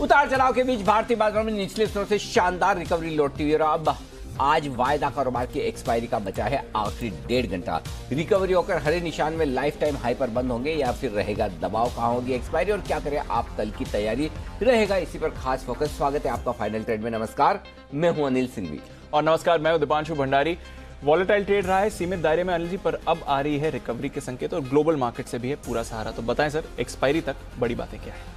उतार चढ़ाव के बीच भारतीय बाजारों में निचले स्तरों से शानदार रिकवरी लौटती हुई और अब आज वायदा कारोबार की एक्सपायरी का बचा है आखिरी 1.5 घंटा। रिकवरी होकर हरे निशान में लाइफ टाइम हाई पर बंद होंगे या फिर रहेगा दबाव? कहां होगी एक्सपायरी और क्या करें आप कल की तैयारी रहेगा, इसी पर खास फोकस। स्वागत है आपका फाइनल ट्रेड में। नमस्कार, मैं हूं अनिल सिंघवी। और नमस्कार, मैं हूं दीपांशु भंडारी। वॉलेटाइल ट्रेड रहा है सीमित दायरे में अनिल जी, पर अब आ रही है रिकवरी के संकेत और ग्लोबल मार्केट से भी है पूरा सहारा। तो बताएं सर, एक्सपायरी तक बड़ी बातें क्या है?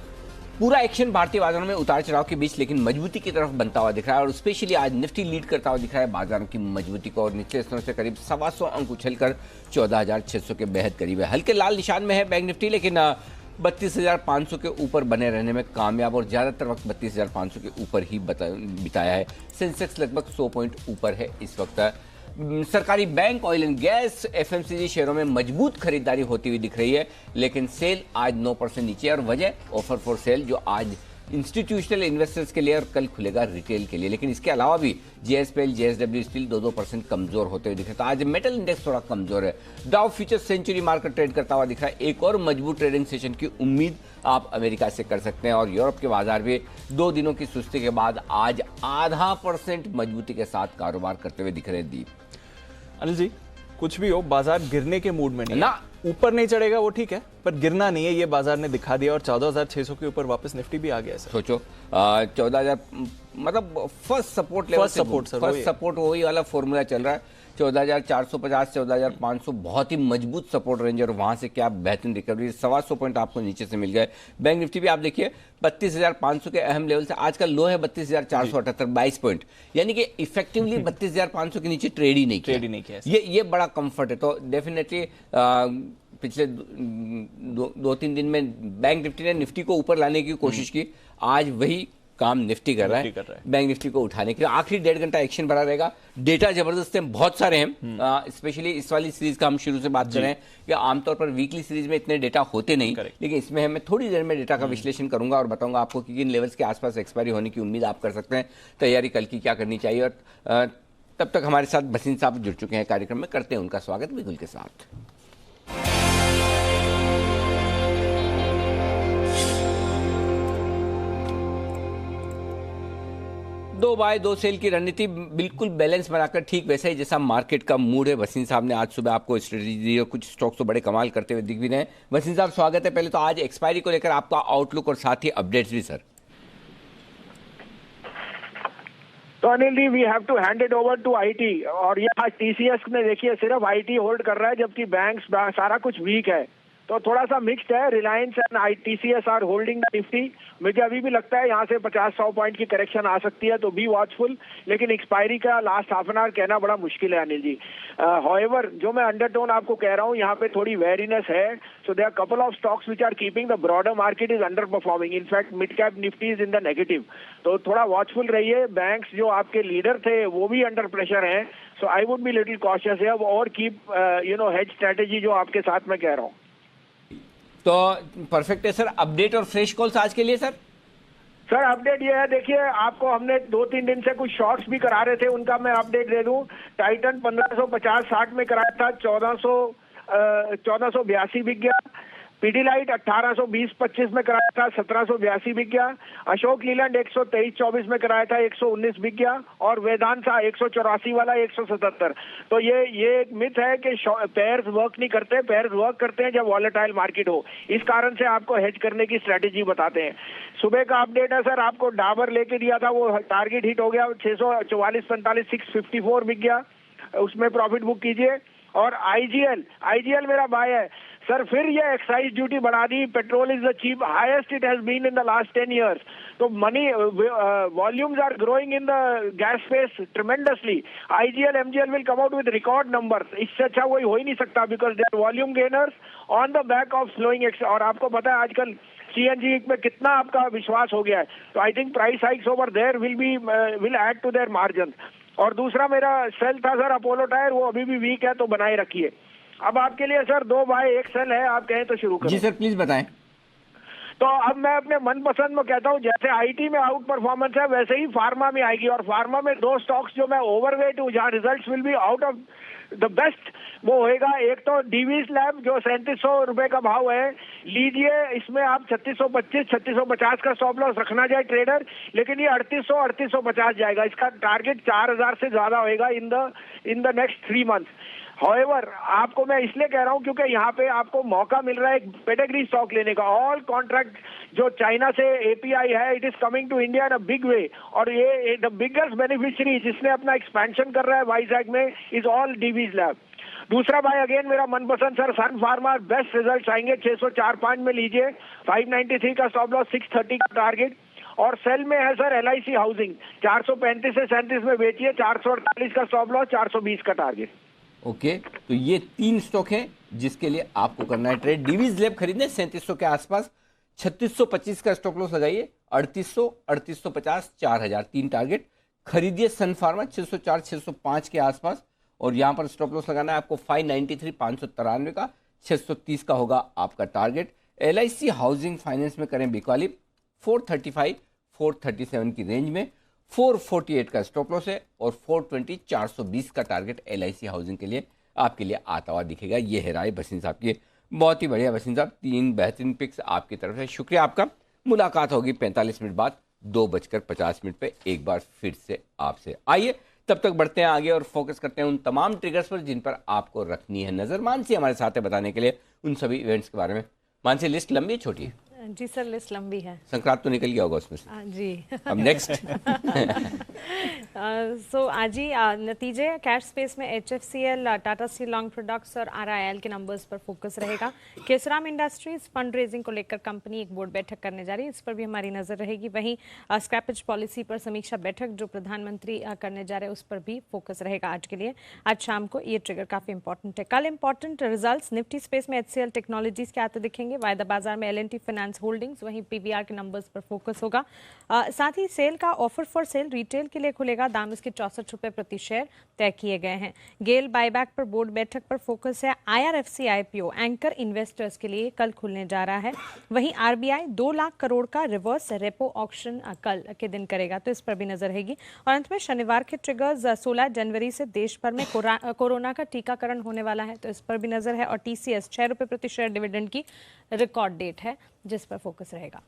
पूरा एक्शन भारतीय बाजारों में उतार चढ़ाव के बीच लेकिन मजबूती की तरफ बनता हुआ दिख रहा है और स्पेशली आज निफ्टी लीड करता हुआ दिख रहा है बाजारों की मजबूती को और निचले स्तरों से करीब 125 अंक उछलकर 14,600 के बेहद करीब है। हल्के लाल निशान में है बैंक निफ्टी, लेकिन 32,500 के ऊपर बने रहने में कामयाब और ज्यादातर वक्त 32,500 के ऊपर ही बिताया है। सेंसेक्स लगभग 100 पॉइंट ऊपर है इस वक्त। सरकारी bank, oil and gas, FMCG शेयरों में मजबूत खरीदारी होती हुई दिख रही है, लेकिन सेल आज 9% नीचे और वजह ऑफर फॉर सेल जो आज इंस्टीट्यूशनल इन्वेस्टर्स के लिए और कल खुलेगा रिटेल के लिए। लेकिन इसके अलावा भी जेएसपीएल, जेएसडब्ल्यू स्टील 2-2% कमजोर होते हुए दिख रहे। तो आज मेटल इंडेक्स थोड़ा कमजोर है। Dow futures century market trade करता हुआ दिख रहा है। एक और मजबूत ट्रेडिंग सेशन की उम्मीद आप अमेरिका से कर सकते हैं और यूरोप के बाजार भी 2 दिनों की सुस्ती के बाद आज 0.5% मजबूती के साथ कारोबार करते हुए दिख रहे हैं। दीप, अनिल जी, कुछ भी हो, बाजार गिरने के मूड में नहीं ना। ऊपर नहीं चढ़ेगा वो ठीक है, पर गिरना नहीं है, ये बाजार ने दिखा दिया और 14,600 के ऊपर वापस निफ्टी भी आ गया सर। सोचो 14,000 मतलब first support level, first support वही वाला फॉर्मूला चल रहा है। 14,450, 14,500 बहुत ही मजबूत सपोर्ट रेंज और वहां से क्या बेहतरीन रिकवरी। 125 पॉइंट आपको नीचे से मिल गए। बैंक निफ्टी भी आप देखिए 32,500 के अहम लेवल से आज का लो है 32,478, 22 पॉइंट, यानी कि इफेक्टिवली 32,500 के नीचे ट्रेड ही नहीं किया। ये बड़ा कंफर्ट है। तो डेफिनेटली पिछले 2-3 दिन में बैंक निफ्टी ने निफ्टी को ऊपर लाने की कोशिश की, आज वही काम निफ्टी कर रहा है। बैंक निफ्टी को उठाने के लिए आखिरी 1.5 घंटा एक्शन भरा रहेगा। डेटा जबरदस्त है, बहुत सारे हैं। स्पेशली इस वाली सीरीज का हम शुरू से बात कर रहे हैं कि आमतौर पर वीकली सीरीज में इतने डेटा होते नहीं, लेकिन इसमें मैं थोड़ी देर में डेटा का विश्लेषण करूंगा और बताऊंगा आपको कि किन लेवल्स के आसपास एक्सपायरी होने की उम्मीद आप कर सकते हैं, तैयारी कल की क्या करनी चाहिए। और तब तक हमारे साथ भसीन साहब जुड़ चुके हैं कार्यक्रम में, करते हैं उनका स्वागत बिल्कुल के साथ। 2 बाय 2 सेल की रणनीति बिल्कुल बैलेंस बनाकर ठीक वैसा ही जैसा मार्केट का मूड है। वसीम साहब ने आज सुबह आपको स्ट्रेटेजी दी और कुछ स्टॉक्स तो बड़े कमाल करते हुए दिख भी रहे हैं। वसीम साहब स्वागत है। पहले तो आज एक्सपायरी को लेकर आपका आउटलुक और साथ ही अपडेट्स भी सर। तो Anil ji, we have to hand it over to IT और ये आज टीसीएस में देखिए सिर्फ आईटी होल्ड कर रहा है जबकि बैंक्स सारा कुछ वीक है, तो थोड़ा सा मिक्स्ड है। Reliance and TCS are holding the Nifty. मुझे अभी भी लगता है यहाँ से 50-100 पॉइंट की करेक्शन आ सकती है, तो बी वॉचफुल। लेकिन एक्सपायरी का लास्ट हाफ एन आवर कहना बड़ा मुश्किल है अनिल जी। हाउएवर जो मैं अंडरटोन आपको कह रहा हूँ, यहाँ पे थोड़ी वेरीनेस है। So there are couple of stocks which are keeping the broader market is under performing. In fact mid cap Nifty is in the negative, तो थोड़ा वॉचफुल रहिए। बैंक्स जो आपके लीडर थे वो भी अंडर प्रेशर हैं, so I would be little cautious है और कीप हेज स्ट्रेटेजी जो आपके साथ मैं कह रहा हूँ। तो परफेक्ट है सर। अपडेट और फ्रेश कॉल्स आज के लिए सर। सर अपडेट ये है, देखिए आपको हमने 2-3 दिन से कुछ शॉर्ट्स भी करा रहे थे, उनका मैं अपडेट दे दूं। टाइटन 1550-60 में कराया था, 1482 बिक गया। पीडीलाइट 1820-25 में कराया था, 1782 बिक गया। अशोक लीलैंड 123-24 में कराया था, 119 बिक गया। और वेदांता 184 वाला 177। तो ये एक मिथ है कि पेयर्स वर्क नहीं करते। पेयर्स वर्क करते हैं जब वॉलेटाइल मार्केट हो। इस कारण से आपको हेज करने की स्ट्रेटेजी बताते हैं। सुबह का अपडेट है सर, आपको डाबर लेके दिया था, वो टारगेट हिट हो गया। 644-45 654 बिक गया, उसमें प्रॉफिट बुक कीजिए। और आईजीएल मेरा बाय है सर। फिर ये एक्साइज ड्यूटी बढ़ा दी। Petrol is the cheap highest it has been in the last 10 years। तो money volumes are growing in the gas space tremendously. IGL MGL will come out with record numbers. इससे अच्छा कोई हो ही नहीं सकता, because they are volume gainers on the back of slowing. और आपको पता है आजकल सीएनजी में कितना आपका विश्वास हो गया है, तो I think price hikes over there will add to their margin. और दूसरा मेरा सेल था सर अपोलो टायर, वो अभी भी वीक है, तो बनाए रखिए। अब आपके लिए सर 2 बाय 1 सेल है, आप कहें तो शुरू करें। जी सर प्लीज बताएं। तो अब मैं अपने मनपसंद में कहता हूँ, जैसे आईटी में आउट परफॉर्मेंस है वैसे ही फार्मा में आएगी, और फार्मा में दो स्टॉक्स जो मैं ओवरवेट हूँ, जहाँ results will be out of the best, वो होएगा। एक तो डीवीज लैब जो 3700 रुपए का भाव है, लीजिए, इसमें आप 3625 3650 का स्टॉप लॉस रखना जाए ट्रेडर, लेकिन ये 3800 3850 जाएगा। इसका टारगेट 4000 से ज्यादा होएगा in the next 3 month. However, आपको मैं इसलिए कह रहा हूं क्योंकि यहाँ पे आपको मौका मिल रहा है एक पेडिग्री स्टॉक लेने का। ऑल कॉन्ट्रैक्ट जो चाइना से एपीआई है, it is coming to India in a big way, और ये द बिगेस्ट बेनिफिशियरी जिसने अपना एक्सपेंशन कर रहा है वाइजैक में इज ऑल डीवीज लैब। दूसरा भाई अगेन मेरा मनपसंद सर सन फार्मा, बेस्ट रिजल्ट आएंगे, 604.5 में लीजिए, 593 का स्टॉप लॉस, 630 का टारगेट। और सेल में है सर एलआईसी हाउसिंग, 435 से 37 में बेचिए, 448 का स्टॉप लॉस, 420 का टारगेट। ओके, तो ये 3 स्टॉक हैं जिसके लिए आपको करना है ट्रेड। डीवीज लैब खरीदने 3700 के आसपास, 3625 का स्टॉप लॉस लगाइए, 3800 3850 4000 3 टारगेट खरीदिए। सन फार्मा 604 605 के आसपास, और यहां पर स्टॉप लॉस लगाना है आपको 593 593 का, 630 का होगा आपका टारगेट। एलआईसी हाउसिंग फाइनेंस में करें बिकवाली 435 437 की रेंज में, 448 का स्टॉप लॉस है, और 420 420 का टारगेट एलआईसी हाउसिंग के लिए आपके लिए आता हुआ दिखेगा। ये है राय बसिन साहब की। बहुत ही बढ़िया बसिन साहब, 3 बेहतरीन पिक्स आपकी तरफ से, शुक्रिया आपका। मुलाकात होगी 45 मिनट बाद 2:50 पे एक बार फिर से आपसे। आइए तब तक बढ़ते हैं आगे और फोकस करते हैं उन तमाम ट्रिगर्स पर जिन पर आपको रखनी है नजर। मानसी हमारे साथ है बताने के लिए उन सभी इवेंट्स के बारे में। मानसी, लिस्ट लंबी है छोटी है? जी सर, लिस्ट लंबी है। संक्रांत तो निकल गया होगा उसमें से। जी। अब नेक्स्ट सो आज ही नतीजे कैश स्पेस में HFCL, Tata steel long products और RIL के नंबर्स पर फोकस रहेगा। केसराम इंडस्ट्रीज फंड रेजिंग को लेकर कंपनी एक बोर्ड बैठक करने जा रही है, इस पर भी हमारी नजर रहेगी। वहीं स्क्रैपेज पॉलिसी पर समीक्षा बैठक जो प्रधानमंत्री करने जा रहे हैं उस पर भी फोकस रहेगा आज के लिए। आज शाम को ये ट्रिगर काफी इंपॉर्टेंट है। कल इंपॉर्टेंट रिजल्ट्स निफ्टी स्पेस में HCL टेक्नोलॉजीज के आते दिखेंगे, वायदा बाजार में L&T फाइनेंस होल्डिंग्स, वहीं PVR के नंबर्स पर फोकस होगा। साथ ही सेल का ऑफर फॉर सेल रिटेल के लिए खुलेगा, दाम इसके 64 रुपए प्रति शेयर तय किए गए हैं। गेल बायबैक पर बोर्ड बैठक पर फोकस है। IRFC IPO एंकर इन्वेस्टर्स के लिए कल खुलने जा रहा है। वहीं RBI 2 लाख करोड़ का रिवर्स रेपो ऑक्शन कल के दिन करेगा, तो इस पर भी नजर रहेगी। और अंत में शनिवार के ट्रिगर्स, 16 जनवरी से देश भर में कोरोना का टीकाकरण होने वाला है, तो इस पर भी नजर है। और TCS 6 रुपए प्रति शेयर डिविडेंड की रिकॉर्ड डेट है जिस पर फोकस रहेगा।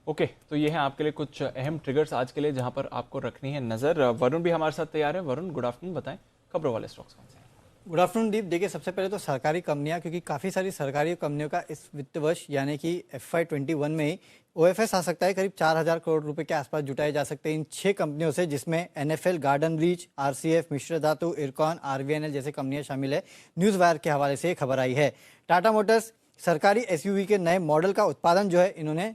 ओके, तो ये है आपके लिए कुछ अहम ट्रिगर्स आज के लिए जहां पर आपको रखनी है नजर। वरुण भी हमारे साथ तैयार है। वरुण, गुड आफ्टरनून, बताएं खबरों वाले स्टॉक्स कौन से हैं? गुड आफ्टरनून दीप। देखिए, सबसे पहले तो सरकारी कंपनियां, क्योंकि काफ़ी सारी सरकारी कंपनियों का इस वित्त वर्ष यानी कि FY21 में ही OFS आ सकता है। करीब 4000 करोड़ रुपए के आसपास जुटाए जा सकते हैं इन 6 कंपनियों से, जिसमें NFL, गार्डन रीच, RCF, मिश्र धातु, इरकॉन, RVNL जैसे कंपनियां शामिल है। न्यूज़ वायर के हवाले से खबर आई है। टाटा मोटर्स सरकारी SUV के नए मॉडल का उत्पादन जो है इन्होंने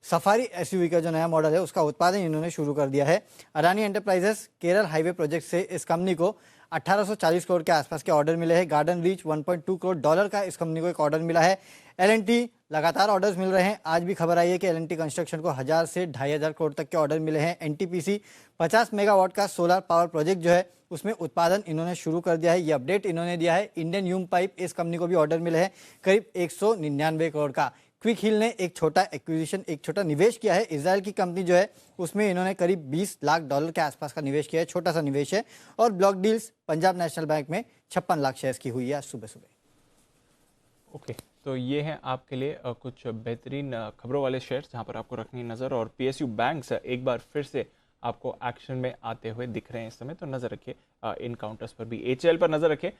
सफारी SUV का जो नया मॉडल है उसका उत्पादन इन्होंने शुरू कर दिया है। Adani enterprises Kerala highway project से इस कंपनी को 1840 करोड़ के आसपास के ऑर्डर मिले हैं। गार्डन रीच 1.2 करोड़ डॉलर का इस कंपनी को एक ऑर्डर मिला है। L&T लगातार ऑर्डर्स मिल रहे हैं। आज भी खबर आई है कि L&T कंस्ट्रक्शन को 1000 से 2500 करोड़ तक के ऑर्डर मिले हैं। NTPC 50 मेगावाट का सोलर पावर प्रोजेक्ट जो है उसमें उत्पादन इन्होंने शुरू कर दिया है। ये अपडेट इन्होंने दिया है। इंडियन यूम पाइप, इस कंपनी को भी ऑर्डर मिले हैं करीब 199 करोड़ का। क्विक हिल ने एक छोटा एक्विजिशन, एक छोटा निवेश किया है। इजराइल की कंपनी जो है उसमें इन्होंने करीब $20 लाख के आसपास का निवेश किया है, छोटा सा निवेश है। और block deals Punjab national bank में 56 लाख शेयर्स की हुई है आज सुबह सुबह। ओके, तो ये हैं आपके लिए कुछ बेहतरीन खबरों वाले शेयर्स जहां पर आपको रखनी नज़र। और PSU बैंक्स एक बार फिर से आपको एक्शन में आते हुए दिख रहे हैं इस समय, तो नज़र रखिए इन काउंटर्स पर भी। HL पर नज़र रखिए,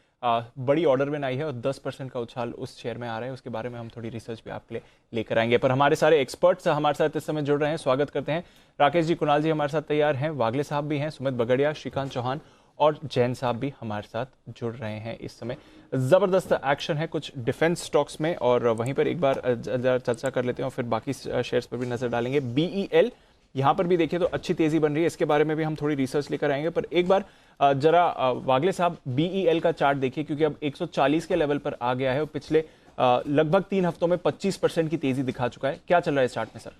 बड़ी ऑर्डर विन आई है और 10% का उछाल उस शेयर में आ रहा है। उसके बारे में हम थोड़ी रिसर्च भी आपके लिए लेकर आएंगे। पर हमारे सारे एक्सपर्ट्स हमारे साथ इस समय जुड़ रहे हैं, स्वागत करते हैं। राकेश जी, कुणाल जी हमारे साथ तैयार हैं, वागले साहब भी हैं, सुमित बगड़िया, श्रीकांत चौहान और जैन साहब भी हमारे साथ जुड़ रहे हैं इस समय। ज़बरदस्त एक्शन है कुछ डिफेंस स्टॉक्स में, और वहीं पर एक बार चर्चा कर लेते हैं और फिर बाकी शेयर्स पर भी नजर डालेंगे। BEL यहाँ पर भी देखिए तो अच्छी तेजी बन रही है, इसके बारे में भी हम थोड़ी रिसर्च लेकर आएंगे। पर एक बार जरा वागले साहब BEL का चार्ट देखिए, क्योंकि अब 140 के लेवल पर आ गया है और पिछले लगभग 3 हफ्तों में 25% की तेजी दिखा चुका है। क्या चल रहा है इस चार्ट में sir?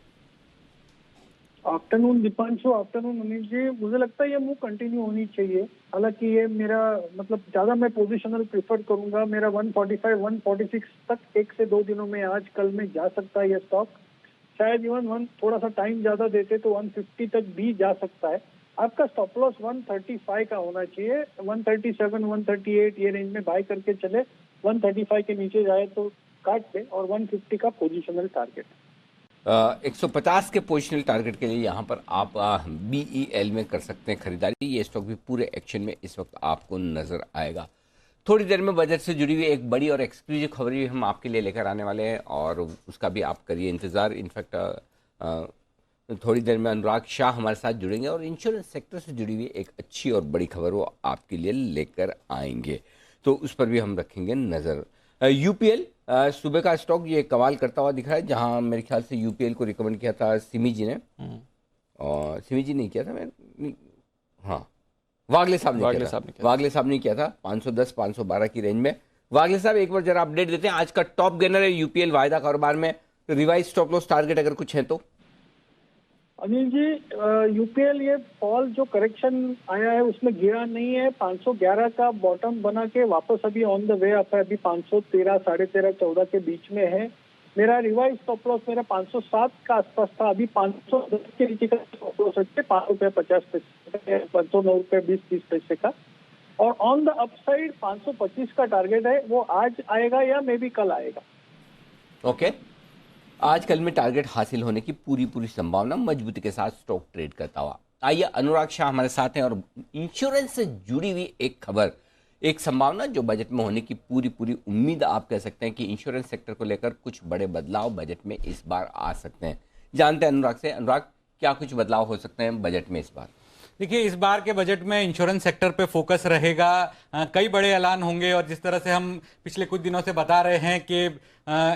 Afternoon Deepanshu, afternoon Anil ji. मुझे लगता है ये मूव कंटिन्यू होनी चाहिए। हालांकि ये मेरा मतलब ज्यादा मैं पोजिशनल प्रिफर करूंगा। मेरा 145 146 तक 1 से 2 दिनों में आज कल में जा सकता है ये स्टॉक। शायद इवन थोड़ा सा टाइम ज्यादा देते तो 150 तक भी जा सकता है। आपका स्टॉप लॉस 135 का होना चाहिए। 137 138 ये रेंज में बाय करके चले। 135 के नीचे जाए तो काट ले, और 150 का पोजिशनल टारगेट। 150 के पोजिशनल टारगेट के लिए यहाँ पर आप BEL में कर सकते हैं खरीदारी। ये स्टॉक भी पूरे एक्शन में इस वक्त आपको नजर आएगा। थोड़ी देर में बजट से जुड़ी हुई एक बड़ी और एक्सक्लूसिव खबर भी हम आपके लिए लेकर आने वाले हैं और उसका भी आप करिए इंतज़ार। इनफैक्ट थोड़ी देर में अनुराग शाह हमारे साथ जुड़ेंगे और इंश्योरेंस सेक्टर से जुड़ी हुई एक अच्छी और बड़ी खबर वो आपके लिए लेकर आएंगे, तो उस पर भी हम रखेंगे नज़र। UPL सुबह का स्टॉक ये कमाल करता हुआ दिख रहा है, जहां मेरे ख्याल से UPL को रिकमेंड किया था सिमी जी ने, और सिमी जी नहीं किया था, मैं हाँ वागले साहब ने किया था 510 512 की रेंज में। वागले साहब एक बार जरा अपडेट देते हैं, आज का टॉप गेनर है UPL वायदा कारोबार में, रिवाइज स्टॉप लॉस टारगेट अगर कुछ है तो। अनिल जी, UPL ये फॉल जो करेक्शन आया है उसमें गिरा नहीं है। 511 का बॉटम बना के वापस अभी ऑन द वे अप है। अभी 513 13.5 14 के बीच में है। मेरा रिवाइज स्टॉप लॉस मेरा 507 का आसपास था। अभी 510 के नीचे का स्टॉप लॉस है ₹5.50 ₹509.20-30 का। और ऑन द अपसाइड 525 का टारगेट है, वो आज आएगा या मे बी कल आएगा। ओके आज कल में टारगेट हासिल होने की पूरी संभावना, मजबूती के साथ स्टॉक ट्रेड करता हुआ। आइए अनुराग शाह हमारे साथ हैं और इंश्योरेंस से जुड़ी हुई एक खबर, एक संभावना जो बजट में होने की पूरी उम्मीद आप कह सकते हैं कि इंश्योरेंस सेक्टर को लेकर कुछ बड़े बदलाव बजट में इस बार आ सकते हैं। जानते हैं अनुराग से। अनुराग, क्या कुछ बदलाव हो सकते हैं बजट में इस बार? देखिए, इस बार के बजट में इंश्योरेंस सेक्टर पे फोकस रहेगा। कई बड़े ऐलान होंगे और जिस तरह से हम पिछले कुछ दिनों से बता रहे हैं कि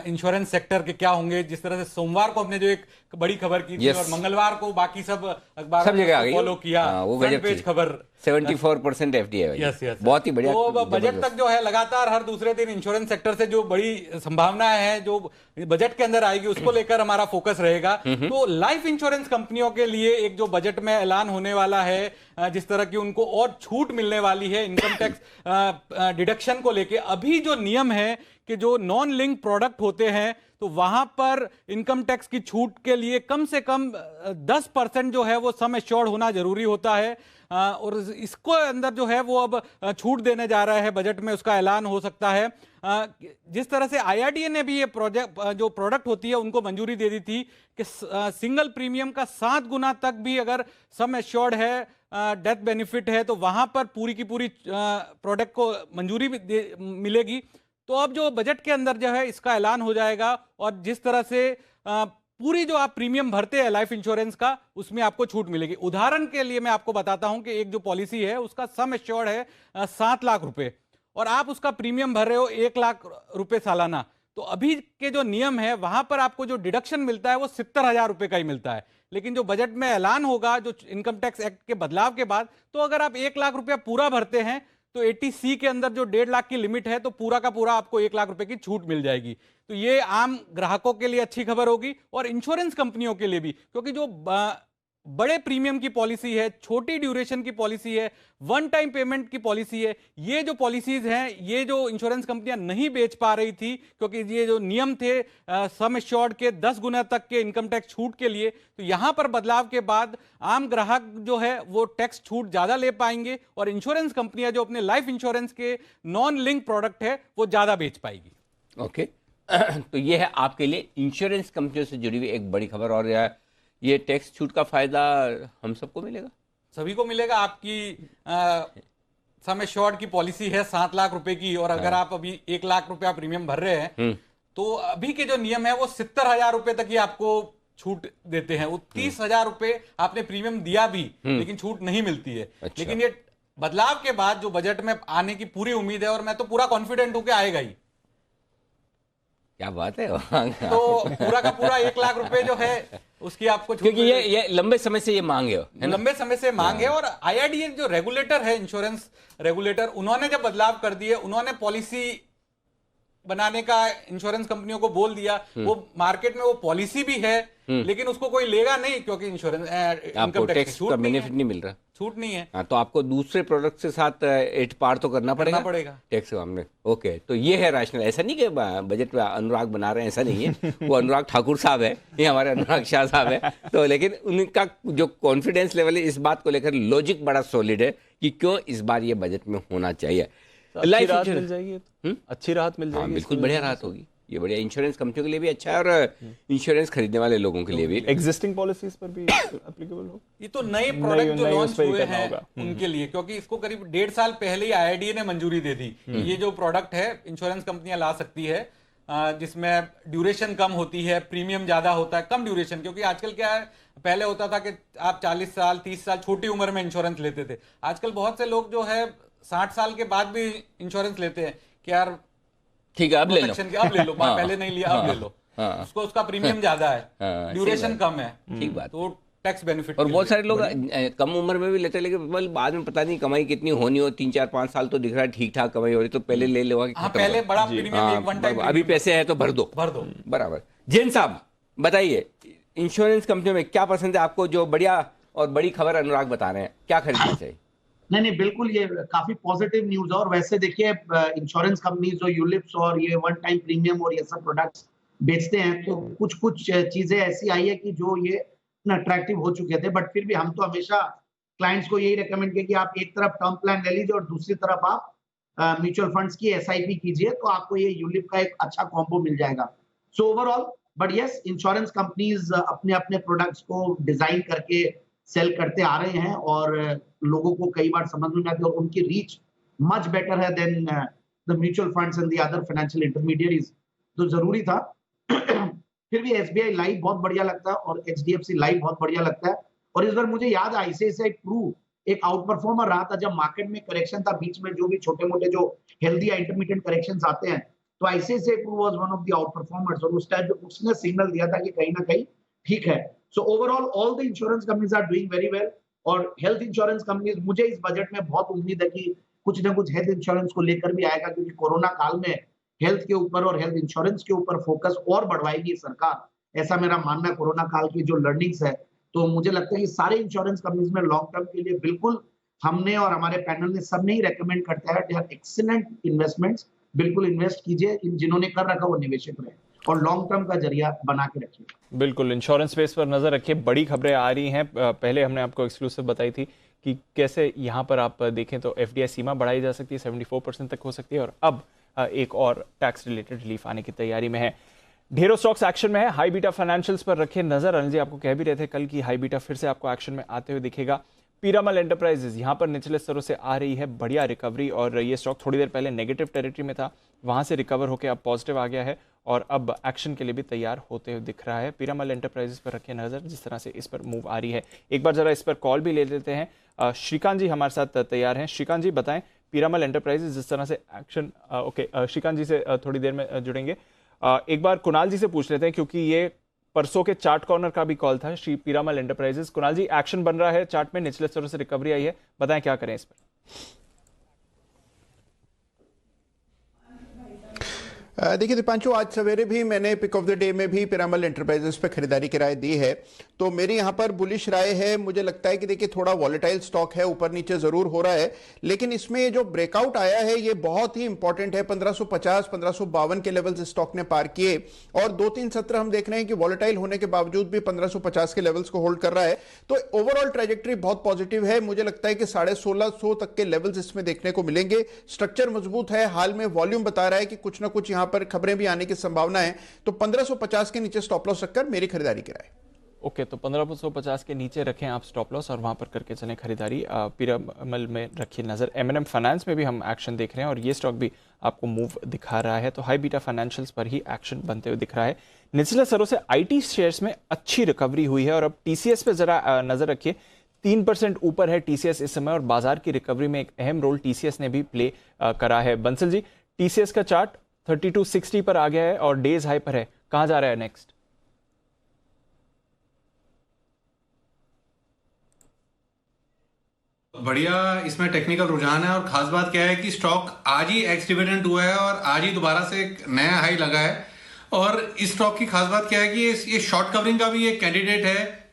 इंश्योरेंस सेक्टर के क्या होंगे, जिस तरह से सोमवार को हमने जो एक बड़ी खबर की थी और मंगलवार को बाकी सब अखबारों ने फॉलो किया, वो फ्रंट पेज खबर 74% FDI है। यस बहुत ही बढ़िया। तो बजट तक जो है लगातार हर दूसरे दिन इंश्योरेंस सेक्टर से जो बड़ी संभावना है जो बजट के अंदर आएगी उसको लेकर हमारा फोकस रहेगा। तो लाइफ इंश्योरेंस कंपनियों के लिए एक जो बजट में ऐलान होने वाला है, जिस तरह की उनको और छूट मिलने वाली है इनकम टैक्स डिडक्शन को लेके। अभी जो नियम है कि जो नॉन लिंक प्रोडक्ट होते हैं तो वहां पर इनकम टैक्स की छूट के लिए कम से कम 10% जो है वो सम एश्योर्ड होना जरूरी होता है। और इसको अंदर जो है वो अब छूट देने जा रहा है बजट में, उसका ऐलान हो सकता है। जिस तरह से IRDA ने भी ये जो प्रोडक्ट होती है उनको मंजूरी दे दी थी कि सिंगल प्रीमियम का 7 गुना तक भी अगर सम एश्योर्ड है, डेथ बेनिफिट है, तो वहां पर पूरी की पूरी प्रोडक्ट को मंजूरी मिलेगी। तो अब जो बजट के अंदर जो है इसका ऐलान हो जाएगा और जिस तरह से पूरी जो आप प्रीमियम भरते हैं लाइफ इंश्योरेंस का उसमें आपको छूट मिलेगी। उदाहरण के लिए मैं आपको बताता हूं कि एक जो पॉलिसी है उसका सम एश्योर्ड है 7 लाख रुपए और आप उसका प्रीमियम भर रहे हो 1 लाख रुपए सालाना। तो अभी के जो नियम है वहां पर आपको जो डिडक्शन मिलता है वो 70,000 रुपए का ही मिलता है। लेकिन जो बजट में ऐलान होगा जो इनकम टैक्स एक्ट के बदलाव के बाद, तो अगर आप 1 लाख रुपया पूरा भरते हैं तो 80C के अंदर जो 1.5 लाख की लिमिट है तो पूरा का पूरा आपको 1 लाख रुपए की छूट मिल जाएगी। तो ये आम ग्राहकों के लिए अच्छी खबर होगी और इंश्योरेंस कंपनियों के लिए भी, क्योंकि जो बड़े प्रीमियम की पॉलिसी है, छोटी ड्यूरेशन की पॉलिसी है, वन टाइम पेमेंट की पॉलिसी है, ये जो पॉलिसीज हैं ये जो इंश्योरेंस कंपनियां नहीं बेच पा रही थी क्योंकि ये जो नियम थे सम एश्योर्ड के 10 गुना तक के इनकम टैक्स छूट के लिए, तो यहां पर बदलाव के बाद आम ग्राहक जो है वो टैक्स छूट ज्यादा ले पाएंगे और इंश्योरेंस कंपनियां जो अपने लाइफ इंश्योरेंस के नॉन लिंक प्रोडक्ट है वो ज्यादा बेच पाएगी। ओके तो ये है आपके लिए इंश्योरेंस कंपनियों से जुड़ी हुई एक बड़ी खबर। और ये टैक्स छूट का फायदा हम सबको मिलेगा, सभी को मिलेगा। आपकी सम एश्योर्ड की पॉलिसी है 7 लाख रुपए की और अगर आप अभी 1 लाख रुपया प्रीमियम भर रहे हैं तो अभी के जो नियम है वो 70,000 रुपए तक ही आपको छूट देते हैं। वो 30,000 रुपए आपने प्रीमियम दिया भी लेकिन छूट नहीं मिलती है। अच्छा। लेकिन ये बदलाव के बाद जो बजट में आने की पूरी उम्मीद है और मैं तो पूरा कॉन्फिडेंट हूं कि आएगा ही। क्या बात है। तो पूरा का पूरा 1 लाख रुपए जो है उसकी आपको, क्योंकि ये लंबे समय से ये मांग है, लंबे समय से मांग है। और IRDA जो रेगुलेटर है, इंश्योरेंस रेगुलेटर, उन्होंने जब बदलाव कर दिए, उन्होंने पॉलिसी बनाने का इंश्योरेंस कंपनियों को बोल दिया, वो मार्केट में वो पॉलिसी भी है, लेकिन उसको कोई लेगा नहीं क्योंकि इंश्योरेंस आपको इनकम टैक्स टैक्स का बेनिफिट नहीं मिल रहा। छूट नहीं है। हाँ, तो आपको दूसरे प्रोडक्ट के साथ एट पार तो करना पड़ेगा टैक्स के मामले। ओके, तो ये है रैशनल। ऐसा नहीं कि बजट में अनुराग बना रहे हैं, ऐसा नहीं है। वो अनुराग ठाकुर साहब है, ये हमारे अनुराग शाह साहब है। तो लेकिन उनका जो कॉन्फिडेंस लेवल है इस बात को लेकर, लॉजिक बड़ा सॉलिड है कि क्यों इस बार ये बजट में होना चाहिए। लाइफ इंश्योरेंस मिल जाएगी, अच्छी राहत मिल जाएगी। बिल्कुल बढ़िया राहत होगी, ये बढ़िया इंश्योरेंस कंपनियों के लिए भी अच्छा है और इंश्योरेंस खरीदने वाले लोगों के लिए भी। एग्जिस्टिंग पॉलिसीज पर भी एप्लीकेबल हो। ये तो नए प्रोडक्ट जो लॉन्च हुए हैं उनके लिए, क्योंकि इसको करीब 1.5 साल पहले ही IRDA ने मंजूरी दे दी। ये जो प्रोडक्ट है इंश्योरेंस कंपनियां ला सकती है, जिसमें ड्यूरेशन कम होती है, प्रीमियम ज्यादा होता है, कम ड्यूरेशन। क्योंकि आजकल क्या है, पहले होता था कि आप 40 साल 30 साल छोटी उम्र में इंश्योरेंस लेते थे। आजकल बहुत से लोग जो है 60 साल के बाद भी इंश्योरेंस लेते हैं कि यार ठीक है अब ले लो, पहले नहीं लिया अब ले लो। उसको उसका प्रीमियम ज्यादा है, ड्यूरेशन कम है, ठीक बात। तो टैक्स बेनिफिट। और बहुत सारे लोग कम उम्र में भी लेते हैं, लेकिन बाद में पता नहीं कमाई कितनी होनी हो, 3 4 5 साल तो दिख रहा है ठीक ठाक कमाई हो रही, तो पहले ले लो। पहले बड़ा प्रीमियम वन टाइम, अभी पैसे है तो भर दो बराबर। जैन साहब बताइए, इंश्योरेंस कंपनियों में क्या पसंद है आपको? जो बढ़िया और बड़ी खबर अनुराग बता रहे हैं, क्या खरीदना चाहिए? नहीं बिल्कुल, ये काफी पॉजिटिव न्यूज है। और वैसे देखिए, इंश्योरेंस कंपनीज जो यूलिप्स और ये वन टाइम प्रीमियम और ये सब प्रोडक्ट्स बेचते हैं, तो कुछ चीजें ऐसी आई है कि जो ये अट्रैक्टिव हो चुके थे। बट फिर भी हम तो हमेशा क्लाइंट्स को यही रेकमेंड किया कि आप एक तरफ टर्म प्लान ले लीजिए और दूसरी तरफ आप म्यूचुअल फंड्स की SIP कीजिए, तो आपको ये यूलिप का एक अच्छा कॉम्बो मिल जाएगा। So overall, but yes, insurance companies अपने अपने प्रोडक्ट्स को डिजाइन करके सेल करते आ रहे हैं और लोगों को कई बार समझ में आती है, और उनकी रीच मच बेटर है than the mutual funds and the other financial intermediaries. तो जरूरी था। फिर भी SBI लाइफ बहुत बढ़िया लगता है और HDFC लाइफ बहुत बढ़िया लगता है। और इस बार मुझे याद है ICICI प्रू एक आउट परफॉर्मर रहा था। जब मार्केट में करेक्शन था, बीच में जो भी छोटे मोटे जो हेल्दी या इंटरमीडिएट करेक्शंस आते हैं, तो ICICI Pru was one of the out performers, और उस टाइम उसने सिग्नल दिया था कि कहीं ना कहीं ठीक है। So overall all the insurance companies are doing very well. और हेल्थ इंश्योरेंस कंपनीज, मुझे इस बजट में बहुत उम्मीद है कि कुछ ना कुछ हेल्थ इंश्योरेंस को लेकर भी आएगा, क्योंकि कोरोना काल में हेल्थ के ऊपर और हेल्थ इंश्योरेंस के ऊपर फोकस और बढ़वाएगी सरकार, ऐसा मेरा मानना है। कोरोना काल की जो लर्निंग्स है, तो मुझे लगता है कि सारे इंश्योरेंस कंपनीज में लॉन्ग टर्म के लिए बिल्कुल हमने और हमारे पैनल ने सबने ही रेकमेंड करता है, दे आर एक्सीलेंट इन्वेस्टमेंट्स। बिल्कुल इन्वेस्ट कीजिए, जिन्होंने कर रखा वो निवेशक रहे और लॉन्ग टर्म का जरिया बना के रखिए। बिल्कुल, इंश्योरेंस स्पेस पर नजर रखिए, बड़ी खबरें आ रही हैं। पहले हमने आपको एक्सक्लूसिव बताई थी कि कैसे यहाँ पर आप देखें तो FDI सीमा बढ़ाई जा सकती है, 74% तक हो सकती है, और अब एक और टैक्स रिलेटेड रिलीफ आने की तैयारी में है। ढेरों स्टॉक्स एक्शन में है। हाई बीटा फाइनेंशियल्स पर रखे नजर। अनिल जी आपको कह भी रहे थे कल की हाई बीटा फिर से आपको एक्शन में आते हुए दिखेगा। पीरामल एंटरप्राइजेज यहाँ पर निचले स्तरों से आ रही है बढ़िया रिकवरी, और ये स्टॉक थोड़ी देर पहले नेगेटिव टेरिटरी में था, वहां से रिकवर होकर अब पॉजिटिव आ गया है और अब एक्शन के लिए भी तैयार होते हुए दिख रहा है। पीरामल एंटरप्राइजेज पर रखे नजर, जिस तरह से इस पर मूव आ रही है। एक बार जरा इस पर कॉल भी ले लेते हैं। श्रीकांत जी हमारे साथ तैयार हैं। श्रीकांत जी बताएं, पीरामल एंटरप्राइजेज जिस तरह से एक्शन, ओके श्रीकांत जी से थोड़ी देर में जुड़ेंगे। एक बार कुणाल जी से पूछ लेते हैं, क्योंकि ये परसों के चार्ट कॉर्नर का भी कॉल था श्री पीरामल एंटरप्राइजेज। कुणाल जी, एक्शन बन रहा है चार्ट में, निचले स्तरों से रिकवरी आई है, बताएं क्या करें इस पर। देखिए दीपांशु, आज सवेरे भी मैंने पिक ऑफ द डे में भी पीरामल एंटरप्राइजेस पे खरीदारी की राय दी है, तो मेरी यहां पर बुलिश राय है। मुझे लगता है कि देखिए थोड़ा वॉलेटाइल स्टॉक है, ऊपर नीचे जरूर हो रहा है, लेकिन इसमें जो ब्रेकआउट आया है ये बहुत ही इंपॉर्टेंट है। 1550 1552 के लेवल्स स्टॉक ने पार किए और 2-3 सत्र हम देख रहे हैं कि वॉलेटाइल होने के बावजूद भी 1550 के लेवल्स को होल्ड कर रहा है। तो ओवरऑल ट्रेजेक्टरी बहुत पॉजिटिव है। मुझे लगता है कि 1650 तक के लेवल्स इसमें देखने को मिलेंगे। स्ट्रक्चर मजबूत है, हाल में वॉल्यूम बता रहा है कि कुछ ना कुछ पर खबरें भी आने की संभावना है, तो 1550 के नीचे स्टॉप लॉस रखकर मेरी खरीदारी की राय। ओके, तो 1550 के नीचे रखें आप स्टॉप लॉस और वहां पर करके चलें खरीदारी। पीरामल में रखिए नजर। M&M फाइनेंस में भी हम एक्शन देख रहे हैं और ये स्टॉक भी आपको मूव दिखा रहा है, तो हाई बीटा फाइनेंशियल्स पर ही एक्शन बनते हुए दिख रहा है। निचले स्तरों से IT शेयर्स में अच्छी रिकवरी हुई है और अब TCS पे जरा नजर रखिए। 3% ऊपर है TCS इस समय और बाजार की रिकवरी में एक अहम रोल TCS ने भी प्ले करा है। बंसल जी, TCS का चार्ट 3260 पर आ गया है और डेज हाई पर है, कहां जा रहा है नेक्स्ट? बढ़िया इसमें टेक्निकल रुझान है और खास बात क्या है कि स्टॉक आज ही एक्स डिविडेंड हुआ है और आज ही दोबारा से एक नया हाई लगा है। और इस स्टॉक की खास बात क्या है कि ये शॉर्ट कवरिंग का भी एक कैंडिडेट है।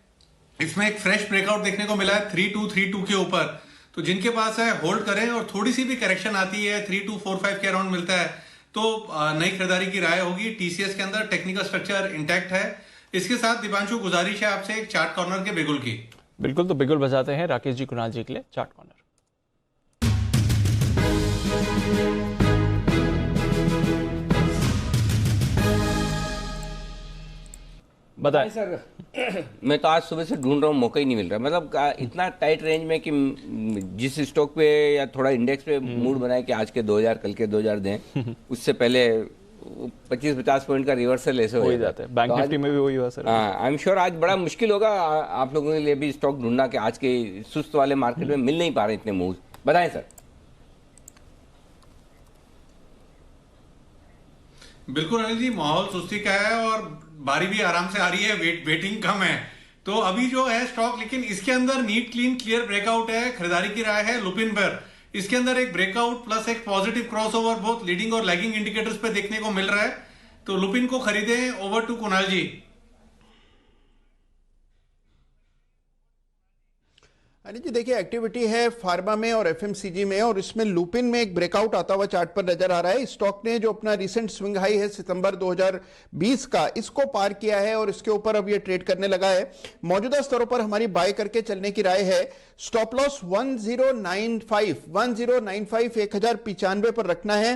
इसमें एक फ्रेश ब्रेकआउट देखने को मिला है 3232 के ऊपर, तो जिनके पास है होल्ड करें और थोड़ी सी भी करेक्शन आती है 3245 के अराउंड मिलता है तो नई खरीदारी की राय होगी। टीसीएस के अंदर टेक्निकल स्ट्रक्चर इंटैक्ट है। इसके साथ दीपांशु गुजारिश है आपसे एक चार्ट कॉर्नर के बिगुल की। बिल्कुल, तो बिगुल बजाते हैं राकेश जी, कुणाल जी के लिए चार्ट कॉर्नर। बताएं सर। मैं तो आज सुबह से ढूंढ रहा हूँ, मौका ही नहीं मिल रहा। मतलब इतना टाइट रेंज में कि जिस स्टॉक पे या थोड़ा इंडेक्स पे मूड बनाए कि आज के 2000 कल के 2000 दें, उससे पहले 25-50 पॉइंट का रिवर्सल ऐसे हो जाता है। बैंक निफ्टी में भी वही हुआ सर। आई एम श्योर आज बड़ा मुश्किल होगा आप लोगों के लिए भी स्टॉक ढूंढना कि आज के सुस्त वाले मार्केट में मिल नहीं पा रहे इतने मूव। बताएं सर। बिल्कुल अनिल जी, माहौल सुस्ती का है और बारी भी आराम से आ रही है, वेटिंग कम है। तो अभी जो है स्टॉक, लेकिन इसके अंदर नीट क्लीन क्लियर ब्रेकआउट है। खरीदारी की राय है लुपिन पर। इसके अंदर एक ब्रेकआउट प्लस एक पॉजिटिव क्रॉसओवर बहुत लीडिंग और लैगिंग इंडिकेटर्स पे देखने को मिल रहा है, तो लुपिन को खरीदें। ओवर टू कुणाल जी। अनिल जी देखिए, एक्टिविटी है फार्मा में और एफएमसीजी में, और इसमें लुपिन में एक ब्रेकआउट आता हुआ चार्ट पर नजर आ रहा है। स्टॉक ने जो अपना रिसेंट स्विंग हाई है सितंबर 2020 का, इसको पार किया है और इसके ऊपर अब ये ट्रेड करने लगा है। मौजूदा स्तरों पर हमारी बाय करके चलने की राय है। स्टॉप लॉस 1095 1095 पर रखना है।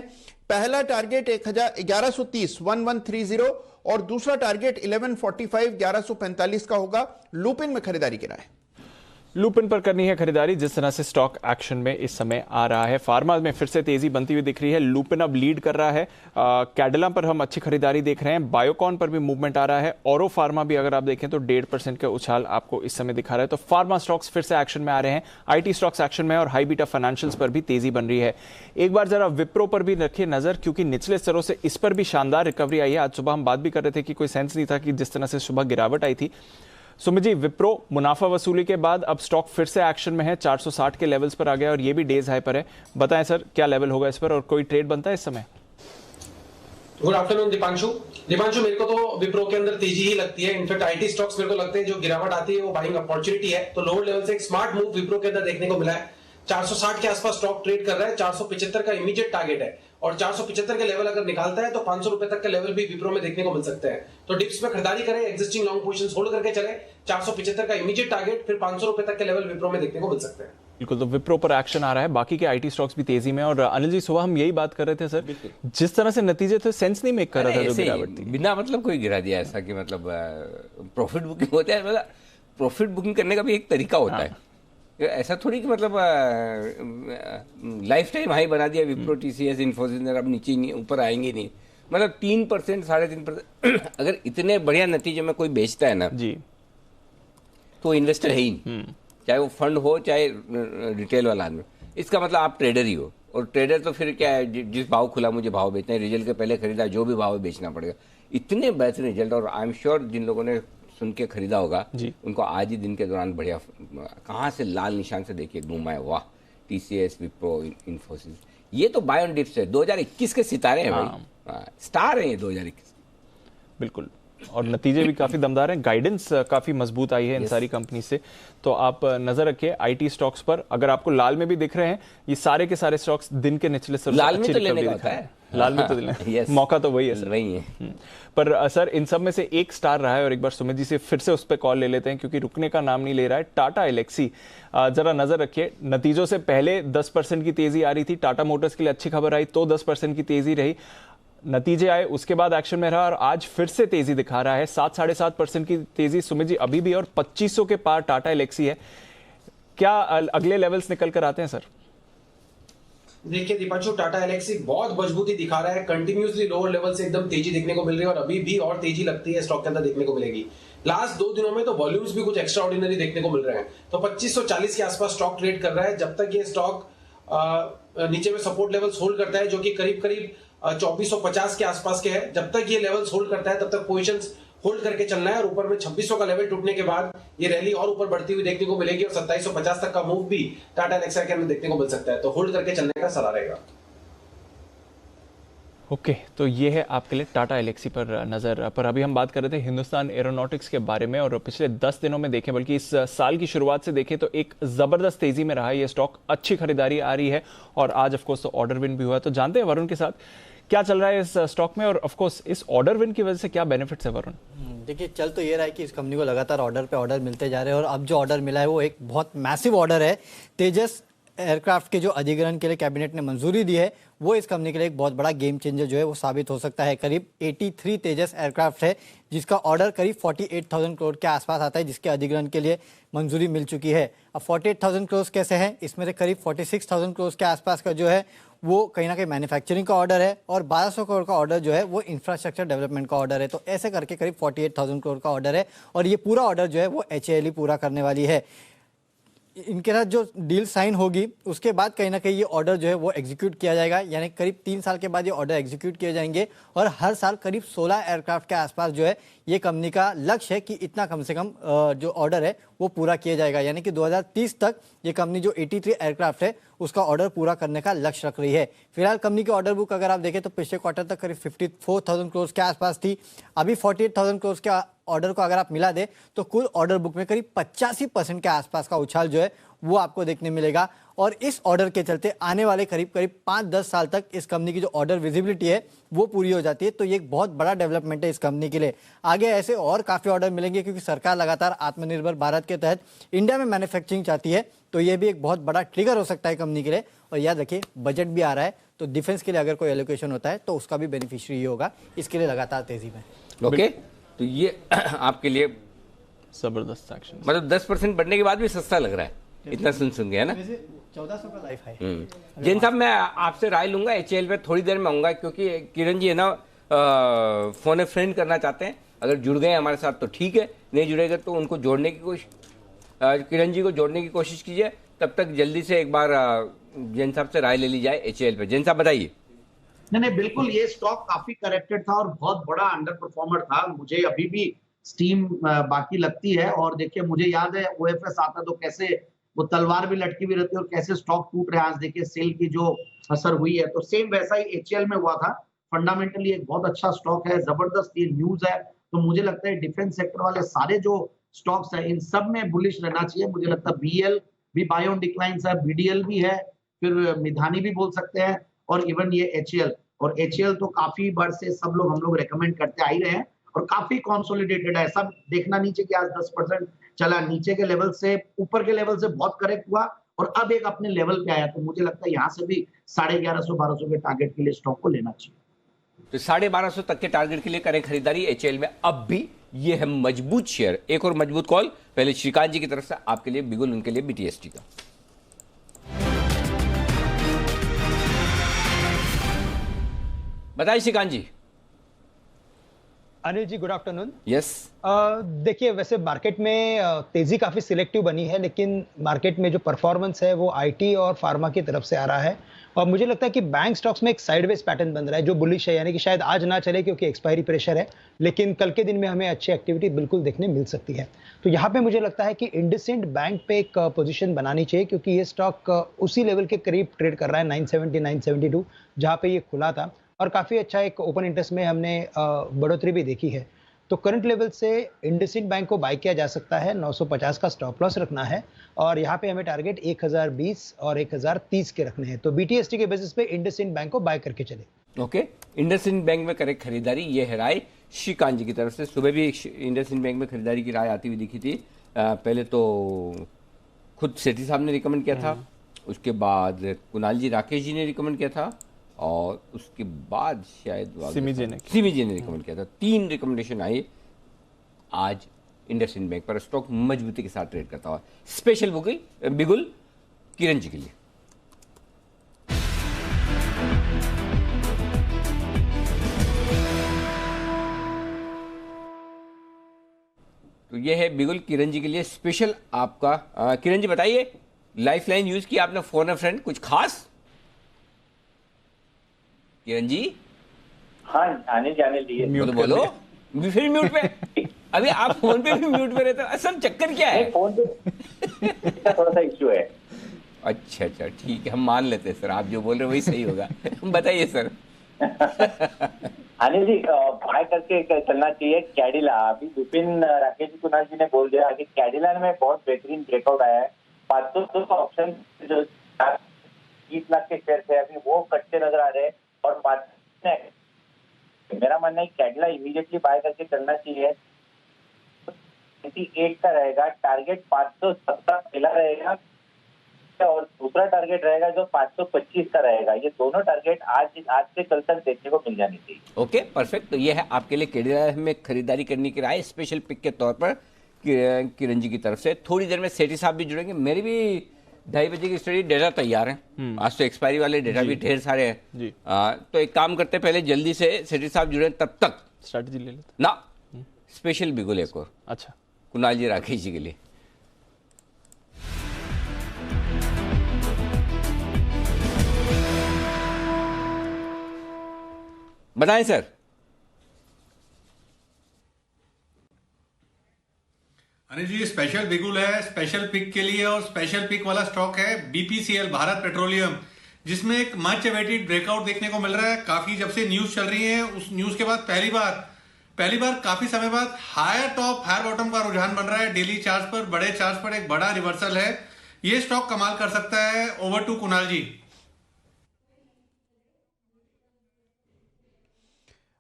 पहला टारगेट 1130 1130 और दूसरा टारगेट 1145 1145 का होगा। लुपिन में खरीदारी की राय। लुपिन पर करनी है खरीदारी। जिस तरह से स्टॉक एक्शन में इस समय आ रहा है, फार्मा में फिर से तेजी बनती हुई दिख रही है। लुपिन अब लीड कर रहा है। कैडिला पर हम अच्छी खरीदारी देख रहे हैं। बायोकॉन पर भी मूवमेंट आ रहा है। औरो फार्मा भी अगर आप देखें तो 1.5% का उछाल आपको इस समय दिखा रहा है। तो फार्मा स्टॉक्स फिर से एक्शन में आ रहे हैं। आईटी स्टॉक्स एक्शन में और हाई बीटा फाइनेंशियल्स पर भी तेजी बन रही है। एक बार जरा विप्रो पर भी रखिए नजर, क्योंकि निचले स्तरों से इस पर भी शानदार रिकवरी आई है। आज सुबह हम बात भी कर रहे थे कि कोई सेंस नहीं था कि जिस तरह से सुबह गिरावट आई थी। सुमित जी, विप्रो मुनाफा वसूली के बाद अब स्टॉक फिर से एक्शन में है, 460 के लेवल्स पर आ गया और ये भी डेज हाई पर है। बताएं सर, क्या लेवल होगा इस पर और कोई ट्रेड बनता है इस समय? Good afternoon Deepanshu. मेरे को तो विप्रो के अंदर तेजी ही लगती है। इनफैक्ट आईटी स्टॉक्स मेरे को लगते हैं जो गिरावट आती है वो बाइंग अपॉर्चुनिटी है। तो लोअर लेवल से एक स्मार्ट मूव विप्रो के अंदर देखने को मिला है। 460 के आसपास स्टॉक ट्रेड कर रहा है। 475 का इमीडिएट टारगेट है और 475 के लेवल अगर निकालता है तो 500 रुपए तक के लेवल भी विप्रो में देखने को मिल सकते हैं। तो डिप्स में खरीदारी करें, एग्जिस्टिंग लॉन्ग पोजीशंस होल्ड करके चले। 475 का इमीडिएट टारगेट, फिर 500 रुपए तक के लेवल विप्रो में देखने को मिल सकते हैं। बिल्कुल, तो विप्रो पर एक्शन आ रहा है। बाकी के आईटी स्टॉक्स भी तेजी में। और अनिल जी, सुबह हम यही बात कर रहे थे सर, जिस तरह से नतीजे थे सेंस नहीं मेक कर रहा था जो गिरावट थी। बिना मतलब कोई गिरा दिया ऐसा कि मतलब प्रॉफिट बुकिंग होता है। मतलब प्रॉफिट बुकिंग करने का भी एक तरीका होता है। ऐसा थोड़ी कि मतलब लाइफ टाइम हाई बना दिया विप्रो, टीसीएस, इन्फोसिस, अब नीचे नहीं ऊपर आएंगे नहीं। मतलब 3% 3.5% अगर इतने बढ़िया नतीजे में कोई बेचता है ना जी, तो इन्वेस्टर है ही नहीं, चाहे वो फंड हो चाहे रिटेल वाला आदमी। इसका मतलब आप ट्रेडर ही हो, और ट्रेडर तो फिर क्या है, जिस भाव खुला मुझे भाव बेचना है, रिजल्ट के पहले खरीदा जो भी भाव बेचना पड़ेगा। इतने बेहतरीन रिजल्ट, और आई एम श्योर जिन लोगों ने सुन के खरीदा होगा उनको आज ही दिन के दौरान बढ़िया, कहाँ से लाल निशान से देखिए घूमा है। वाह, टीसीएस, विप्रो, इन्फोसिस, ये तो बाय ऑन डिप्स है। 2021 के सितारे हैं भाई, स्टार हैं ये 2021। बिल्कुल, और नतीजे भी काफी दमदार हैं। गाइडेंस काफी मजबूत आई है इन सारी कंपनी से। तो आप नजर रखिए आईटी स्टॉक्स पर। अगर आपको लाल में भी दिख रहे हैं ये सारे के सारे स्टॉक्स दिन के निचले स्तर लाल में तो लेने का होता है। लाल में तो लेने मौका तो वही है सर, वही है। पर सर इन सब में से एक स्टार रहा है, और एक बार सुमित जी से फिर से उस पर कॉल ले लेते हैं क्योंकि रुकने का नाम नहीं ले रहा है। टाटा एलेक्सी, जरा नजर रखिए। नतीजों से पहले 10% की तेजी आ रही थी। टाटा मोटर्स के लिए अच्छी खबर आई तो 10% की तेजी रही। नतीजे आए उसके बाद एक्शन में रहा और आज फिर से तेजी दिखा रहा है। 7-7.5% की तेजी सुमित जी अभी भी, और 2500 के पार टाटा एलेक्सी है। क्या अगले लेवल्स निकल कर आते हैं सर? देखिए दीपांशु, टाटा एलेक्सी बहुत मजबूती दिखा रहा है। कंटिन्यूसली लोअर लेवल से एकदम तेजी देखने को मिल रही है, और अभी भी और तेजी लगती है स्टॉक के अंदर देखने को मिलेगी। लास्ट 2 दिनों में तो वॉल्यूम्स भी कुछ एक्स्ट्रा ऑर्डिनरी देखने को मिल रहे हैं। तो 2540 के आसपास स्टॉक ट्रेड कर रहा है। जब तक ये स्टॉक नीचे में सपोर्ट लेवल्स होल्ड करता है, जो कि करीब 2450 के आसपास के है, जब तक ये लेवल्स होल्ड करता है तब तक पोजीशंस होल्ड करके चलना है और ऊपर में 2600 का लेवल टूटने के बाद ये रैली और ऊपर बढ़ती हुई देखने को मिलेगी और 2750 तक का मूव भी टाटा एलेक्सी के अंदर देखने को मिल सकता है, तो होल्ड करके चलने का सलाह रहेगा। ओके, तो ये है आपके लिए टाटा एलेक्सी पर नज़र। पर अभी हम बात कर रहे थे हिंदुस्तान एरोनॉटिक्स के बारे में, और पिछले 10 दिनों में देखें, बल्कि इस साल की शुरुआत से देखें तो एक ज़बरदस्त तेज़ी में रहा ये स्टॉक, अच्छी खरीदारी आ रही है और आज ऑफकोर्स तो ऑर्डर विन भी हुआ है। तो जानते हैं वरुण के साथ क्या चल रहा है इस स्टॉक में, और ऑफकोर्स इस ऑर्डर विन की वजह से क्या बेनिफिट्स है वरुण? देखिए, चल तो ये रहा है कि इस कंपनी को लगातार ऑर्डर पे ऑर्डर मिलते जा रहे हैं और अब जो ऑर्डर मिला है वो एक बहुत मैसिव ऑर्डर है। तेजस एयरक्राफ्ट के जो अधिग्रहण के लिए कैबिनेट ने मंजूरी दी है वो इस कंपनी के लिए एक बहुत बड़ा गेम चेंजर जो है वो साबित हो सकता है। करीब 83 तेजस एयरक्राफ्ट है जिसका ऑर्डर करीब 48,000 करोड़ के आसपास आता है, जिसके अधिग्रहण के लिए मंजूरी मिल चुकी है। अब 48,000 करोड़ कैसे है, इसमें से करीब 46,000 करोड़ के आसपास का जो है वो कहीं ना कहीं मैन्युफैक्चरिंग का ऑर्डर है और 1200 करोड़ का ऑर्डर जो है वो इंफ्रास्ट्रक्चर डेवलपमेंट का ऑर्डर है। तो ऐसे करके करीब 48,000 करोड़ का ऑर्डर है और ये पूरा ऑर्डर जो है वो HAL पूरा करने वाली है। इनके साथ जो डील साइन होगी उसके बाद कहीं ना कहीं ये ऑर्डर जो है वो एग्जीक्यूट किया जाएगा, यानी करीब 3 साल के बाद ये ऑर्डर एग्जीक्यूट किए जाएंगे और हर साल करीब 16 एयरक्राफ्ट के आसपास जो है ये कंपनी का लक्ष्य है कि इतना कम से कम जो ऑर्डर है वो पूरा किया जाएगा, यानी कि 2030 तक ये कंपनी जो 83 एयरक्राफ्ट है उसका ऑर्डर पूरा करने का लक्ष्य रख रही है। फिलहाल कंपनी की ऑर्डर बुक अगर आप देखें तो पिछले क्वार्टर तक करीब 54,000 करोड़ के आसपास थी, अभी 48,000 करोड़ के ऑर्डर को अगर आप मिला दे तो कुल ऑर्डर बुक में करीब 85% के आसपास का उछाल जो है वो आपको देखने मिलेगा और इस ऑर्डर के चलते आने वाले करीब 5-10 साल तक इस कंपनी की जो ऑर्डर विजिबिलिटी है वो पूरी हो जाती है। तो ये एक बहुत बड़ा डेवलपमेंट है इस कंपनी के लिए। आगे ऐसे और काफ़ी ऑर्डर मिलेंगे क्योंकि सरकार लगातार आत्मनिर्भर भारत के तहत इंडिया में मैन्युफैक्चरिंग चाहती है, तो ये भी एक बहुत बड़ा ट्रिगर हो सकता है कंपनी के लिए। और याद रखिए बजट भी आ रहा है तो डिफेंस के लिए अगर कोई एलोकेशन होता है तो उसका भी बेनिफिशियरी होगा, इसके लिए लगातार तेजी में। ओके, तो ये आपके लिए जबरदस्त एक्शन, मतलब 10% बढ़ने के बाद भी सस्ता लग रहा है, इतना सुन गया ना। 1400 का लाइफ है। जैन साहब, मैं आपसे राय लूंगा HAL पे थोड़ी देर में आऊंगा क्योंकि किरण जी है ना फोन फ्रेंड करना चाहते हैं। अगर जुड़ गए हमारे साथ तो ठीक है, नहीं जुड़ेगा तो उनको जोड़ने की कोशिश, किरण जी को जोड़ने की कोशिश कीजिए। तब तक जल्दी से एक बार जैन साहब से राय ले ली जाए HAL पे। जैन साहब बताइए। नहीं, बिल्कुल ये स्टॉक काफी करेक्टेड था और बहुत बड़ा अंडर परफॉर्मर था। मुझे अभी भी स्टीम बाकी लगती है और देखिए मुझे याद है OFS आता तो कैसे वो तलवार भी लटकी हुई रहती है और कैसे स्टॉक टूट रहा है। आज देखिए सेल की जो असर हुई है तो सेम वैसा ही HAL में हुआ था। फंडामेंटली एक बहुत अच्छा स्टॉक है, जबरदस्त ये न्यूज है। तो मुझे लगता है डिफेंस सेक्टर वाले सारे जो स्टॉक्स हैं इन सब में बुलिश रहना चाहिए। मुझे लगता है BL भी बाय ऑन डिक्लाइन है, BDL भी है, फिर मिधानी भी बोल सकते हैं और इवन ये HAL। और HAL तो काफी बार से सब लोग हम लोग रेकमेंड करते आ ही रहे हैं और काफी कंसोलिडेटेड है। सब देखना नीचे कि आज 10% चला, नीचे के लेवल से ऊपर के लेवल से बहुत करेक्ट हुआ और अब एक अपने लेवल पे आया। तो मुझे लगता है यहाँ से भी 1150-1200 के टारगेट के लिए स्टॉक को लेना चाहिए। तो 1250 तक के टारगेट के लिए करें खरीदारी HAL में। अब भी ये है मजबूत शेयर। एक और मजबूत कॉल पहले श्रीकांत जी की तरफ से आपके लिए बिगुल, उनके लिए BTST का। बताइए श्रीकांत जी। अनिल जी, गुड आफ्टरनून। यस। देखिए, वैसे मार्केट में तेजी काफी सिलेक्टिव बनी है, लेकिन मार्केट में जो परफॉर्मेंस है वो IT और फार्मा की तरफ से आ रहा है और मुझे लगता है कि बैंक स्टॉक्स में एक साइडवेज पैटर्न बन रहा है जो बुलिश है, यानी कि शायद आज ना चले क्योंकि एक्सपायरी प्रेशर है, लेकिन कल के दिन में हमें अच्छी एक्टिविटी बिल्कुल देखने मिल सकती है। तो यहाँ पे मुझे लगता है कि इंडसइंड बैंक पे एक पोजीशन बनानी चाहिए क्योंकि ये स्टॉक उसी लेवल के करीब ट्रेड कर रहा है 970 972 जहाँ पे ये खुला था और काफ़ी अच्छा एक ओपन इंटरेस्ट में हमने बढ़ोतरी भी देखी है। तो करंट लेवल से इंडसइंड बैंक को बाय किया जा सकता है, 950 का स्टॉप लॉस रखना है और यहाँ पे हमें टारगेट 1020 और 1030 के रखने हैं। तो BTST के बेसिस पे इंडसइंड बैंक को बाय करके चले। ओके, इंडसइंड बैंक में करेक्ट खरीदारी, ये है राय श्रीकांत जी की तरफ से। सुबह भी इंडसइंड बैंक में खरीदारी की राय आती हुई दिखी थी। पहले तो खुद सेठी साहब ने रिकमेंड किया था, उसके बाद कुणाल जी राकेश जी ने रिकमेंड किया था और उसके बाद शायद सिमी जी ने रिकमेंड किया था। 3 रिकमेंडेशन आई। आज इंडसइंड बैंक पर स्टॉक मजबूती के साथ ट्रेड करता हुआ। स्पेशल बिगुल किरण जी के लिए। तो ये है बिगुल किरण जी के लिए स्पेशल आपका। किरण जी बताइए, लाइफलाइन यूज किया आपने फोन फ्रेंड, कुछ खास? किरण जी। हाँ, आने जाने लिए बोलो। फिर म्यूट पे? अभी आप फोन पे भी म्यूट पे रहते हो, असल चक्कर क्या है? फोन पे थोड़ा सा इश्यू है। अच्छा अच्छा ठीक है, हम मान लेते हैं सर, आप जो बोल रहे हो वही सही होगा। बताइए सर। अनिल जी, बाय करके चलना चाहिए कैडिला। अभी विपिन, राकेश जी, कुणाल जी ने बोल दिया कि कैडिला में बहुत बेहतरीन ब्रेकआउट आया है। 500 ऑप्शन जो 20 लाख के शेयर थे अभी वो कटते नजर आ रहे हैं और मेरा मानना है कैडिला इमीडिएटली बाय करके चलना चाहिए। 28 का रहेगा टारगेट, 570 पहला रहेगा और दूसरा टारगेट रहेगा जो 525 का रहेगा। ये दोनों टारगेट आज से कल तक देखने को मिल जानी चाहिए। Okay perfect. तो ये है आपके लिए कैडिला में खरीदारी करने की राय, स्पेशल पिक के तौर पर किरण जी की तरफ से। थोड़ी देर में सेठी साहब भी जुड़ेंगे। मेरी भी 2:30 बजे की स्टडी डेटा तैयार है, आज तो एक्सपायरी वाले डेटा भी ढेर सारे हैं। तो एक काम करते पहले जल्दी से सेठी साहब जुड़े, तब तक स्ट्रैटेजी ले लेते ना स्पेशल बिगुल एक और। अच्छा, कुणाल जी, राकेश जी के लिए। बताएं सर। अनिल जी, स्पेशल बिगुल है स्पेशल पिक के लिए और स्पेशल पिक वाला स्टॉक है बीपीसीएल, भारत पेट्रोलियम, जिसमें एक मच अवेटेड ब्रेकआउट देखने को मिल रहा है। काफी जब से न्यूज चल रही है, उस न्यूज के बाद पहली बार काफी समय बाद हायर टॉप हायर बॉटम का रुझान बन रहा है। डेली चार्ट पर, बड़े चार्ट पर एक बड़ा रिवर्सल है। ये स्टॉक कमाल कर सकता है। ओवर टू कुणाल जी।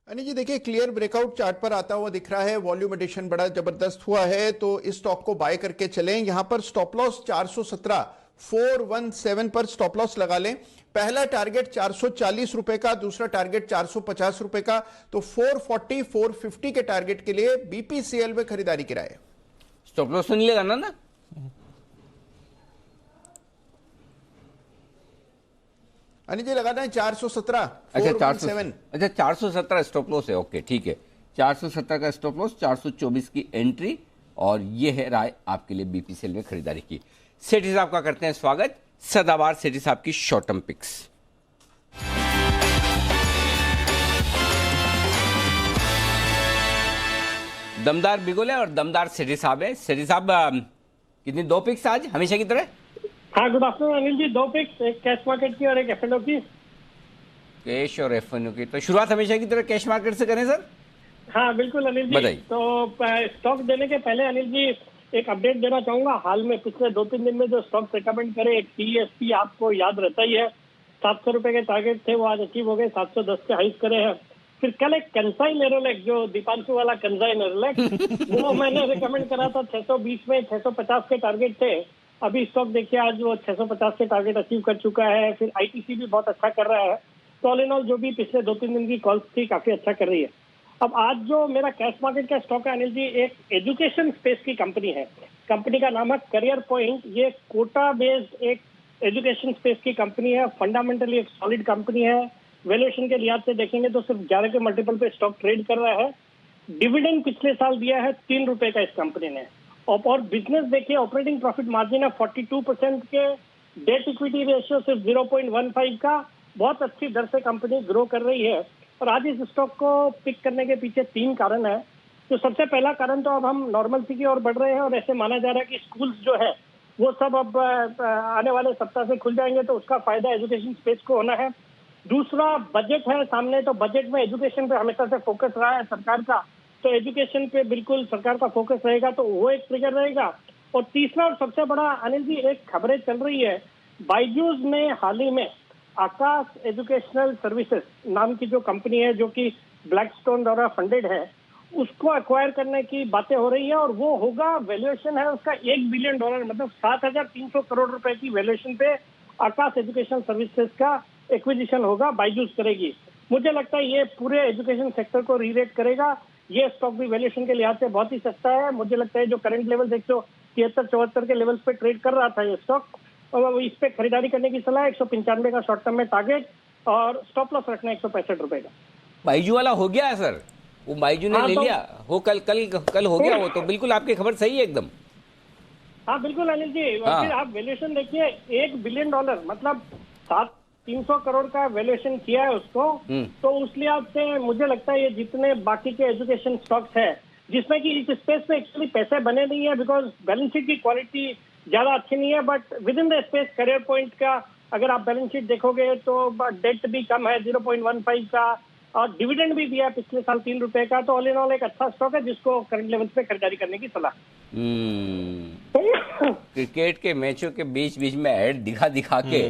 अनिल जी देखिए, क्लियर ब्रेकआउट चार्ट पर आता हुआ दिख रहा है, वॉल्यूम एडिशन बड़ा जबरदस्त हुआ है, तो इस स्टॉक को बाय करके चलें। यहां पर स्टॉप लॉस 417 417 पर स्टॉप लॉस लगा लें। पहला टारगेट 440 रुपए का, दूसरा टारगेट 450 रुपए का, तो 440 450 के टारगेट के लिए बीपीसीएल में खरीदारी की राय। स्टॉप लॉस नहीं लगाना ना? अनिल जी लगाना है 417। अच्छा 417 स्टॉप लॉस है। ओके ठीक है, 417 का स्टॉप लॉस, 424 की एंट्री, और ये है राय आपके लिए बीपीसीएल में खरीदारी की। सेठी साहब का करते हैं स्वागत। सदाबहार सेठी साहब की शॉर्ट टर्म पिक्स। दमदार बिगुल है और दमदार सेठी साहब है। सेठी साहब कितनी, 2 पिक्स आज हमेशा की तरह? हाँ, गुड आफ्टरनून अनिल जी। 2 पिक्स, एक कैश मार्केट की और एक एफएनओ की। कैश और एफएनओ की, तो शुरुआत हमेशा की तरह कैश मार्केट से करें सर? हाँ बिल्कुल अनिल जी। बताइए। तो स्टॉक देने के पहले अनिल जी एक अपडेट देना चाहूंगा। हाल में पिछले 2-3 दिन में जो स्टॉक रिकमेंड करे, एक टीएसपी आपको याद रहता ही है, 700 रुपए के टारगेट थे, वो आज अचीव हो गए, 710 के हाइक करे हैं। फिर कल एक कंसाई नेरोलैक, जो दीपांशु वाला कंसाई नेरोलैक, वो मैंने रिकमेंड करा था 620 में, 650 के टारगेट थे। अभी स्टॉक देखिए आज वो 650 के टारगेट अचीव कर चुका है। फिर आईटीसी भी बहुत अच्छा कर रहा है। तो ऑल इन ऑल जो भी पिछले 2-3 दिन की कॉल्स थी काफी अच्छा कर रही है। अब आज जो मेरा कैश मार्केट का स्टॉक है अनिल जी, एक एजुकेशन स्पेस की कंपनी है। कंपनी का नाम है करियर पॉइंट। ये कोटा बेस्ड एक एजुकेशन स्पेस की कंपनी है। फंडामेंटली एक सॉलिड कंपनी है। वैल्यूएशन के लिहाज से देखेंगे तो सिर्फ 11 के मल्टीपल पे स्टॉक ट्रेड कर रहा है। डिविडेंड पिछले साल दिया है 3 रुपए का इस कंपनी ने। और बिजनेस देखिए, ऑपरेटिंग प्रॉफिट मार्जिन है 42% के, डेट इक्विटी रेशियो सिर्फ 0.15 का। बहुत अच्छी दर से कंपनी ग्रो कर रही है। और आज इस स्टॉक को पिक करने के पीछे 3 कारण है। तो सबसे पहला कारण तो अब हम नॉर्मलसी की ओर बढ़ रहे हैं और ऐसे माना जा रहा है कि स्कूल्स जो है वो सब अब आने वाले सप्ताह से खुल जाएंगे, तो उसका फायदा एजुकेशन स्पेस को होना है। दूसरा बजट है सामने, तो बजट में एजुकेशन पे हमेशा से फोकस रहा है सरकार का, तो एजुकेशन पे बिल्कुल सरकार का फोकस रहेगा, तो वो एक ट्रिगर रहेगा। और तीसरा और सबसे बड़ा अनिल जी, एक खबरें चल रही है, बायजूस ने हाल ही में आकाश एजुकेशनल सर्विसेज नाम की जो कंपनी है, जो कि ब्लैकस्टोन द्वारा फंडेड है, उसको एक्वायर करने की बातें हो रही है। और वो होगा, वैल्यूएशन है उसका $1 बिलियन, मतलब 7,300 करोड़ रुपए की वैल्यूएशन पे आकाश एजुकेशनल सर्विसेज का एक्विजिशन होगा, बायजूस करेगी। मुझे लगता है ये पूरे एजुकेशन सेक्टर को रीरेट करेगा। ये स्टॉक भी वैल्यूएशन के लिहाज से बहुत ही सस्ता है। मुझे लगता है जो करंट लेवल 173-74 के लेवल्स पे ट्रेड कर रहा था ये स्टॉक, और इस पे खरीदारी करने की सलाह है। 195 का शॉर्ट टर्म में टारगेट और स्टॉप लॉस रखना 165 रुपए का। बाइजू वाला हो गया है सर, वो बाइजू ने ले लिया, वो कल हो गया वो, तो बिल्कुल आपकी खबर सही है एकदम। हाँ बिल्कुल अनिल जी। फिर आप वैल्यूएशन देखिए, $1 बिलियन, मतलब 7 300 करोड़ का वैल्यूएशन किया है उसको, तो उस लिहाज से मुझे लगता है ये जितने बाकी के एजुकेशन स्टॉक्स है, जिसमें कि इस स्पेस में एक्चुअली पैसे बने नहीं है बिकॉज बैलेंस शीट की क्वालिटी ज्यादा अच्छी नहीं है, but with in the space career point का अगर आप बैलेंस शीट देखोगे तो डेट भी कम है 0.15 का, और डिविडेंड भी दिया पिछले साल 3 रुपए का, तो ऑल इन ऑल एक अच्छा स्टॉक है जिसको करंट लेवल्स पे खरीदारी करने की सलाह। क्रिकेट के मैचों के बीच बीच में ऐड दिखा के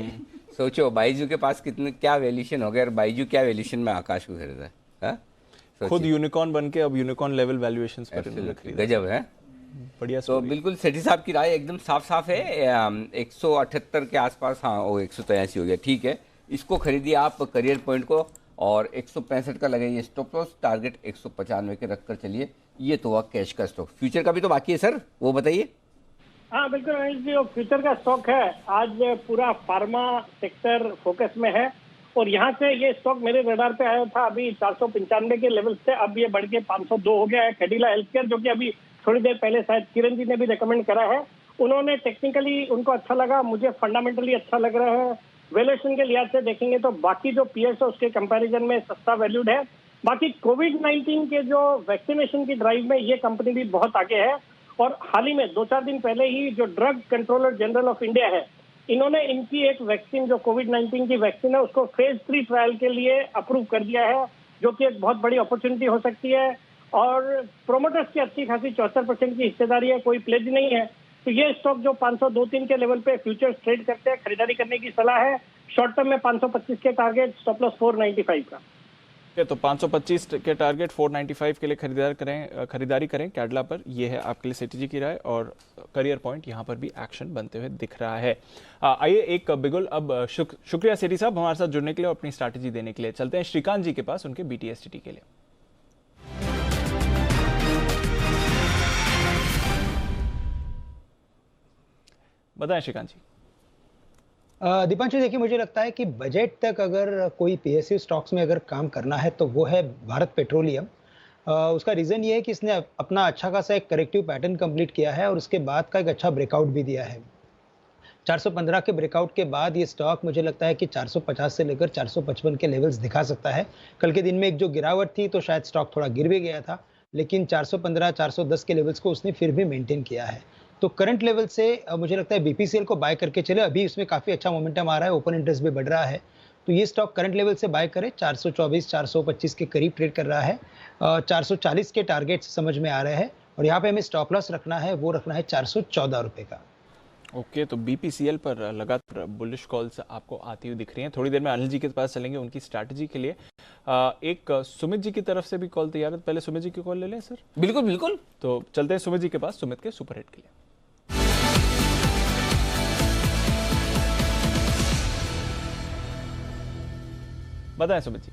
सोचो बाइजू के पास कितने क्या वैल्यूएशन हो गया, और बाइजू क्या वैल्यूएशन में आकाश को खरीदा है, खुद यूनिकॉर्न बन के अब यूनिकॉर्न लेवल वैल्यूएशंस पर गजब है, बढ़िया। तो बिल्कुल सेठी साहब की राय एकदम साफ है। 178 के आसपास, हाँ वो 183 हो गया, ठीक है, इसको खरीदिए आप करियर पॉइंट को, और 165 का लगाइए स्टॉप लॉस, टारगेट 195 के रखकर चलिए। ये तो हुआ कैश का स्टॉक। फ्यूचर का भी तो बाकी है सर, वो बताइए। हाँ बिल्कुल अनिल जी, फ्यूचर का स्टॉक है, आज पूरा फार्मा सेक्टर फोकस में है, और यहाँ से ये स्टॉक मेरे रडार पे आया था अभी 495 के लेवल से, अब ये बढ़ के 502 हो गया है। कैडिला हेल्थकेयर जो कि अभी थोड़ी देर पहले शायद किरण जी ने भी रेकमेंड करा है, उन्होंने टेक्निकली उनको अच्छा लगा, मुझे फंडामेंटली अच्छा लग रहा है। वैल्यूएशन के लिहाज से देखेंगे तो बाकी जो पीएस है उसके कंपैरिजन में सस्ता वैल्यूड है। बाकी कोविड-19 के जो वैक्सीनेशन की ड्राइव में ये कंपनी भी बहुत आगे है, और हाल ही में 2-4 दिन पहले ही जो drug controller general of India है, इन्होंने इनकी एक वैक्सीन जो कोविड-19 की वैक्सीन है उसको फेज 3 ट्रायल के लिए अप्रूव कर दिया है, जो कि एक बहुत बड़ी अपॉर्चुनिटी हो सकती है। और प्रोमोटर्स की अच्छी खासी 74% की हिस्सेदारी है, कोई प्लेज नहीं है, तो ये स्टॉक जो 502-3 के लेवल पे फ्यूचर्स ट्रेड करते हैं, खरीदारी करने की सलाह है। शॉर्ट टर्म में 525 के टारगेट, स्टॉप लॉस 495 का। तो 525 के टारगेट 495 के लिए खरीदारी करें कैडला पर। यह है आपके लिए सेठी जी की राय, और करियर पॉइंट यहाँ पर भी एक्शन बनते हुए दिख रहा है। आइए एक बिगुल अब शुक्रिया सेठी साहब हमारे साथ जुड़ने के लिए और अपनी स्ट्रैटेजी देने के लिए। चलते हैं श्रीकांत जी के पास उनके BTSTT के लिए। बताएं श्रीकांत जी। दीपांशु देखिए, मुझे लगता है कि बजट तक अगर कोई PSU स्टॉक्स में अगर काम करना है तो वो है भारत पेट्रोलियम। उसका रीज़न ये है कि इसने अपना अच्छा खासा एक करेक्टिव पैटर्न कंप्लीट किया है और उसके बाद का एक अच्छा ब्रेकआउट भी दिया है। 415 के ब्रेकआउट के बाद ये स्टॉक मुझे लगता है कि 450 से लेकर 455 के लेवल्स दिखा सकता है। कल के दिन में एक जो गिरावट थी तो शायद स्टॉक थोड़ा गिर भी गया था, लेकिन 415-410 के लेवल्स को उसने फिर भी मेंटेन किया है। तो करंट लेवल से मुझे लगता है BPCL को बाय करके चले, अभी उसमें काफ़ी अच्छा मोमेंटम आ रहा है, ओपन इंटरेस्ट भी बढ़ रहा है, तो ये स्टॉक करंट लेवल से बाय करें। 424-425 के करीब ट्रेड कर रहा है, 440 के टारगेट समझ में आ रहे हैं, और यहाँ पे हमें स्टॉप लॉस रखना है, वो रखना है 414 रुपये का। ओके, तो BPCL पर लगातार बुलिश कॉल्स आपको आती हुई दिख रही हैं। थोड़ी देर में अनिल जी के पास चलेंगे उनकी स्ट्रैटेजी के लिए। एक सुमित जी की तरफ से भी कॉल तैयार है, पहले सुमित जी की कॉल ले लें सर। बिल्कुल बिल्कुल, तो चलते हैं सुमित जी के पास, सुमित के सुपरहिट के लिए। बताएं सुमित जी।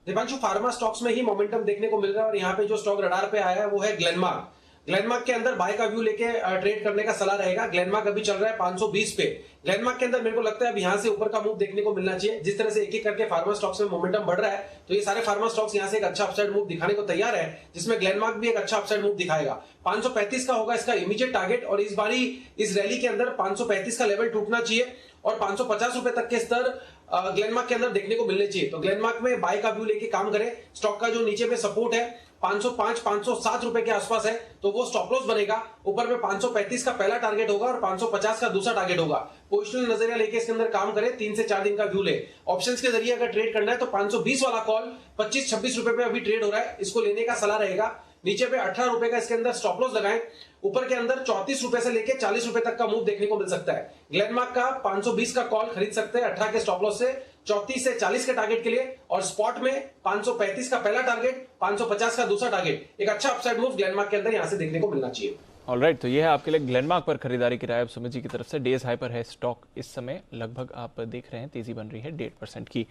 दीपांशु, फार्मा स्टॉक्स में ही मोमेंटम देखने को मिल रहा है, और यहाँ पे जो स्टॉक रडार पे आया है वो है ग्लेनमार्क। ग्लेनमार्क के अंदर बाय का व्यू लेके ट्रेड करने का सलाह रहेगा। ग्लेनमार्क अभी चल रहा है 520 पे। ग्लेनमार्क के अंदर मेरे को लगता है अब यहाँ से ऊपर का मूव देखने को मिलना चाहिए। जिस तरह से एक एक करके फार्मा स्टॉक्स में मोमेंटम बढ़ रहा है, तो ये सारे फार्मा स्टॉक्स यहाँ से एक अच्छा अपसाइड मूव दिखाने को तैयार है, जिसमें ग्लेनमार्क भी एक अच्छा अपसाइड मूव दिखाएगा। 535 का होगा इसका इमीडिएट टारगेट, और इस बारी इस रैली के अंदर 535 का लेवल टूटना चाहिए, और 550 रुपए तक के स्तर ग्लेनमार्क के अंदर देखने को मिलने चाहिए। तो ग्लेनमार्क में बाय का व्यू लेके काम करें। स्टॉक का जो नीचे पे सपोर्ट है 505-507 रुपए के आसपास है, तो वो स्टॉप लॉस बनेगा। ऊपर में 535 का पहला टारगेट होगा और 550 का दूसरा टारगेट होगा। पोजिशनल नजरिया लेके इसके अंदर काम करें, 3 से 4 दिन का व्यू ले। ऑप्शंस के जरिए अगर ट्रेड करना है तो 520 वाला कॉल 25-26 रुपए पे अभी ट्रेड हो रहा है, इसको लेने का सलाह रहेगा। नीचे पे 18 रुपए का इसके अंदर स्टॉप लॉस लगाएं। ऊपर के अंदर 34 रुपए से लेके 40 रुपए तक का मूव देखने को मिल सकता है। ग्लेनमार्क का 520 का कॉल खरीद सकते हैं 18 के स्टॉप लॉस से, 34 से 40 के टारगेट के लिए, और स्पॉट में 535 का पहला टारगेट, 550 का दूसरा टारगेट। एक अच्छा अपसाइड मूव ग्लेनमार्क के अंदर यहां से देखने को मिलना चाहिए। ऑलराइट, तो ये है आपके लिए ग्लेनमार्क पर खरीदारी की राय सुमित जी की तरफ से। डेज हाई पर है स्टॉक इस समय, लगभग आप देख रहे हैं तेजी बन रही है 1.5% की।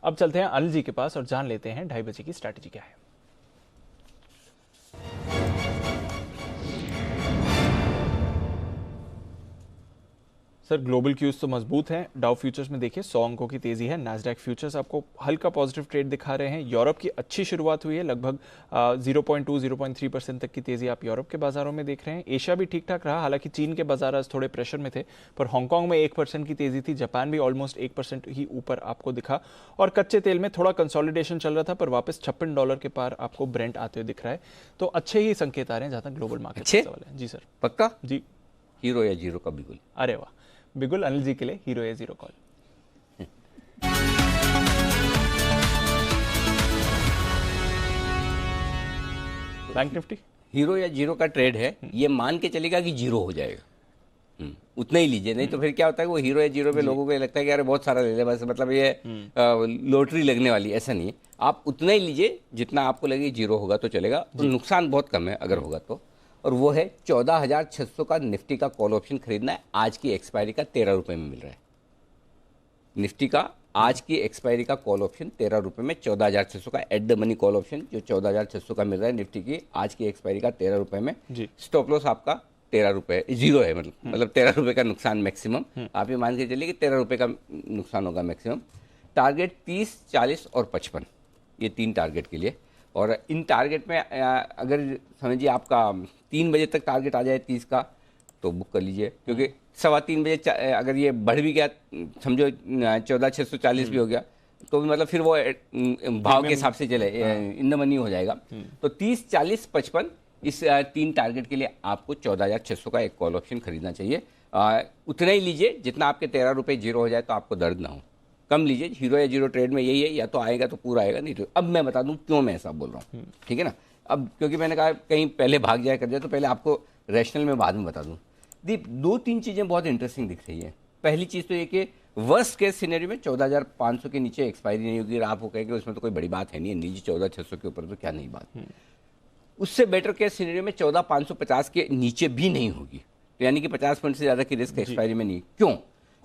अब चलते हैं अनिल जी के पास और जान लेते हैं 2:30 बजे की स्ट्रैटेजी क्या है। सर ग्लोबल क्यूज तो मजबूत हैं। डाउ फ्यूचर्स में देखिए 100 अंकों की तेजी है। नैस्डैक फ्यूचर्स आपको हल्का पॉजिटिव ट्रेड दिखा रहे हैं। यूरोप की अच्छी शुरुआत हुई है, लगभग 0.2-0.3% तक की तेजी आप यूरोप के बाजारों में देख रहे हैं। एशिया भी ठीक ठाक रहा, हालांकि चीन के बाजार आज थोड़े प्रेशर में थे, पर हांगकांग में 1% की तेजी थी। जापान भी ऑलमोस्ट 1% ही ऊपर आपको दिखा। और कच्चे तेल में थोड़ा कंसोलिडेशन चल रहा था, पर वापस $56 के पार आपको ब्रेंट आते हुए दिख रहा है। तो अच्छे ही संकेत आ रहे हैं जहां तक ग्लोबल मार्केट का सवाल है। जी सर, पक्का जी, हीरो या जीरो का बिगुल। अरे वाह, बिगुल अनिल जी के लिए हीरो या zero call. Bank Nifty hero या जीरो का ट्रेड है, ये मान के चलेगा कि जीरो हो जाएगा, उतना ही लीजिए। नहीं तो फिर क्या होता है, वो हीरो या जीरो पे लोगों को लगता है कि अरे बहुत सारा ले ले, बस मतलब ये लॉटरी लगने वाली, ऐसा नहीं है। आप उतना ही लीजिए जितना आपको लगे जीरो होगा तो चलेगा, तो नुकसान बहुत कम है अगर होगा तो। और वो है 14,600 का निफ्टी का कॉल ऑप्शन खरीदना है। आज की एक्सपायरी का 13 रुपये में मिल रहा है। निफ्टी का आज की एक्सपायरी का कॉल ऑप्शन 13 रुपये में 14,600 का at the money call option जो 14,600 का मिल रहा है निफ्टी की आज की एक्सपायरी का 13 रुपये में। स्टॉप लॉस आपका 13 रुपये, जीरो है, मतलब 13 रुपये का नुकसान मैक्सिमम। आप ये मान के चलिए कि 13 रुपये का नुकसान होगा मैक्सिमम। टारगेट 30, 40 और 55, ये 3 टारगेट के लिए। और इन टारगेट में अगर समझिए आपका 3 बजे तक टारगेट आ जाए 30 का तो बुक कर लीजिए, क्योंकि 3:15 बजे अगर ये बढ़ भी गया, समझो 14,640 भी हो गया, तो मतलब फिर वो भाव के हिसाब से चले, इन द मनी हो जाएगा। तो 30, 40, 55 इस 3 टारगेट के लिए आपको 14,600 का एक कॉल ऑप्शन खरीदना चाहिए। उतना ही लीजिए जितना आपके 13 रुपये जीरो हो जाए तो आपको दर्द ना हो। कम लीजिए। हीरो या जीरो ट्रेड में यही है, या तो आएगा तो पूरा आएगा, नहीं तो। अब मैं बता दूं क्यों मैं ऐसा बोल रहा हूँ, ठीक है ना। अब क्योंकि मैंने कहा कहीं पहले भाग जाए कर जाए, तो पहले आपको रैशनल में बाद में बता दूं। 2-3 चीज़ें बहुत इंटरेस्टिंग दिख रही है। पहली चीज़ तो ये कि वर्स्ट केस सिनेरियो में 14,500 के नीचे एक्सपायरी नहीं होगी। आप वो कहेंगे उसमें तो कोई बड़ी बात है नहीं, नीचे 14,600 के ऊपर तो क्या नहीं बात। उससे बेटर केस सिनेरियो में 14,550 के नीचे भी नहीं होगी, तो यानी कि 50% से ज़्यादा की रिस्क एक्सपायरी में नहीं। क्यों?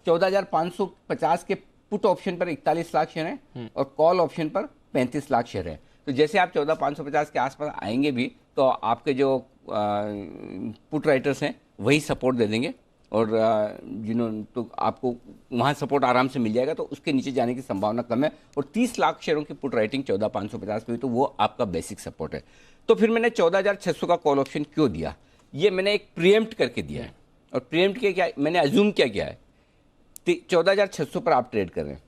14,550 के पुट ऑप्शन पर 41 लाख शेयर हैं और कॉल ऑप्शन पर 35 लाख शेयर हैं। तो जैसे आप 14,550 के आसपास आएंगे भी तो आपके जो पुट राइटर्स हैं वही सपोर्ट दे देंगे, और जिन्होंने तो आपको वहाँ सपोर्ट आराम से मिल जाएगा, तो उसके नीचे जाने की संभावना कम है। और 30 लाख शेयरों की पुट राइटिंग 14,550 पे हुई, तो वो आपका बेसिक सपोर्ट है। तो फिर मैंने 14,600 का कॉल ऑप्शन क्यों दिया? ये मैंने एक प्रीएम्प्ट करके दिया है। और प्रीएम्प्ट के क्या मैंने अज्यूम क्या किया है, 14,600 पर आप ट्रेड कर रहे हैं,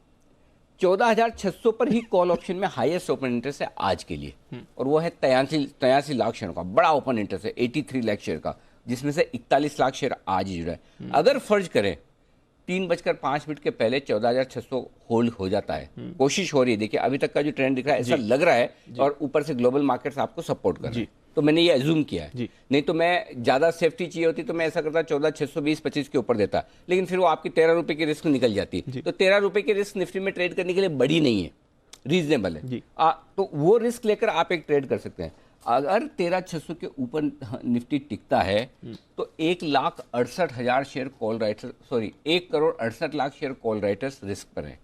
14,600 पर ही कॉल ऑप्शन में हाईएस्ट ओपन इंटरेस्ट है आज के लिए, और वो है 83 लाख शेयर का बड़ा ओपन इंटरेस्ट है, 83 लाख शेयर का, जिसमें से 41 लाख शेयर आज ही जुड़ा है। अगर फर्ज करें 3:05 के पहले 14,600 होल्ड हो जाता है, कोशिश हो रही है, देखिए अभी तक का जो ट्रेंड दिख रहा है ऐसा लग रहा है, और ऊपर से ग्लोबल मार्केट्स आपको सपोर्ट कर रहे हैं, तो मैंने ये अज्यूम किया है। नहीं तो मैं ज़्यादा सेफ्टी चाहिए होती तो मैं ऐसा करता 14,620-25 के ऊपर देता, लेकिन फिर वो आपकी 13 रुपये की रिस्क निकल जाती। तो 13 रुपये की रिस्क निफ्टी में ट्रेड करने के लिए बड़ी नहीं है, रीजनेबल है। तो वो रिस्क लेकर आप एक ट्रेड कर सकते हैं। अगर 13,600 के ऊपर निफ्टी टिकता है तो 1,68,000 share call writers, 1,68,00,000 share call writers risk पर है।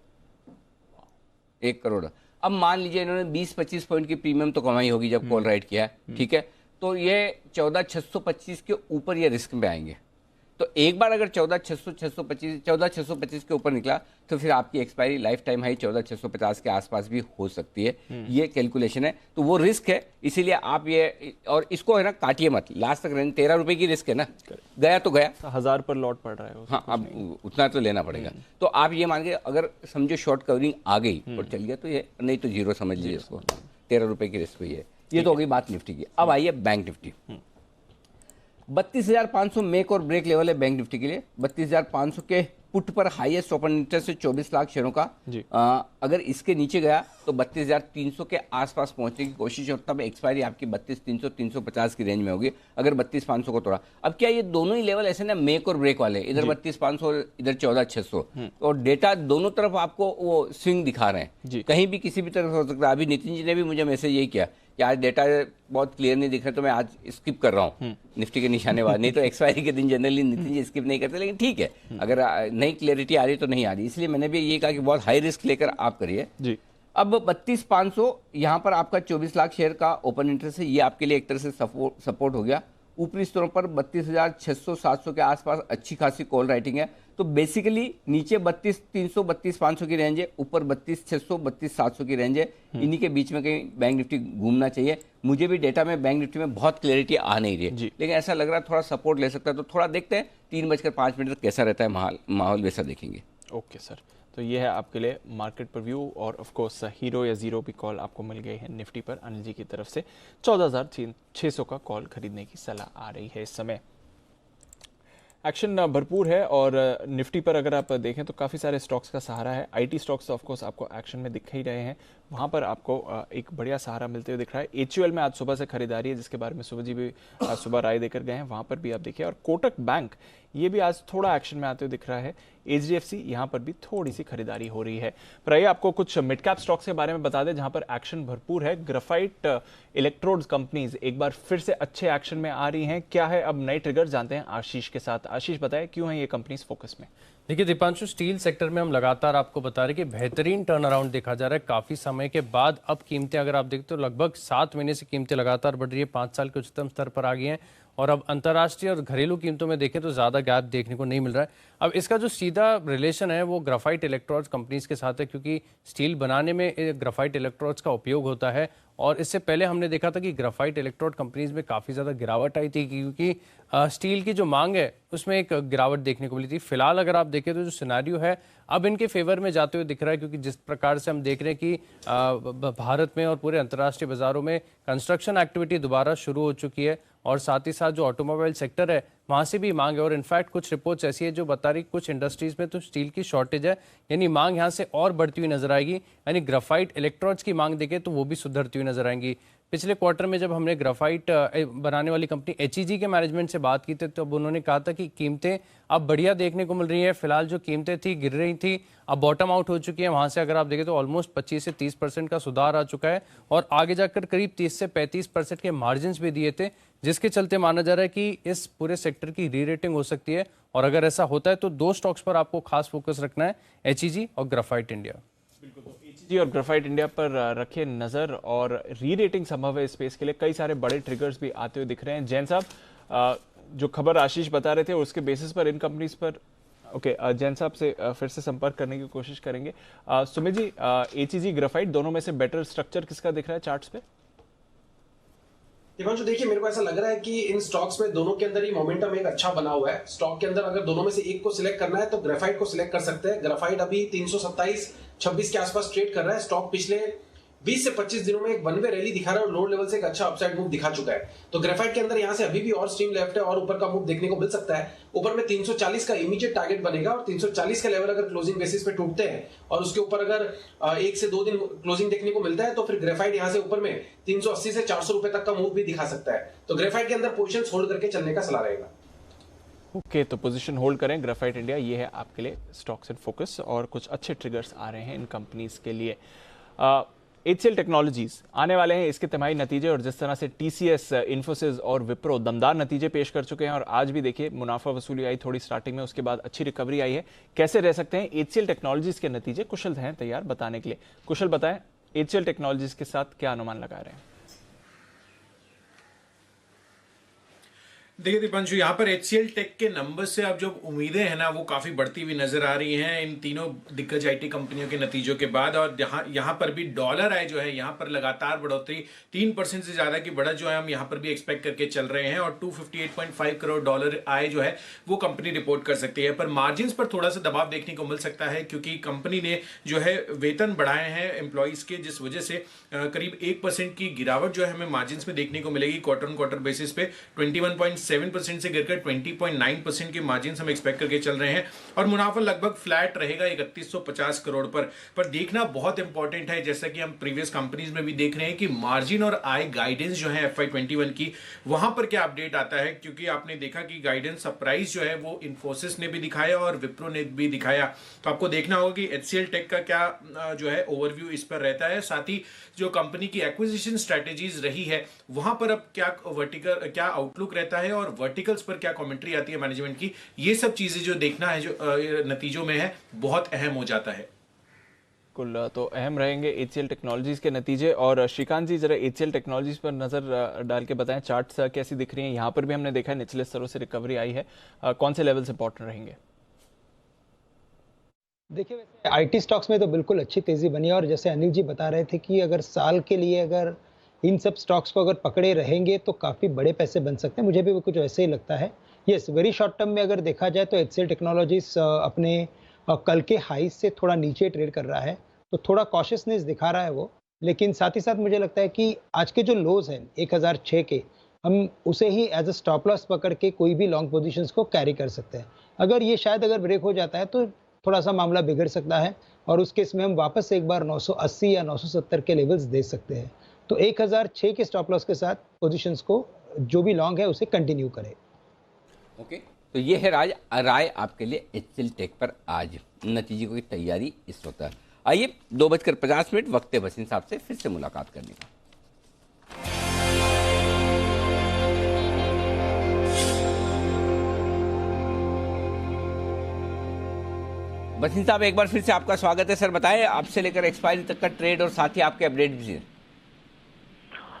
1 करोड़। अब मान लीजिए इन्होंने 20-25 पॉइंट की प्रीमियम तो कमाई होगी जब कॉल राइट किया है, ठीक है, तो ये 14,625 के ऊपर ये रिस्क में आएंगे। तो एक बार अगर 14,625 के ऊपर निकला तो फिर आपकी एक्सपायरी लाइफ टाइम हाई 14,650 के आसपास भी हो सकती है। ये कैलकुलेशन है, तो वो रिस्क है, इसीलिए आप ये, और इसको है ना काटिए मत, लास्ट तक रहने। 13 रुपए की रिस्क है ना, गया तो गया, 1000 पर लॉट पड़ रहा है। हाँ, अब उतना तो लेना पड़ेगा। तो आप ये मान के अगर समझो शॉर्ट कवरिंग आ गई और चल गया तो ये, नहीं तो जीरो समझ लीजिए इसको, 13 रुपए की रिस्क हुई है। ये तो हो गई बात निफ्टी की। अब आइए बैंक निफ्टी। 32,500 मेक और ब्रेक लेवल है बैंक निफ्टी के लिए। 32,500 के पुट पर हाईएस्ट ओपन इंटरेस्ट है 24 लाख शेयरों का। अगर इसके नीचे गया तो 32,300 के आसपास पहुंचने की कोशिश है, तब एक्सपायरी आपकी 32,300 350 की रेंज में होगी अगर 32,500 को तोड़ा। अब क्या ये दोनों ही लेवल ऐसे ना मेक और ब्रेक वाले, इधर 32,500 और इधर 14,600, और डेटा दोनों तरफ आपको वो स्विंग दिखा रहे हैं, कहीं भी किसी भी तरफ हो सकता है। अभी नितिन जी ने भी मुझे मैसेज यही किया कि आज डेटा बहुत क्लियर नहीं दिख रहा, तो मैं आज स्किप कर रहा हूँ निफ्टी के निशाने बाद। नहीं तो एक्सपायरी के दिन जनरली नितिन जी स्किप नहीं करते, लेकिन ठीक है, अगर नई क्लियरिटी आ रही तो नहीं आ रही, इसलिए मैंने भी ये कहा कि बहुत हाई रिस्क लेकर आप करिए। अब 32,500 यहाँ पर आपका 24 लाख शेयर का ओपन इंटरेस्ट है, ये आपके लिए एक तरह से सपोर्ट हो गया। ऊपरी स्तरों पर 32,600-700 के आसपास अच्छी खासी कॉल राइटिंग है। तो बेसिकली नीचे 32,300 32,500 की रेंज है, ऊपर 32,600 32,700 की रेंज है। इन्हीं के बीच में कहीं बैंक निफ्टी घूमना चाहिए। मुझे भी डेटा में बैंक निफ्टी में बहुत क्लैरिटी आ नहीं रही है, लेकिन ऐसा लग रहा है थोड़ा सपोर्ट ले सकता है। तो थोड़ा देखते हैं 3:05 तक कैसा रहता है माहौल, वैसा देखेंगे। ओके सर, तो ये है आपके लिए मार्केट पर व्यू। और ऑफ कोर्स हीरो या जीरो भी कॉल आपको मिल गई है निफ्टी पर अनिल जी की तरफ से। 14,600 का कॉल खरीदने की सलाह आ रही है इस समय। एक्शन भरपूर है और निफ्टी पर अगर आप देखें तो काफ़ी सारे स्टॉक्स का सहारा है। आईटी स्टॉक्स ऑफ कोर्स आपको एक्शन में दिख ही रहे हैं, वहाँ पर आपको एक बढ़िया सहारा मिलते हुए दिख रहा है। HUL में आज सुबह से खरीदारी है, जिसके बारे में सुबह जी भी सुबह राय देकर गए हैं, वहाँ पर भी आप देखिए। और कोटक बैंक ये भी आज थोड़ा एक्शन में आते हुए दिख रहा है। HDFC यहाँ पर भी थोड़ी सी खरीदारी हो रही है। पर आइए आपको कुछ मिड कैप स्टॉक्स के बारे में बता दें जहाँ पर एक्शन भरपूर है। ग्राफाइट इलेक्ट्रोड्स कंपनीज एक बार फिर से अच्छे एक्शन में आ रही हैं। क्या है अब नए ट्रिगर, जानते हैं आशीष के साथ। आशीष बताएं क्यों है ये कंपनीज फोकस में? देखिए दीपांशु, स्टील सेक्टर में हम लगातार आपको बता रहे कि बेहतरीन टर्न अराउंड देखा जा रहा है काफ़ी समय के बाद। अब कीमतें अगर आप देखते तो लगभग 7 महीने से कीमतें लगातार बढ़ रही है, 5 साल के उच्चतम स्तर पर आ गई हैं। और अब अंतर्राष्ट्रीय और घरेलू कीमतों में देखें तो ज़्यादा गैप देखने को नहीं मिल रहा है। अब इसका जो सीधा रिलेशन है वो ग्राफाइट इलेक्ट्रोड्स कंपनीज के साथ है, क्योंकि स्टील बनाने में ग्राफाइट इलेक्ट्रोड्स का उपयोग होता है। और इससे पहले हमने देखा था कि ग्राफाइट इलेक्ट्रोड कंपनीज में काफ़ी ज़्यादा गिरावट आई थी, क्योंकि स्टील की जो मांग है उसमें एक गिरावट देखने को मिली थी। फिलहाल अगर आप देखें तो जो सिनेरियो है अब इनके फेवर में जाते हुए दिख रहा है, क्योंकि जिस प्रकार से हम देख रहे हैं कि भारत में और पूरे अंतर्राष्ट्रीय बाजारों में कंस्ट्रक्शन एक्टिविटी दोबारा शुरू हो चुकी है, और साथ ही साथ जो ऑटोमोबाइल सेक्टर है वहाँ से भी मांग है। और इनफैक्ट कुछ रिपोर्ट्स ऐसी है जो बता रही कुछ इंडस्ट्रीज में तो स्टील की शॉर्टेज है, यानी मांग यहाँ से और बढ़ती हुई नजर आएगी। यानी ग्राफाइट इलेक्ट्रोड्स की मांग देखें तो वो भी सुधरती हुई नजर आएंगी। पिछले क्वार्टर में जब हमने ग्राफाइट बनाने वाली कंपनी HEG के मैनेजमेंट से बात की थी तो अब उन्होंने कहा था कि कीमतें अब बढ़िया देखने को मिल रही है। फिलहाल जो कीमतें थी गिर रही थी, अब बॉटम आउट हो चुकी है। वहाँ से अगर आप देखें तो ऑलमोस्ट 25 से 30% का सुधार आ चुका है, और आगे जाकर करीब 30 से 35% के मार्जिन भी दिए थे, जिसके चलते माना जा रहा है कि इस पूरे सेक्टर की री रेटिंग हो सकती है। और अगर ऐसा होता है तो 2 स्टॉक्स पर आपको खास फोकस रखना है, HEG और ग्राफाइट इंडिया। HEG और ग्राफाइट इंडिया पर रखिए नजर। और री रेटिंग संभव है स्पेस के लिए, कई सारे बड़े ट्रिगर्स भी आते हुए दिख रहे हैं। जैन साहब, जो खबर आशीष बता रहे थे उसके बेसिस पर इन कंपनीज पर जैन साहब से फिर से संपर्क करने की कोशिश करेंगे। सुमित जी, HEG ग्राफाइट दोनों में से बेटर स्ट्रक्चर किसका दिख रहा है चार्ट्स पे? दिवांशु, देखिए मेरे को ऐसा लग रहा है कि इन स्टॉक्स में दोनों के अंदर ही मोमेंटम एक अच्छा बना हुआ है। स्टॉक के अंदर अगर दोनों में से एक को सिलेक्ट करना है तो ग्राफाइट को सिलेक्ट कर सकते हैं। ग्राफाइट अभी 327-26 के आसपास ट्रेड कर रहा है। स्टॉक पिछले 20 से 25 दिनों में एक वन वे रैली दिखा रहा है और लोड लेवल से एक अच्छा अपसाइड मूव दिखा चुका है। तो ग्राफाइट के अंदर यहां से अभी भी और स्ट्रीम लेफ्ट है और ऊपर का मूव देखने को मिल सकता है। ऊपर में 340 का इमीडिएट टारगेट बनेगा, और 340 का लेवल अगर क्लोजिंग बेसिस पे टूटते हैं और उसके ऊपर अगर 1 से 2 दिन क्लोजिंग देखने को मिलता है तो फिर ग्राफाइट यहां से ऊपर में 380 से 400 रुपए तक का मूव भी दिखा सकता है। तो ग्राफाइट के अंदर पोजीशन होल्ड करके चलने का सलाह रहेगा। ओके, तो पोजीशन होल्ड करें ग्राफाइट इंडिया, ये है आपके लिए स्टॉक्स इन फोकस। और कुछ अच्छे ट्रिगर्स आ रहे हैं इन कंपनीज के लिए। HCL टेक्नोलॉजीज आने वाले हैं इसके तिमाही नतीजे, और जिस तरह से TCS, इन्फोसिस और विप्रो दमदार नतीजे पेश कर चुके हैं, और आज भी देखिए मुनाफा वसूली आई थोड़ी स्टार्टिंग में, उसके बाद अच्छी रिकवरी आई है। कैसे रह सकते हैं HCL टेक्नोलॉजीज के नतीजे? कुशल हैं तैयार बताने के लिए। कुशल बताएं HCL टेक्नोलॉजीज के साथ क्या अनुमान लगा रहे हैं? देखिए दीपांशु, यहाँ पर HCL टेक के नंबर से अब जो उम्मीदें हैं ना वो काफी बढ़ती हुई नजर आ रही हैं इन तीनों दिग्गज IT कंपनियों के नतीजों के बाद। और यहाँ पर भी डॉलर आय जो है यहाँ पर लगातार बढ़ोतरी 3% से ज्यादा की बढ़त जो है हम यहाँ पर भी एक्सपेक्ट करके चल रहे हैं, और 258.5 करोड़ डॉलर आय जो है वो कंपनी रिपोर्ट कर सकती है। पर मार्जिन पर थोड़ा सा दबाव देखने को मिल सकता है, क्योंकि कंपनी ने जो है वेतन बढ़ाए हैं एम्प्लॉइज के, जिस वजह से करीब 1% की गिरावट जो है हमें मार्जिन में देखने को मिलेगी क्वार्टर ऑन क्वार्टर बेसिस पे। 21.7% से गिरकर 20.9% के मार्जिन हम एक्सपेक्ट करके चल रहे हैं, और मुनाफा लगभग फ्लैट रहेगा 3150 करोड़ पर देखना बहुत इंपॉर्टेंट है, जैसा कि हम प्रीवियस कंपनीज में भी देख रहे हैं कि मार्जिन और आय गाइडेंस जो है FY21 की, वहां पर क्या अपडेट आता है। क्योंकि आपने देखा कि गाइडेंस सरप्राइज जो है वो इन्फोसिस ने भी दिखाया और विप्रो ने भी दिखाया। तो आपको देखना होगा कि HCL टेक का क्या जो है ओवरव्यू इस पर रहता है। साथ ही जो कंपनी की एक्विजिशन स्ट्रेटेजीज रही है वहां पर अब क्या आउटलुक रहता है, और वर्टिकल्स पर क्या कमेंट्री आती है मैनेजमेंट की, ये सब चीजें जो देखना है जो नतीजों में है बहुत अहम हो जाता है। बिल्कुल, तो अहम रहेंगे HCL टेक्नोलॉजीज के नतीजे। और श्रीकांत जी, जरा HCL टेक्नोलॉजीज पर नजर डाल के बताएं, चार्ट्स कैसी दिख रही हैं? यहाँ पर भी हमने देखा है निचले स्तरों से रिकवरी आई है, कौन से लेवल्स इंपॉर्टेंट रहेंगे? देखिए, वैसे आईटी स्टॉक्स में तो बिल्कुल अच्छी तेजी बनी है, और जैसे अनिल जी बता रहे थे कि अगर साल के लिए अगर इन सब स्टॉक्स को अगर पकड़े रहेंगे तो काफ़ी बड़े पैसे बन सकते हैं। मुझे भी वो कुछ वैसे ही लगता है। यस, वेरी शॉर्ट टर्म में अगर देखा जाए तो HCL टेक्नोलॉजीज अपने कल के हाई से थोड़ा नीचे ट्रेड कर रहा है, तो थोड़ा कॉशियसनेस दिखा रहा है वो। लेकिन साथ ही साथ मुझे लगता है कि आज के जो लोज हैं 1006 के, हम उसे ही एज अ स्टॉप लॉस पकड़ के कोई भी लॉन्ग पोजीशंस को कैरी कर सकते हैं। अगर ये शायद अगर ब्रेक हो जाता है तो थोड़ा सा मामला बिगड़ सकता है, और उस केस में हम वापस एक बार 980 या 970 के लेवल्स दे सकते हैं। तो 1006 के स्टॉप लॉस के साथ पोजीशंस को जो भी लॉन्ग है उसे कंटिन्यू करें। ओके, तो ये है राय आपके लिए HCL टेक पर आज नतीजे की तैयारी इस वक्त। आइए 2:50 वक्त है भसीन साहब से फिर से मुलाकात करने का। भसीन साहब, एक बार फिर से आपका स्वागत है। सर बताएं, आपसे लेकर एक्सपायरी तक का ट्रेड और साथ ही आपके अपडेट भी।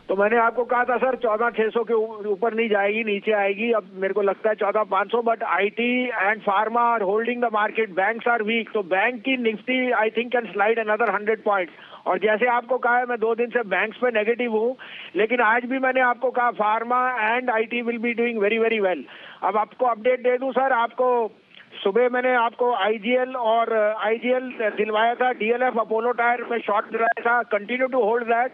तो मैंने आपको कहा था सर 14,600 के ऊपर नहीं जाएगी, नीचे आएगी। अब मेरे को लगता है 14,500, but IT and pharma are holding the market, banks are weak. तो बैंक की Nifty I think can slide another 100 points. और जैसे आपको कहा है, मैं 2 दिन से बैंक्स पे नेगेटिव हूँ, लेकिन आज भी मैंने आपको कहा pharma and IT will be doing very very well. अब आपको अपडेट दे दूं सर, आपको सुबह मैंने आपको आईजीएल दिलवाया था, DLF अपोलो टायर में शॉर्ट दिलवाया था, कंटिन्यू टू होल्ड दैट।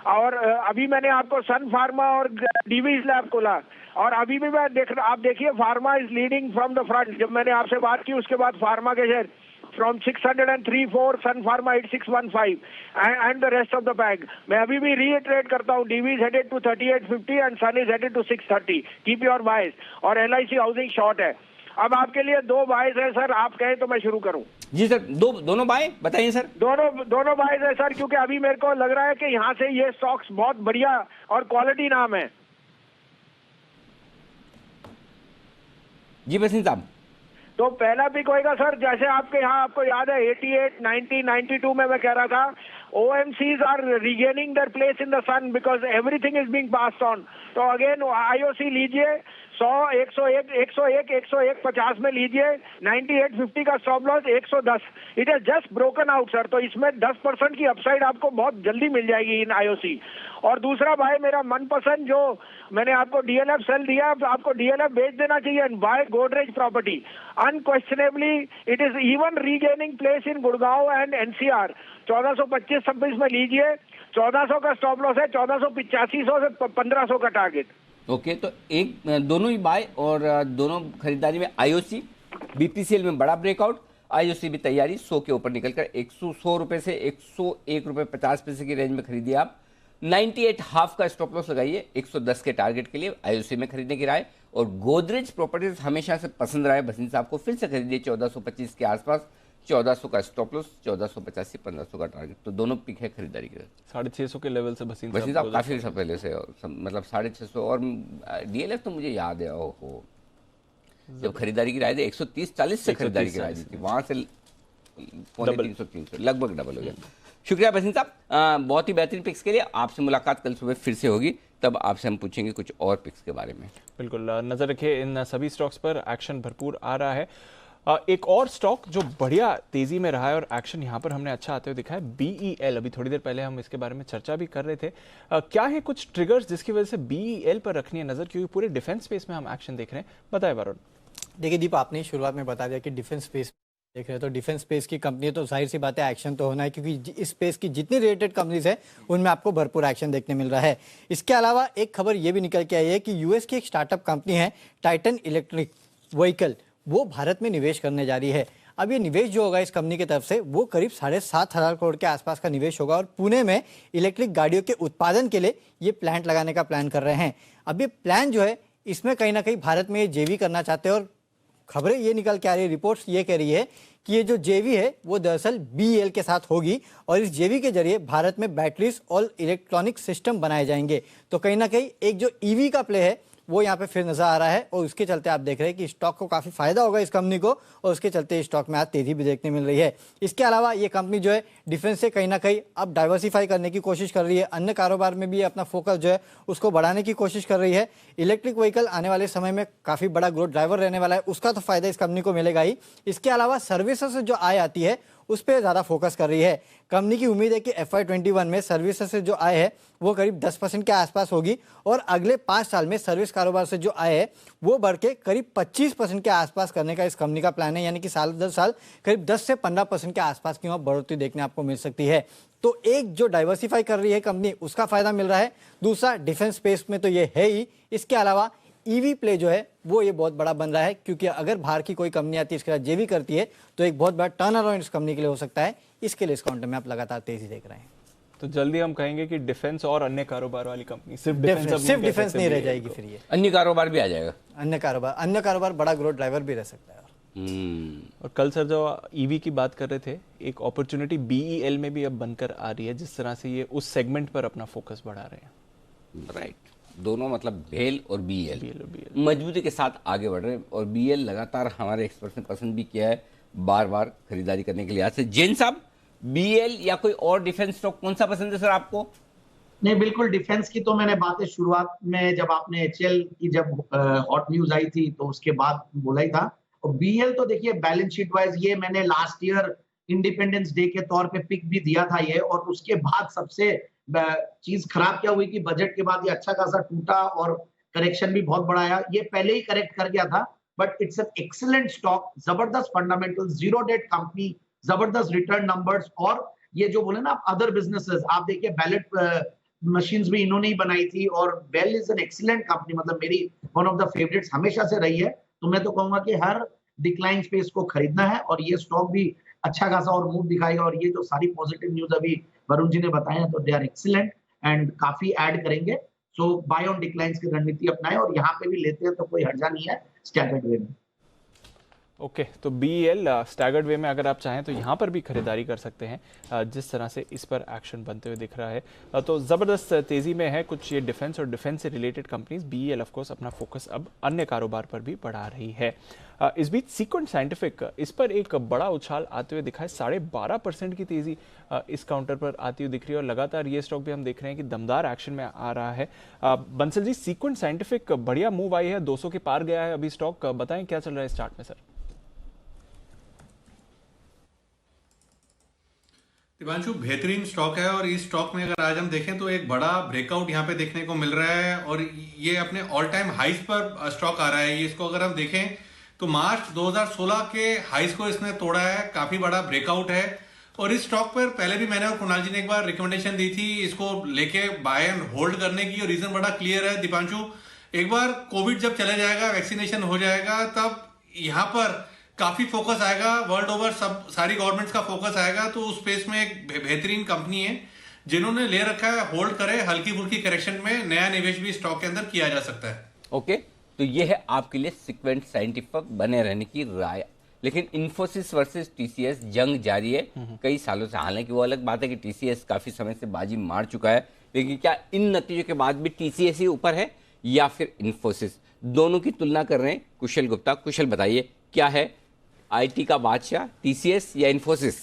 और अभी मैंने आपको सन फार्मा और डीवीज लैब खोला, और अभी भी मैं आप देखिए pharma is leading from the front. जब मैंने आपसे बात की उसके बाद फार्मा के share from 603.4, Sun Pharma 8615 and the rest of the bank. मैं अभी भी रीइटरेट करता हूँ, Divi's headed to 3850 and Sun is headed to 630। Keep your bias. और LIC हाउसिंग शॉर्ट है। अब आपके लिए 2 बायस है सर, आप कहें तो मैं शुरू करूं। जी सर, दोनों बाय बताइए सर। दोनों बायस है सर, क्योंकि अभी मेरे को लग रहा है कि यहाँ से ये स्टॉक्स बहुत बढ़िया और क्वालिटी नाम है। जी भसीन साहब, तो पहला पिक होएगा सर, जैसे आपके यहाँ आपको याद है 88, 90, 92 में मैं कह रहा था OMCs are regaining their place in the sun because everything is being passed on. तो अगेन IOC लीजिए 100, 101, 101, 101, 50 में लीजिए। 98.50 का stop loss 110। It is just broken out sir, तो इसमें 10% की अपसाइड आपको बहुत जल्दी मिल जाएगी इन IOC। और दूसरा भाई मेरा मनपसंद, जो मैंने आपको DLF सेल दिया, आपको DLF बेच देना चाहिए and buy Godrej property. Unquestionably it is even regaining place in Gurgaon and NCR। 1425-26 में लीजिए, 1400 का स्टॉप लॉस है, 1485 से 1500 का टारगेट। ओके, तो दोनों ही बाय और दोनों खरीदारी में IOC, BPCL में बड़ा ब्रेकआउट, IOC भी तैयारी 100 के ऊपर निकलकर 100 रुपए से 101 रुपए 50 पैसे की रेंज में खरीदिए आप। 98 हाफ का स्टॉप लॉस लगाइए 110 के टारगेट के लिए। IOC में खरीदने की राय। और गोदरेज प्रॉपर्टीज हमेशा से पसंद रहा है भसीन साहब को, फिर से खरीदिए 1425 के आसपास, 1400 का स्टॉप लॉस, 1450 से 1500 का टारगेट। तो दोनों पिक है खरीदारी के। 650 के लेवल से भसीन साहब काफी पहले से, मतलब 650। और DLF तो मुझे याद है, ओहो जब खरीदारी की राय थी 130-40 से खरीदारी की राय थी, वहां से 300 लगभग डबल हो गया। शुक्रिया भसीन साहब, बहुत ही बेहतरीन पिक्स के लिए। आपसे मुलाकात कल सुबह फिर से होगी, तब आपसे हम पूछेंगे कुछ और पिक्स के बारे में। बिल्कुल, नजर रखिए इन सभी स्टॉक्स पर, एक्शन भरपूर आ रहा है। एक और स्टॉक जो बढ़िया तेजी में रहा है और एक्शन यहाँ पर हमने अच्छा आते हुए दिखा है, BEL। अभी थोड़ी देर पहले हम इसके बारे में चर्चा भी कर रहे थे। क्या है कुछ ट्रिगर्स जिसकी वजह से BEL पर रखनी है नजर, क्योंकि पूरे डिफेंस स्पेस में हम एक्शन देख रहे हैं? बताए वरुण। देखिए दीप, आपने शुरुआत में बता दिया कि डिफेंस स्पेस देख रहे हैं, तो डिफेंस स्पेस की कंपनी तो जाहिर सी बात है एक्शन तो होना है, क्योंकि इस स्पेस की जितनी रिलेटेड कंपनीज है उनमें आपको भरपूर एक्शन देखने मिल रहा है। इसके अलावा एक खबर ये भी निकल के आई है कि US की एक स्टार्टअप कंपनी है टाइटन इलेक्ट्रिक व्हीकल, वो भारत में निवेश करने जा रही है। अब ये निवेश जो होगा इस कंपनी की तरफ से वो करीब 7,500 करोड़ के आसपास का निवेश होगा, और पुणे में इलेक्ट्रिक गाड़ियों के उत्पादन के लिए ये प्लांट लगाने का प्लान कर रहे हैं। अब ये प्लान जो है इसमें कहीं ना कहीं भारत में ये JV करना चाहते हैं, और खबरें ये निकल के आ रही है, रिपोर्ट्स ये कह रही है कि ये जो JV है वो दरअसल BEL के साथ होगी, और इस JV के जरिए भारत में बैटरीज और इलेक्ट्रॉनिक सिस्टम बनाए जाएंगे। तो कहीं ना कहीं एक जो EV का प्ले है वो यहाँ पे फिर नजर आ रहा है और उसके चलते आप देख रहे हैं कि स्टॉक को काफी फायदा होगा इस कंपनी को और उसके चलते स्टॉक में आज तेजी भी देखने मिल रही है। इसके अलावा ये कंपनी जो है डिफेंस से कहीं ना कहीं अब डाइवर्सिफाई करने की कोशिश कर रही है, अन्य कारोबार में भी अपना फोकस जो है उसको बढ़ाने की कोशिश कर रही है। इलेक्ट्रिक व्हीकल आने वाले समय में काफी बड़ा ग्रोथ ड्राइवर रहने वाला है, उसका तो फायदा इस कंपनी को मिलेगा ही। इसके अलावा सर्विसेज से जो आय आती है उस पर ज़्यादा फोकस कर रही है। कंपनी की उम्मीद है कि FY21 में सर्विसेज से जो आय है वो करीब 10% के आसपास होगी और अगले 5 साल में सर्विस कारोबार से जो आय है वो बढ़ के करीब 25% के आसपास करने का इस कंपनी का प्लान है, यानी कि साल दर साल करीब 10 से 15% के आसपास की वहाँ बढ़ोतरी देखने आपको मिल सकती है। तो एक जो डाइवर्सिफाई कर रही है कंपनी उसका फायदा मिल रहा है, दूसरा डिफेंस स्पेस में तो ये है ही। इसके अलावा ईवी प्ले जो है वो ये बहुत बड़ा बन रहा है, क्योंकि अगर बाहर की कोई कंपनी आती है इसके साथ जेवी करती है तो एक बहुत बड़ा टर्न अराउंड इस कंपनी के लिए हो सकता है। इसके लिए इस काउंटर में आप लगातार तेजी देख रहे हैं। तो जल्दी हम कहेंगे कि डिफेंस और अन्य कारोबार वाली कंपनी सिर्फ डिफेंस नहीं रह जाएगी, फिर ये अन्य कारोबार भी आ जाएगा। अन्य कारोबार बड़ा ग्रोथ ड्राइवर भी रह सकता है। और कल सर जो ईवी की बात कर रहे थे, एक अपॉर्चुनिटी BEL में भी अब बनकर आ रही है, जिस तरह से ये उस सेगमेंट पर अपना फोकस बढ़ा रहे हैं। राइट, दोनों मतलब BEL और BEL मजबूती के साथ आगे बढ़ रहे हैं और BEL लगातार हमारे एक्सपर्ट्स ने पसंद भी किया है बार बार खरीदारी करने के लिए। जैन साहब, BEL या कोई और डिफेंस स्टॉक कौन सा पसंद है सर आपको? नहीं, बिल्कुल डिफेंस की तो मैंने बातें शुरुआत में जब आपने HL की जब हॉट न्यूज आई थी तो उसके बाद बोला ही था। और BEL तो देखिए बैलेंस शीट वाइज ये मैंने लास्ट ईयर इंडिपेंडेंस डे के तौर पे पिक भी दिया था ये, और उसके बाद सबसे चीज खराब क्या हुई कि बजट के बाद ये अच्छा खासा टूटा और करेक्शन भी बहुत बड़ा आया। ये पहले ही करेक्ट कर गया था, but it's an excellent stock, जबरदस्त फंडामेंटल, जीरो डेट कंपनी, जबरदस्त रिटर्न नंबर्स। और ये जो बोले ना आप अदर बिजनेसेस, आप देखिए बैलेट मशीन्स भी इन्होंने ही बनाई थी और BEL is an excellent company, मतलब मेरी वन ऑफ द फेवरेट्स हमेशा से रही है। तो मैं तो कहूंगा कि हर डिक्लाइन स्पेस को खरीदना है और ये स्टॉक भी अच्छा खासा और मूव दिखाएगा। और ये जो सारी पॉजिटिव न्यूज अभी वरुण जी ने बताए हैं तो दे आर एक्सीलेंट एंड काफी ऐड करेंगे। सो बाय ऑन डिक्लाइंस की रणनीति अपनाएं और यहाँ पे भी लेते हैं तो कोई हर्जा नहीं है स्टैगर्ड वे में। ओके, तो BEL स्टैगर्ड वे में अगर आप चाहें तो यहाँ पर भी खरीदारी कर सकते हैं, जिस तरह से इस पर एक्शन बनते हुए दिख रहा है। तो ज़बरदस्त तेज़ी में है कुछ ये डिफेंस और डिफेंस से related companies. BEL of course अपना फोकस अब अन्य कारोबार पर भी बढ़ा रही है। इस बीच सीक्वेंट साइंटिफिक, इस पर एक बड़ा उछाल आते हुए दिखा है, 12.5% की तेज़ी इस काउंटर पर आती हुई दिख रही है और लगातार ये स्टॉक भी हम देख रहे हैं कि दमदार एक्शन में आ रहा है। बंसल जी, सीक्वेंट साइंटिफिक बढ़िया मूव आई है, 200 के पार गया है अभी स्टॉक, बताएं क्या चल रहा है इस चार्ट में सर? दिवांशु, बेहतरीन स्टॉक है और इस स्टॉक में अगर आज हम देखें तो एक बड़ा ब्रेकआउट यहाँ पे देखने को मिल रहा है और ये अपने ऑल टाइम हाइस पर स्टॉक आ रहा है। ये इसको अगर हम देखें तो मार्च 2016 के हाइस को इसने तोड़ा है, काफी बड़ा ब्रेकआउट है। और इस स्टॉक पर पहले भी मैंने और कुणाल जी ने एक बार रिकमेंडेशन दी थी इसको लेके बाय एंड होल्ड करने की, और रीजन बड़ा क्लियर है दीपांशु। एक बार कोविड जब चले जाएगा, वैक्सीनेशन हो जाएगा, तब यहाँ पर काफी फोकस आएगा वर्ल्ड ओवर, सब सारी गवर्नमेंट्स का फोकस आएगा। तो उस स्पेस में एक बेहतरीन कंपनी है जिन्होंने ले रखा है, होल्ड करे, हल्की फुल्की करेक्शन में नया निवेश भी स्टॉक के अंदर किया जा सकता है। ओके, तो ये है आपके लिए सीक्वेंट साइंटिफिक बने रहने की राय। लेकिन इन्फोसिस वर्सेस TCS जंग जारी है कई सालों से। हालांकि वो अलग बात है कि TCS काफी समय से बाजी मार चुका है, लेकिन क्या इन नतीजों के बाद भी TCS ही ऊपर है या फिर इन्फोसिस? दोनों की तुलना कर रहे हैं कुशल गुप्ता। कुशल बताइए, क्या है IT का बादशाह, TCS या इन्फोसिस?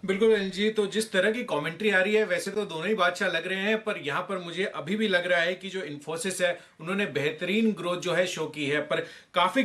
बिल्कुल अनिल जी, तो जिस तरह की कमेंट्री आ रही है वैसे तो दोनों ही बादशाह लग रहे हैं, पर यहाँ पर मुझे अभी भी लग रहा है कि जो इन्फोसिस है उन्होंने बेहतरीन ग्रोथ जो है शो की है, पर काफी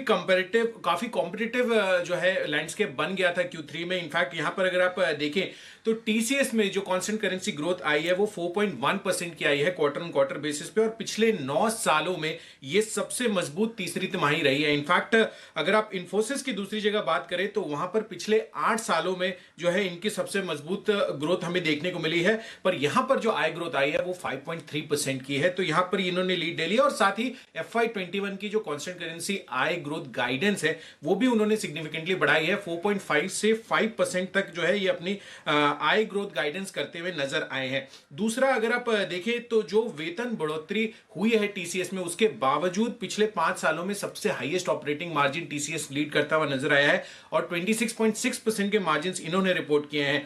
कॉम्पिटिटिव जो है लैंडस्केप बन गया था Q3 में। इनफैक्ट यहाँ पर अगर आप देखें तो TCS में जो कांस्टेंट करेंसी ग्रोथ आई है वो 4.1% की आई है क्वार्टर ऑन क्वार्टर बेसिस पे, और पिछले 9 सालों में ये सबसे मजबूत तीसरी तिमाही रही है। इनफैक्ट अगर आप इन्फोसिस की दूसरी जगह बात करें तो वहां पर पिछले 8 सालों में जो है इनकी सबसे मजबूत ग्रोथ हमें देखने को मिली है, पर यहां पर जो आई ग्रोथ आई है वो 5.3% की है। तो यहां पर इन्होंने लीड ले लिया और साथ ही FY21 की जो कांस्टेंट करेंसी आई ग्रोथ गाइडेंस है वो भी उन्होंने सिग्निफिकेंटली बढ़ाई है। 4.5 से 5% तक जो है ये अपनी आई ग्रोथ गाइडेंस करते हुए नजर आए हैं। दूसरा, अगर आप देखें तो जो वेतन बढ़ोतरी हुई है TCS में, उसके बावजूद पिछले 5 सालों में सबसे highest operating margin TCS lead करता हुआ नजर आया है और 26.6% के मार्जिन इन्होंने रिपोर्ट किए हैं।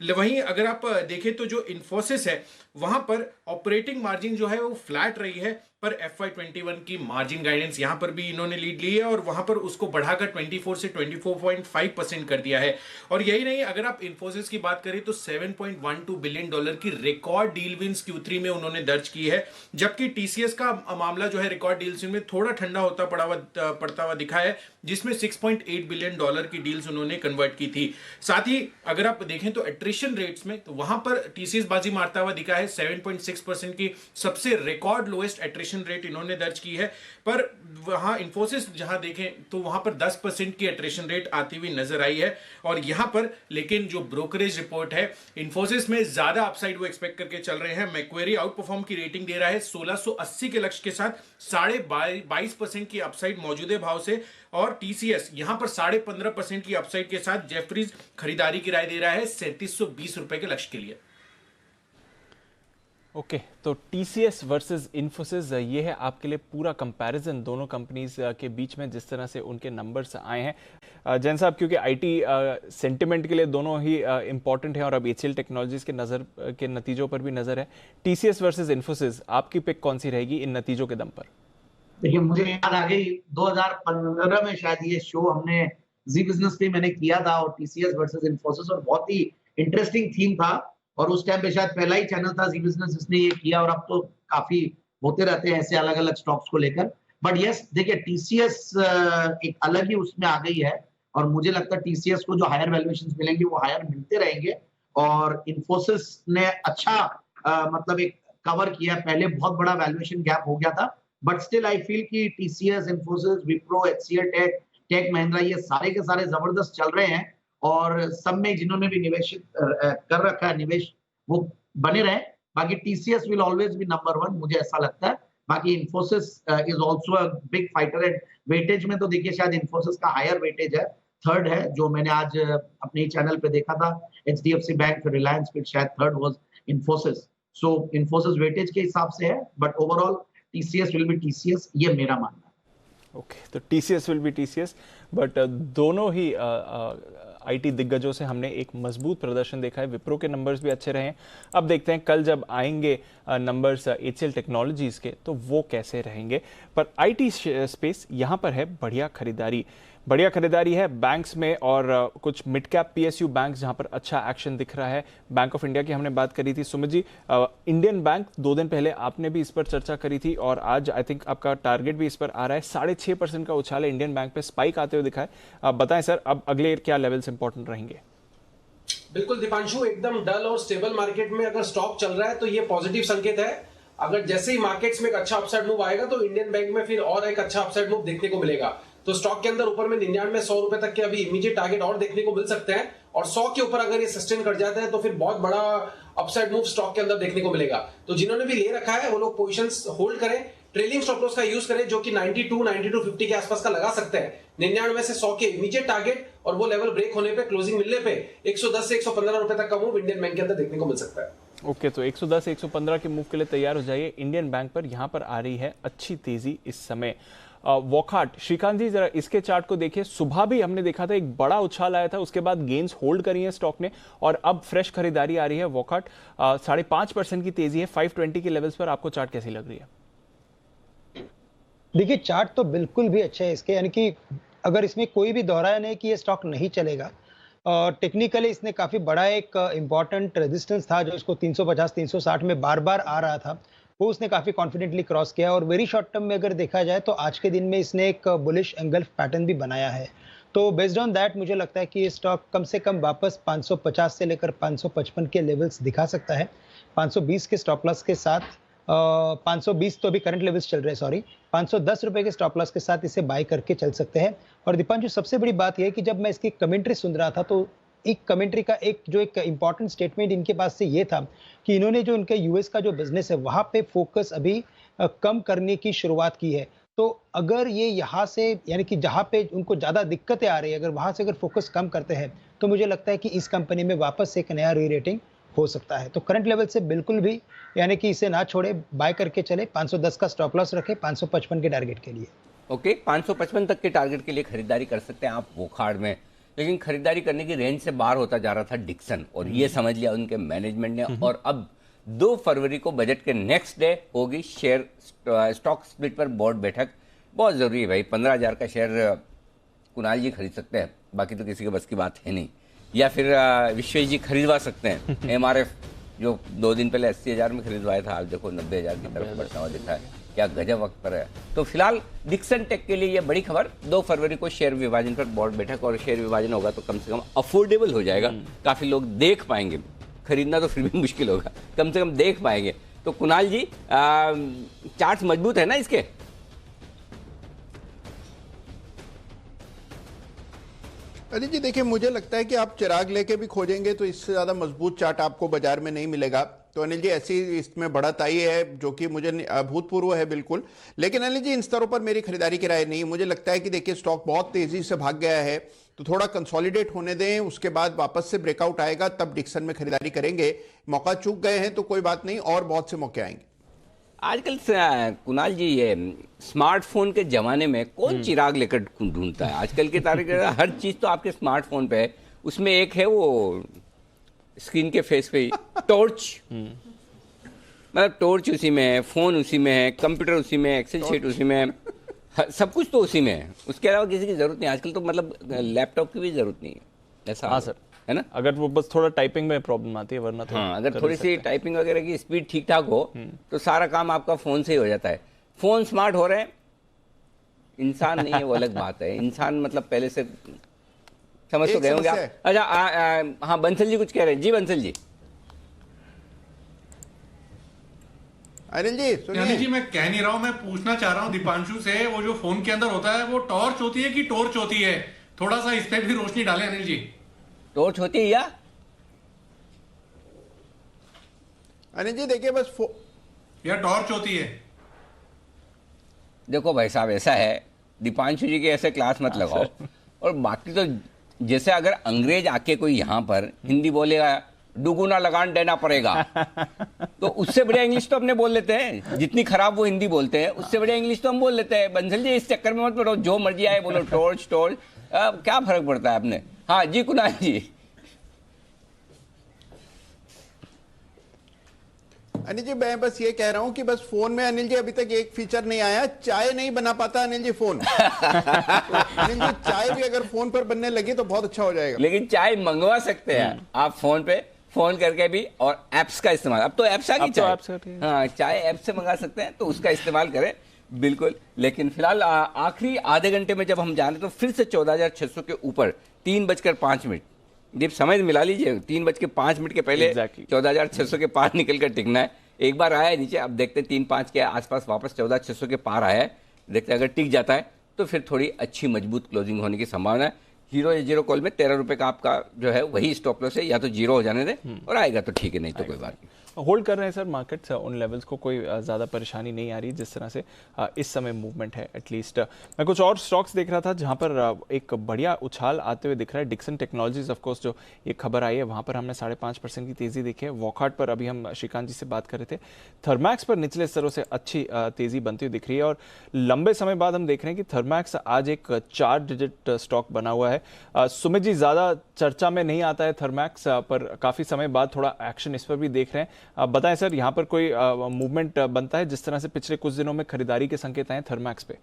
वहीं अगर आप देखें तो जो इन्फोसिस है वहां पर ऑपरेटिंग मार्जिन जो है वो फ्लैट रही है, पर FY21 की मार्जिन गाइडेंस यहां पर भी इन्होंने लीड ली है और वहां पर उसको बढ़ाकर 24 से 24.5% कर दिया है। और यही नहीं, अगर आप इन्फोसिस की बात करें तो $7.12 बिलियन की रिकॉर्ड डील विंस Q3 में उन्होंने दर्ज की है, जबकि TCS का मामला जो है रिकॉर्ड डील्स में थोड़ा ठंडा होता पड़ता हुआ दिखा है, जिसमें $6.8 बिलियन की डील्स उन्होंने कन्वर्ट की थी। साथ ही अगर आप देखें तो एट्रिशन रेट्स में, तो वहां पर TCS बाजी मारता हुआ दिखा है, 7.6% की सबसे रिकॉर्ड लोएस्ट एट्रिशन रेट इन्होंने दर्ज की है। पर वहां इन्फोसिस जहां देखें तो वहां पर 10% की एट्रिशन रेट आती हुई नजर आई है। और यहां पर लेकिन जो ब्रोकरेज रिपोर्ट है, इन्फोसिस में ज्यादा अपसाइड वो एक्सपेक्ट करके चल रहे हैं। मैक्वेरी आउट परफॉर्म की रेटिंग दे रहा है 1680 के लक्ष्य के साथ 22.5% की अपसाइड मौजूदा भाव से, और TCS यहां पर 15.5% की अपसाइड के साथ जेफरीज खरीदारी की राय दे रहा है 3720 रुपए के लक्ष्य के लिए। ओके, तो TCS वर्सेस इन्फोसिस, ये है आपके लिए पूरा कंपैरिजन दोनों कंपनीज के बीच में, जिस तरह से उनके नंबर्स आए हैं। जैन साहब, क्योंकि IT सेंटिमेंट के लिए दोनों ही इंपॉर्टेंट है और अब HCL टेक्नोलॉजीज के नतीजों पर भी नजर है। TCS वर्सेस इन्फोसिस, आपकी पिक कौन सी रहेगी इन नतीजों के दम पर? देखिए, मुझे याद आ गई 2015 में शायद ये शो हमने जी बिजनेस पे मैंने किया था, और TCS वर्सेस इन्फोसिस, और बहुत ही इंटरेस्टिंग थीम था। और उस टाइम पे शायद पहला ही चैनल था जी बिजनेस जिसने ये किया, और अब तो काफी होते रहते हैं ऐसे अलग अलग स्टॉक्स को लेकर। बट यस, देखिए TCS एक अलग ही उसमें आ गई है, और मुझे लगता है TCS को जो हायर वैल्यूएशंस मिलेंगे वो हायर मिलते रहेंगे। और इन्फोसिस ने अच्छा मतलब एक कवर किया, पहले बहुत बड़ा वैल्यूएशन गैप हो गया था, बट स्टिल आई फील कि TCS, Infosys, Wipro, HCL tech Mahindra, ये सारे के सारे जबरदस्त चल रहे हैं। और सब में जिन्होंने भी निवेश कर रखा है निवेश, वो बने रहे। बाकी TCS will always be number 1, मुझे ऐसा लगता है। बाकी Infosys is also a big fighter. And weightage में तो देखिए शायद इन्फोसिस का हायर वेटेज है, 3rd है, जो मैंने आज अपने ही चैनल पे देखा था। HDFC बैंक, फिर रिलायंस, फिर शायद 3rd was Infosys. So Infosys weightage के हिसाब से है, but overall TCS will be TCS, ये मेरा मानना है। ओके, तो TCS will be TCS, but दोनों ही IT दिग्गजों से हमने एक मजबूत प्रदर्शन देखा है। विप्रो के नंबर्स भी अच्छे रहे हैं। अब देखते हैं कल जब आएंगे नंबर्स HCL टेक्नोलॉजीज के, तो वो कैसे रहेंगे। पर IT स्पेस यहाँ पर है बढ़िया खरीदारी है बैंक्स में, और कुछ मिड कैप PSU बैंक्स जहां पर अच्छा एक्शन दिख रहा है। बैंक ऑफ इंडिया की हमने बात करी थी सुमित जी, इंडियन बैंक 2 दिन पहले आपने भी इस पर चर्चा करी थी, और आज आई थिंक आपका टारगेट भी इस पर आ रहा है। 6.5% का उछाल है इंडियन बैंक पे, स्पाइक आते हुए दिखा है। आप बताएं सर, अब अगले क्या लेवल्स इंपॉर्टेंट रहेंगे? बिल्कुल दीपांशु, एकदम डल और स्टेबल मार्केट में अगर स्टॉक चल रहा है तो ये पॉजिटिव संकेत है। अगर जैसे ही मार्केट्स में एक अच्छा अपसाइड मूव आएगा तो इंडियन बैंक में फिर और एक अच्छा अपसाइड मूव देखने को मिलेगा। तो स्टॉक के अंदर ऊपर में 99-100 रुपए तक के अभी इमीडिएट टारगेट और देखने को मिल सकते हैं, और 100 के ऊपर अगर ये सस्टेन कर जाता है तो फिर बहुत बड़ा अपसाइड मूव स्टॉक के अंदर देखने को मिलेगा। तो जिन्होंने भी ले रखा है वो लोग पोजीशंस होल्ड करें, ट्रेलिंग स्टॉप लॉस का यूज करें, जो कि 92-92.50 के आसपास का लगा सकते हैं। 99 से 100 के इमीडिएट टारगेट, और वो लेवल ब्रेक होने पे, क्लोजिंग मिलने पे 110 से 115 रुपए तक का मूव इंडियन बैंक के अंदर देखने को मिल सकता है। ओके, तो 110 से 115 के मूव के लिए तैयार हो जाइए। इंडियन बैंक पर यहाँ पर आ रही है अच्छी तेजी इस समय। वॉकहार्ट, श्रीकांत जी जरा इसके चार्ट को देखिए। सुबह भी हमने देखा था एक बड़ा उछाल आया था, उसके बाद गेंस होल्ड करी है स्टॉक ने, और अब फ्रेश खरीदारी आ रही है। वॉकहार्ट 5.5% की तेजी है 520 के लेवल्स पर। आपको चार्ट कैसी लग रही है? देखिए, चार्ट तो बिल्कुल भी अच्छे है इसके, यानी कि अगर इसमें कोई भी दोहराया नहीं कि ये स्टॉक नहीं चलेगा। टेक्निकली इसने काफी बड़ा एक इंपॉर्टेंट रेजिस्टेंस था जो इसको 350-360 में बार बार आ रहा था, वो उसने काफी कॉन्फिडेंटली क्रॉस किया। और वेरी शॉर्ट टर्म में अगर देखा जाए तो आज के दिन में इसने एक बुलिश एंगल्फ पैटर्न भी बनाया है। तो बेस्ड ऑन दैट मुझे लगता है कि ये स्टॉक कम से कम वापस 550 से लेकर 555 के लेवल्स दिखा सकता है। 520 के स्टॉप लॉस के साथ 520 तो अभी करंट लेवल्स चल रहे हैं, सॉरी, 510 रुपए के स्टॉप लॉस के साथ इसे बाय करके चल सकते हैं। और दीपांशु, सबसे बड़ी बात यह है कि जब मैं इसकी कमेंट्री सुन रहा था तो एक कमेंट्री का एक इंपॉर्टेंट स्टेटमेंट इनके पास से ये था कि इन्होंने जो इनके यूएस का जो बिजनेस है वहां पे फोकस अभी कम करने की शुरुआत की है। तो अगर ये यहाँ से, यानी कि जहाँ पे उनको ज़्यादा दिक्कतें आ रही है, अगर वहाँ से अगर फोकस कम करते हैं तो मुझे लगता है कि इस कंपनी में वापस एक नया री रेटिंग हो सकता है। तो करंट लेवल से बिल्कुल भी यानी कि इसे ना छोड़े, बाय करके चले। 510 का स्टॉप लॉस रखे 555 के टारगेट के लिए। ओके, 555 तक के टारगेट के लिए खरीदारी कर सकते हैं आप वोखार्ड में, लेकिन खरीदारी करने की रेंज से बाहर होता जा रहा था डिक्सन, और ये समझ लिया उनके मैनेजमेंट ने। और अब 2 फरवरी को बजट के नेक्स्ट डे होगी शेयर स्टॉक स्प्लिट पर बोर्ड बैठक। बहुत ज़रूरी है भाई, 15,000 का शेयर कुणाल जी खरीद सकते हैं, बाकी तो किसी के बस की बात है नहीं, या फिर विश्वेश जी खरीदवा सकते हैं। MRF जो 2 दिन पहले 80,000 में खरीदवाया था, आज देखो 90,000 की तरफ बढ़ता हुआ दिखा है, क्या गजब वक्त पर है। तो फिलहाल डिक्सन टेक के लिए ये बड़ी खबर, 2 फरवरी को शेयर विभाजन पर बोर्ड बैठक, और शेयर विभाजन होगा तो कम से कम अफोर्डेबल हो जाएगा, काफ़ी लोग देख पाएंगे, खरीदना तो फिर भी मुश्किल होगा, कम से कम देख पाएंगे। तो कुणाल जी चार्ट मजबूत है ना इसके? अनिल जी देखिए, मुझे लगता है कि आप चिराग लेके भी खोजेंगे तो इससे ज़्यादा मजबूत चार्ट आपको बाजार में नहीं मिलेगा। तो अनिल जी ऐसी इसमें बढ़त आई है जो कि मुझे अभूतपूर्व है बिल्कुल, लेकिन अनिल जी इन स्तरों पर मेरी खरीदारी की राय नहीं। मुझे लगता है कि देखिए स्टॉक बहुत तेजी से भाग गया है, तो थोड़ा कंसोलिडेट होने दें, उसके बाद वापस से ब्रेकआउट आएगा तब डिक्सन में खरीदारी करेंगे। मौका चूक गए हैं तो कोई बात नहीं, और बहुत से मौके आएंगे। आजकल कुणाल जी ये स्मार्टफोन के जमाने में कौन चिराग लेकर ढूंढता है? आजकल की तारीख हर चीज तो आपके स्मार्टफोन पे है। उसमें एक है वो स्क्रीन के फेस पे टॉर्च, मतलब टॉर्च उसी में है, फोन उसी में है, कंप्यूटर उसी में है, एक्सेल शीट उसी में है, सब कुछ तो उसी में है। उसके अलावा किसी की जरूरत नहीं आजकल तो, मतलब लैपटॉप की भी जरूरत नहीं है ऐसा। हाँ सर, है ना? अगर वो बस थोड़ा टाइपिंग में प्रॉब्लम आती है, वरना तो हाँ, अगर थोड़ी सी टाइपिंग वगैरह की स्पीड ठीक ठाक हो तो सारा काम आपका फोन से ही हो जाता है। फोन स्मार्ट हो रहे हैं, इंसान नहीं है वो अलग बात है। इंसान मतलब पहले से समझ तो गए होंगे आप। अच्छा हाँ, बंसल जी कुछ कह रहे हैं। जी बंसल जी। अनिल जी मैं कह नहीं रहा हूं, मैं पूछना चाह रहा हूं दीपांशु से, वो जो फोन के अंदर होता है वो टॉर्च होती है कि टॉर्च होती है? थोड़ा सा इस पे भी रोशनी डालें अनिल जी। टॉर्च होती है या अनिल जी देखिए बस या टॉर्च होती है? देखो भाई साहब, ऐसा है, दीपांशु जी के ऐसे क्लास मत लगाओ। और बाकी तो जैसे अगर अंग्रेज आके कोई यहाँ पर हिंदी बोलेगा, दुगुना लगान देना पड़ेगा, तो उससे बढ़िया इंग्लिश तो अपने बोल लेते हैं। जितनी खराब वो हिंदी बोलते हैं उससे बढ़िया इंग्लिश तो हम बोल लेते हैं। बंसल जी इस चक्कर में मत पड़ो, जो मर्जी आए बोलो टॉर्च टॉर्च, क्या फर्क पड़ता है अपने। हाँ जी कुणाल जी। अनिल जी मैं बस ये कह रहा हूं कि बस फोन में अनिल जी अभी तक एक फीचर नहीं आया, चाय नहीं बना पाता अनिल जी फोन। तो अनिल जी चाय भी अगर फोन पर बनने लगी तो बहुत अच्छा हो जाएगा। लेकिन चाय मंगवा सकते हैं आप फोन पे, फोन करके भी, और एप्स का इस्तेमाल। अब तो एप्स आ गई, हाँ चाय ऐप से मंगा सकते हैं, तो उसका इस्तेमाल करें बिल्कुल। लेकिन फिलहाल आखिरी आधे घंटे में जब हम जाने तो फिर से 14,600 के ऊपर 3:05। दीप समय मिला लीजिए, 3:05 के पहले 14,600 के पार निकल कर टिकना है। एक बार आया है नीचे, अब देखते हैं 3-5 के आसपास वापस 14,600 के पार आया है, देखते हैं अगर टिक जाता है तो फिर थोड़ी अच्छी मजबूत क्लोजिंग होने की संभावना है। हीरो या जीरो कॉल में 13 रुपए का आपका जो है वही स्टॉप लॉस है, या तो जीरो हो जाने दे और आएगा तो ठीक है, नहीं तो कोई बात नहीं। होल्ड कर रहे हैं सर मार्केट्स, उन लेवल्स को कोई ज़्यादा परेशानी नहीं आ रही जिस तरह से इस समय मूवमेंट है। एटलीस्ट मैं कुछ और स्टॉक्स देख रहा था जहां पर एक बढ़िया उछाल आते हुए दिख रहा है। डिक्सन टेक्नोलॉजीज ऑफ कोर्स जो ये खबर आई है वहां पर हमने 5.5% की तेजी देखी है। वॉकहार्ट पर अभी हम श्रीकांत जी से बात कर रहे थे, थर्मैक्स पर निचले स्तरों से अच्छी तेजी बनती हुई दिख रही है, और लंबे समय बाद हम देख रहे हैं कि थर्मैक्स आज एक 4 डिजिट स्टॉक बना हुआ है। सुमित जी, ज़्यादा चर्चा में नहीं आता है थर्मैक्स, पर काफ़ी समय बाद थोड़ा एक्शन इस पर भी देख रहे हैं। बताएं सर, यहाँ पर कोई मूवमेंट बनता है जिस तरह से पिछले कुछ दिनों में खरीदारी के संकेत आए थर्मैक्स पे?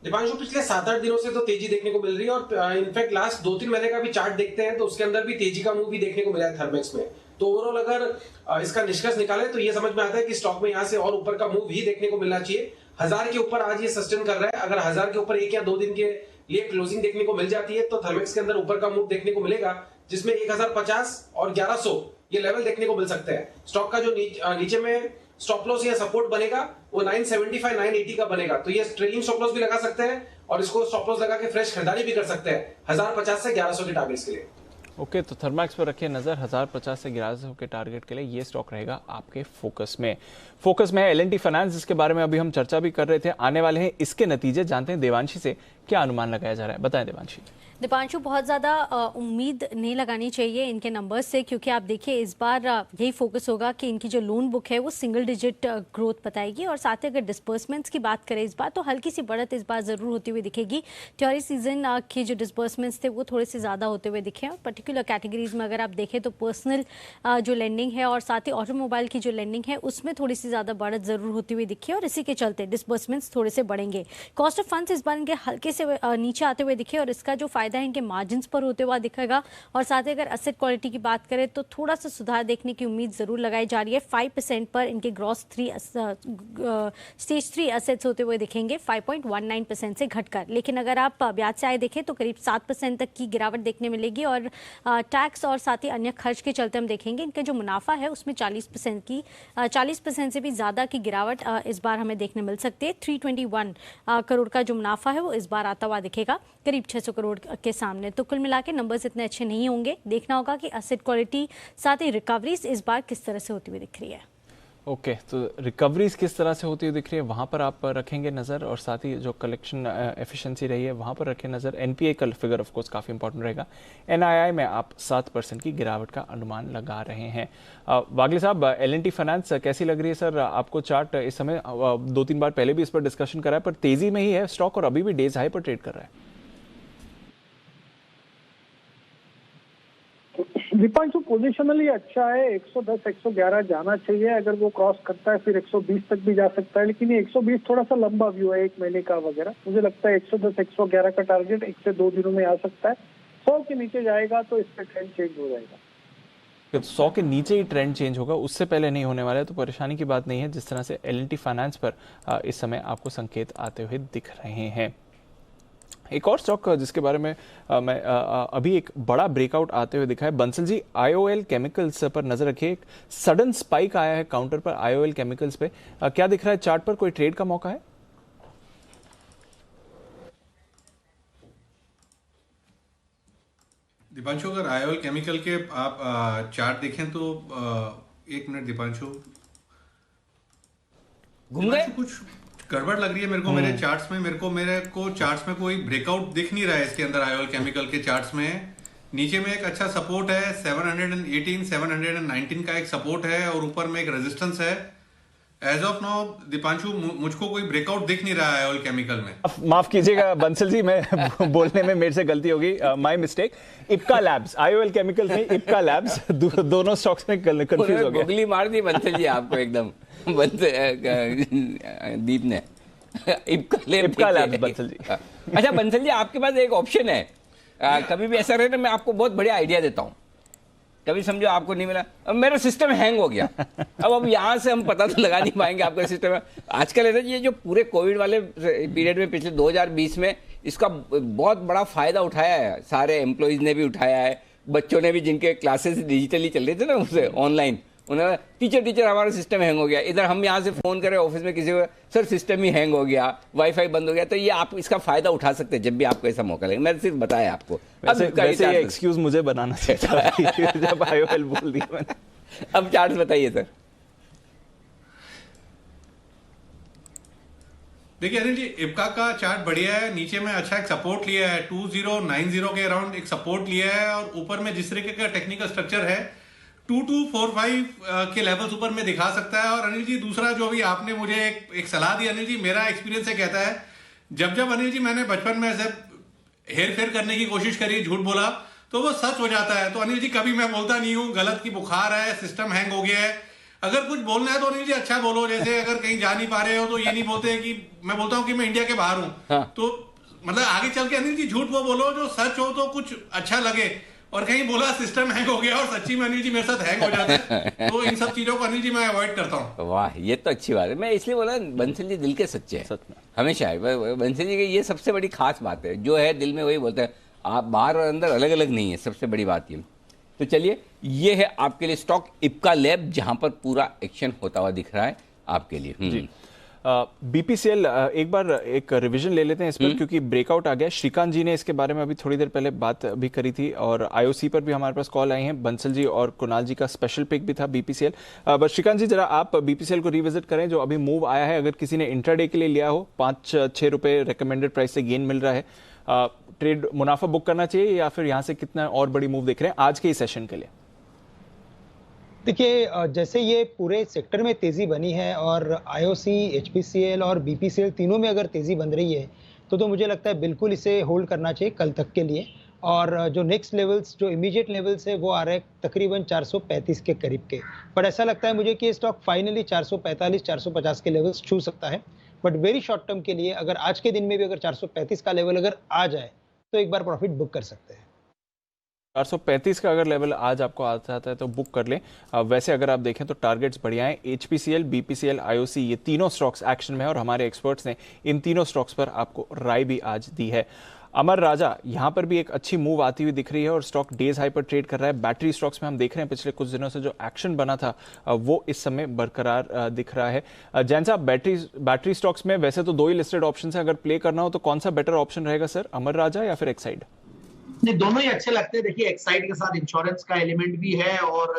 दीपांशु, पिछले 7-8 दिनों से तो तेजी देखने को मिल रही है, और इनफैक्ट लास्ट 2-3 महीने का भी चार्ट देखते हैं तो उसके अंदर भी तेजी का मूव भी देखने को मिला है थर्मैक्स में। तो ओवरऑल अगर इसका निष्कर्ष निकाले तो ये समझ में आता है कि स्टॉक में यहाँ से और ऊपर का मूव ही देखने को मिलना चाहिए। 1000 के ऊपर आज ये सस्टेन कर रहा है, अगर 1000 के ऊपर 1 या 2 दिन के लिए क्लोजिंग देखने को मिल जाती है तो थर्मैक्स के अंदर ऊपर का मूव देखने को मिलेगा, जिसमें 1050 और 1100 ये लेवल देखने को मिल सकते हैं। स्टॉक का जो नीचे में स्टॉप लॉस या सपोर्ट बनेगा वो 975 980 का बनेगा, तो ये ट्रेलिंग स्टॉप लॉस भी लगा सकते हैं और इसको स्टॉप लॉस लगा के फ्रेश खरीदारी भी कर सकते हैं 1050 से 1100 के टारगेट्स के लिए। ओके, तो थर्मैक्स पर रखिए नजर, 1050 से 1100 के टारगेट के लिए ये स्टॉक रहेगा आपके फोकस में। फोकस में है L&T फाइनेंस, जिसके बारे में अभी हम चर्चा भी कर रहे थे। आने वाले हैं इसके नतीजे, जानते हैं देवांशी से क्या अनुमान लगाया जा रहा है, बताएं देवांशी। दीपांशु, बहुत ज़्यादा उम्मीद नहीं लगानी चाहिए इनके नंबर्स से, क्योंकि आप देखिए इस बार यही फोकस होगा कि इनकी जो लोन बुक है वो सिंगल डिजिट ग्रोथ बताएगी, और साथ ही अगर डिस्बर्समेंट्स की बात करें इस बार तो हल्की सी बढ़त इस बार ज़रूर होती हुई दिखेगी। त्योहारी सीजन के जो डिस्बर्समेंट्स थे वो थोड़े से ज़्यादा होते हुए दिखे, और पर्टिकुलर कैटेगरीज में अगर आप देखें तो पर्सनल जो लेंडिंग है और साथ ही ऑटोमोबाइल की जो लेंडिंग है उसमें थोड़ी सी ज़्यादा बढ़त ज़रूर होती हुई दिखी, और इसी के चलते डिस्बर्समेंट्स थोड़े से बढ़ेंगे। कॉस्ट ऑफ फंड्स इस बार इनके हल्के से नीचे आते हुए दिखे, और इसका जो फायदा है इनके मार्जिन पर होते हुआ दिखेगा। और साथ ही अगर एसेट क्वालिटी की बात करें तो थोड़ा सा सुधार देखने की उम्मीद जरूर लगाई जा रही है। 5% पर इनके ग्रॉस स्टेज 3 एसेट्स होते हुए दिखेंगे 5.19% से घटकर, लेकिन अगर आप ब्याज से आए देखें तो करीब 7% तक की गिरावट देखने मिलेगी, और टैक्स और साथ ही अन्य खर्च के चलते हम देखेंगे इनका जो मुनाफा है उसमें 40% से भी ज़्यादा की गिरावट इस बार हमें देखने मिल सकती है। 321 करोड़ का जो मुनाफा है वो इस बार आता हुआ दिखेगा करीब 600 करोड़ के सामने। तो कुल मिला के नंबर्स इतने अच्छे नहीं होंगे, देखना होगा कि एसेट क्वालिटी साथ ही रिकवरीज इस बार किस तरह से होती हुई दिख रही है। ओके, तो रिकवरीज किस तरह से होती हुई दिख रही है वहाँ पर आप रखेंगे नज़र, और साथ ही जो कलेक्शन एफिशिएंसी रही है वहाँ पर रखें नज़र। एनपीए का फिगर ऑफ कोर्स काफ़ी इंपॉर्टेंट रहेगा। एनआईआई में आप 7% की गिरावट का अनुमान लगा रहे हैं। वागले साहब, एल&टी फाइनेंस कैसी लग रही है सर आपको? चार्ट इस समय 2-3 बार पहले भी इस पर डिस्कशन करा है, पर तेज़ी में ही है स्टॉक और अभी भी डेज हाई पर ट्रेड कर रहा है। दीपांशु पोजिशनली अच्छा है, 110 111 जाना चाहिए, अगर वो क्रॉस करता है फिर 120 तक भी जा सकता है, लेकिन ये 120 थोड़ा सा लंबा व्यू है, 1 महीने का वगैरह। मुझे लगता है 110 111 का टारगेट 1 से 2 दिनों में आ सकता है। 100 के नीचे जाएगा तो इसका ट्रेंड चेंज हो जाएगा। 100 के नीचे ही ट्रेंड चेंज होगा, उससे पहले नहीं होने वाला है, तो परेशानी की बात नहीं है जिस तरह से एल&टी फाइनेंस पर इस समय आपको संकेत आते हुए दिख रहे हैं। एक और स्टॉक जिसके बारे में मैं अभी एक बड़ा ब्रेकआउट आते हुए दिखा है, बंसल जी आईओएल केमिकल्स पर नजर रखिए। एक सडन स्पाइक आया है काउंटर पर आईओएल केमिकल्स पे, क्या दिख रहा है चार्ट पर? कोई ट्रेड का मौका है? दीपांशु, अगर आईओएल केमिकल के आप चार्ट देखें तो 1 मिनट दीपांशु, घूम गए कुछ गड़बड़ लग रही है मेरे को। मेरे चार्ट्स में मेरे को चार्ट्स में कोई ब्रेकआउट दिख नहीं रहा है इसके अंदर। आईओएल केमिकल के चार्ट्स में नीचे में एक अच्छा सपोर्ट है 718 719 का एक सपोर्ट है, और ऊपर में एक रेजिस्टेंस है। एज ऑफ नाउ दीपांशु मुझको कोई ब्रेकआउट दिख नहीं रहा है आईओएल केमिकल में। माफ कीजिएगा बंसल जी, मैं बोलने में मेरे से गलती होगी, my mistake. Ipca labs, IOL chemical में इप्का लैब्स, दोनों स्टॉक्स में कंफ्यूज हो गया। गोगली मार दी बंसल जी आपको एकदम दीप ने। इप्का लैब्स बंसल जी। अच्छा बंसल जी, आपके पास एक ऑप्शन है, कभी भी ऐसा रहे ना, मैं आपको बहुत बढ़िया आइडिया देता हूँ। कभी समझो आपको नहीं मिला, अब मेरा सिस्टम हैंग हो गया, अब यहाँ से हम पता तो लगा नहीं पाएंगे आपका सिस्टम है। आजकल है ना, ये जो पूरे कोविड वाले पीरियड में पिछले 2020 में इसका बहुत बड़ा फायदा उठाया है, सारे एम्प्लॉयज ने भी उठाया है, बच्चों ने भी, जिनके क्लासेस डिजिटली चल रहे थे ना उसे ऑनलाइन, उन्होंने टीचर हमारा सिस्टम हैंग हो गया। इधर हम यहाँ से फोन करें ऑफिस में किसी को, सर सिस्टम ही हैंग हो गया, वाईफाई बंद हो गया, तो ये आप इसका फायदा उठा सकते हैं जब भी आपको ऐसा मौका लगे। मैंने सिर्फ बताया आपको। वैसे ये एक्सक्यूज मुझे बनाना चाहिए जब आईओएल बोल दिया मैंने। अब चार्ट बताइए सर। देखिए अनिल जी, इप्का का चार्ट बढ़िया है, नीचे में अच्छा एक सपोर्ट लिया है 2090 के अराउंड एक सपोर्ट लिया है, और ऊपर में जिस तरीके का टेक्निकल स्ट्रक्चर है 2245 के लेवल्स ऊपर में दिखा सकता है। और अनिल जी दूसरा जो अभी आपने मुझे एक सलाह दी अनिल जी, मेरा एक्सपीरियंस ये कहता है, जब अनिल जी मैंने बचपन में ऐसे हेर फेर करने की कोशिश करी, झूठ बोला, तो वो सच हो जाता है। तो अनिल जी कभी मैं बोलता नहीं हूँ गलत की बुखार है, सिस्टम हैंग हो गया है। अगर कुछ बोलना है तो अनिल जी अच्छा बोलो, जैसे अगर कहीं जा नहीं पा रहे हो तो ये नहीं बोलते कि मैं बोलता हूँ कि मैं इंडिया के बाहर हूँ। हाँ। तो मतलब आगे चल के अनिल जी झूठ वो बोलो जो सच हो तो कुछ अच्छा लगे, और कहीं बोला सिस्टम हैंग हो गया और सच्ची में अनिल जी मेरे साथ हैंग हो जाता है, तो इन सब चीजों को अनिल जी मैं अवॉइड करता हूँ। वाह, ये तो अच्छी बात है। मैं इसलिए बोला बंसल जी दिल के सच्चे हैं हमेशा। बंसल जी की ये सबसे बड़ी खास बात है, जो है दिल में वही बोलते हैं, आप बाहर और अंदर अलग अलग नहीं है, सबसे बड़ी बात ये। तो चलिए, ये है आपके लिए स्टॉक इप्का लैब, जहां पर पूरा एक्शन होता हुआ दिख रहा है आपके लिए। जी बीपीसीएल एक बार एक रिवीजन ले लेते हैं इस पर, क्योंकि ब्रेकआउट आ गया। श्रीकांत जी ने इसके बारे में अभी थोड़ी देर पहले बात भी करी थी और आईओसी पर भी हमारे पास कॉल आई हैं। बंसल जी और कुणाल जी का स्पेशल पिक भी था बीपीसीएल। बस श्रीकांत जी, जरा आप बीपीसीएल को रिविजिट करें, जो अभी मूव आया है। अगर किसी ने इंट्राडे के लिए लिया हो, 5-6 रुपए रिकमेंडेड प्राइस से गेन मिल रहा है, ट्रेड मुनाफा बुक करना चाहिए या फिर यहां से कितना और बड़ी मूव देख रहे हैं आज के ही सेशन के लिए? देखिए, जैसे ये पूरे सेक्टर में तेजी बनी है और आईओसी, एचपीसीएल और बीपीसीएल तीनों में अगर तेजी बन रही है तो मुझे लगता है बिल्कुल इसे होल्ड करना चाहिए कल तक के लिए। और जो नेक्स्ट लेवल्स, जो इमीडिएट लेवल्स है वो आ रहे हैं तकरीबन 435 के करीब के। पर ऐसा लगता है मुझे कि ये स्टॉक फाइनली 445-450 के लेवल्स छू सकता है। बट वेरी शॉर्ट टर्म के लिए अगर आज के दिन में भी अगर 435 का लेवल अगर आ जाए तो एक बार प्रॉफिट बुक कर सकते हैं। 435 का अगर लेवल आज आपको आ जाता है तो बुक कर लें। वैसे अगर आप देखें तो टारगेट्स बढ़िया हैं। एचपीसीएल, बीपीसीएल, आईओसी, ये तीनों स्टॉक्स एक्शन में है और हमारे एक्सपर्ट्स ने इन तीनों स्टॉक्स पर आपको राय भी आज दी है। अमर राजा, यहां पर भी एक अच्छी मूव आती हुई दिख रही है और स्टॉक डेज हाई पर ट्रेड कर रहा है। बैटरी स्टॉक्स में हम देख रहे हैं पिछले कुछ दिनों से जो एक्शन बना था वो इस समय बरकरार दिख रहा है। जैन साहब, बैटरी स्टॉक्स में वैसे तो 2 ही लिस्टेड ऑप्शन है, अगर प्ले करना हो तो कौन सा बेटर ऑप्शन रहेगा सर, अमर राजा या फिर एक्साइड? नहीं, दोनों ही अच्छे लगते हैं। देखिए, एक्साइड के साथ इंश्योरेंस का एलिमेंट भी है और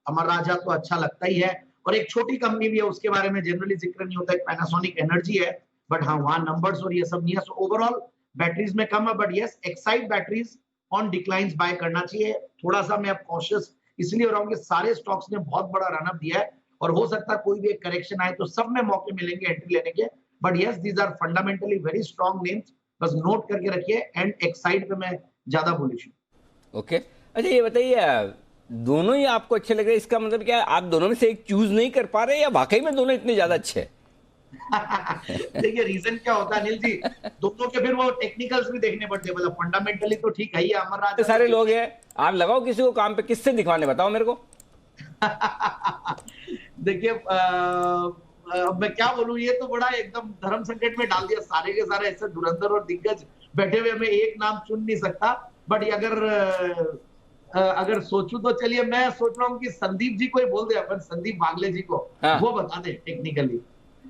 अमर राजा तो अच्छा लगता ही है। और एक छोटी कंपनी भी है, उसके बारे में जनरली जिक्र नहीं होता, एक पैनासोनिक एनर्जी है, बट हाँ वहां नंबर्स और ये सब नहीं है। सो ओवरऑल बैटरीज में कम है, but yes, Exide batteries on declines buy करना चाहिए। थोड़ा सा मैं अब कॉशियस इसलिए हो रहा हूँ कि सारे स्टॉक्स ने बहुत बड़ा रनअप दिया है और हो सकता है कोई भी एक करेक्शन आए तो सब में मौके मिलेंगे एंट्री लेने के। But yes, these are fundamentally very strong names, बस नोट करके रखिए। एंड एक्साइड पे मैं ज्यादा बुलिश हूं। ओके, अच्छा ये बताइए, दोनों ही आपको अच्छे लग रहे हैं, इसका मतलब क्या है आप दोनों में से एक चूज नहीं कर पा रहे या वाकई में दोनों इतने ज्यादा अच्छे हैं? देखिए, रीजन क्या होता है अनिल जी, दोनों के फिर वो टेक्निकल्स भी देखने पड़ते हैं। मतलब फंडामेंटली तो ठीक है ही, अमर राजा तो सारे लोग हैं, आप लगाओ किसी को काम पे, किससे दिखवाने बताओ मेरे को। देखिए, अब मैं क्या बोलूं, ये तो बड़ा एकदम धर्म संकट में डाल दिया। सारे के सारे ऐसे धुरंधर और दिग्गज बैठे हुए, मैं एक नाम चुन नहीं सकता। बट अगर सोचूं तो चलिए, मैं सोच रहा हूँ कि संदीप जी को ही बोल दे अपन, संदीप वागले जी को, वो बता दे टेक्निकली।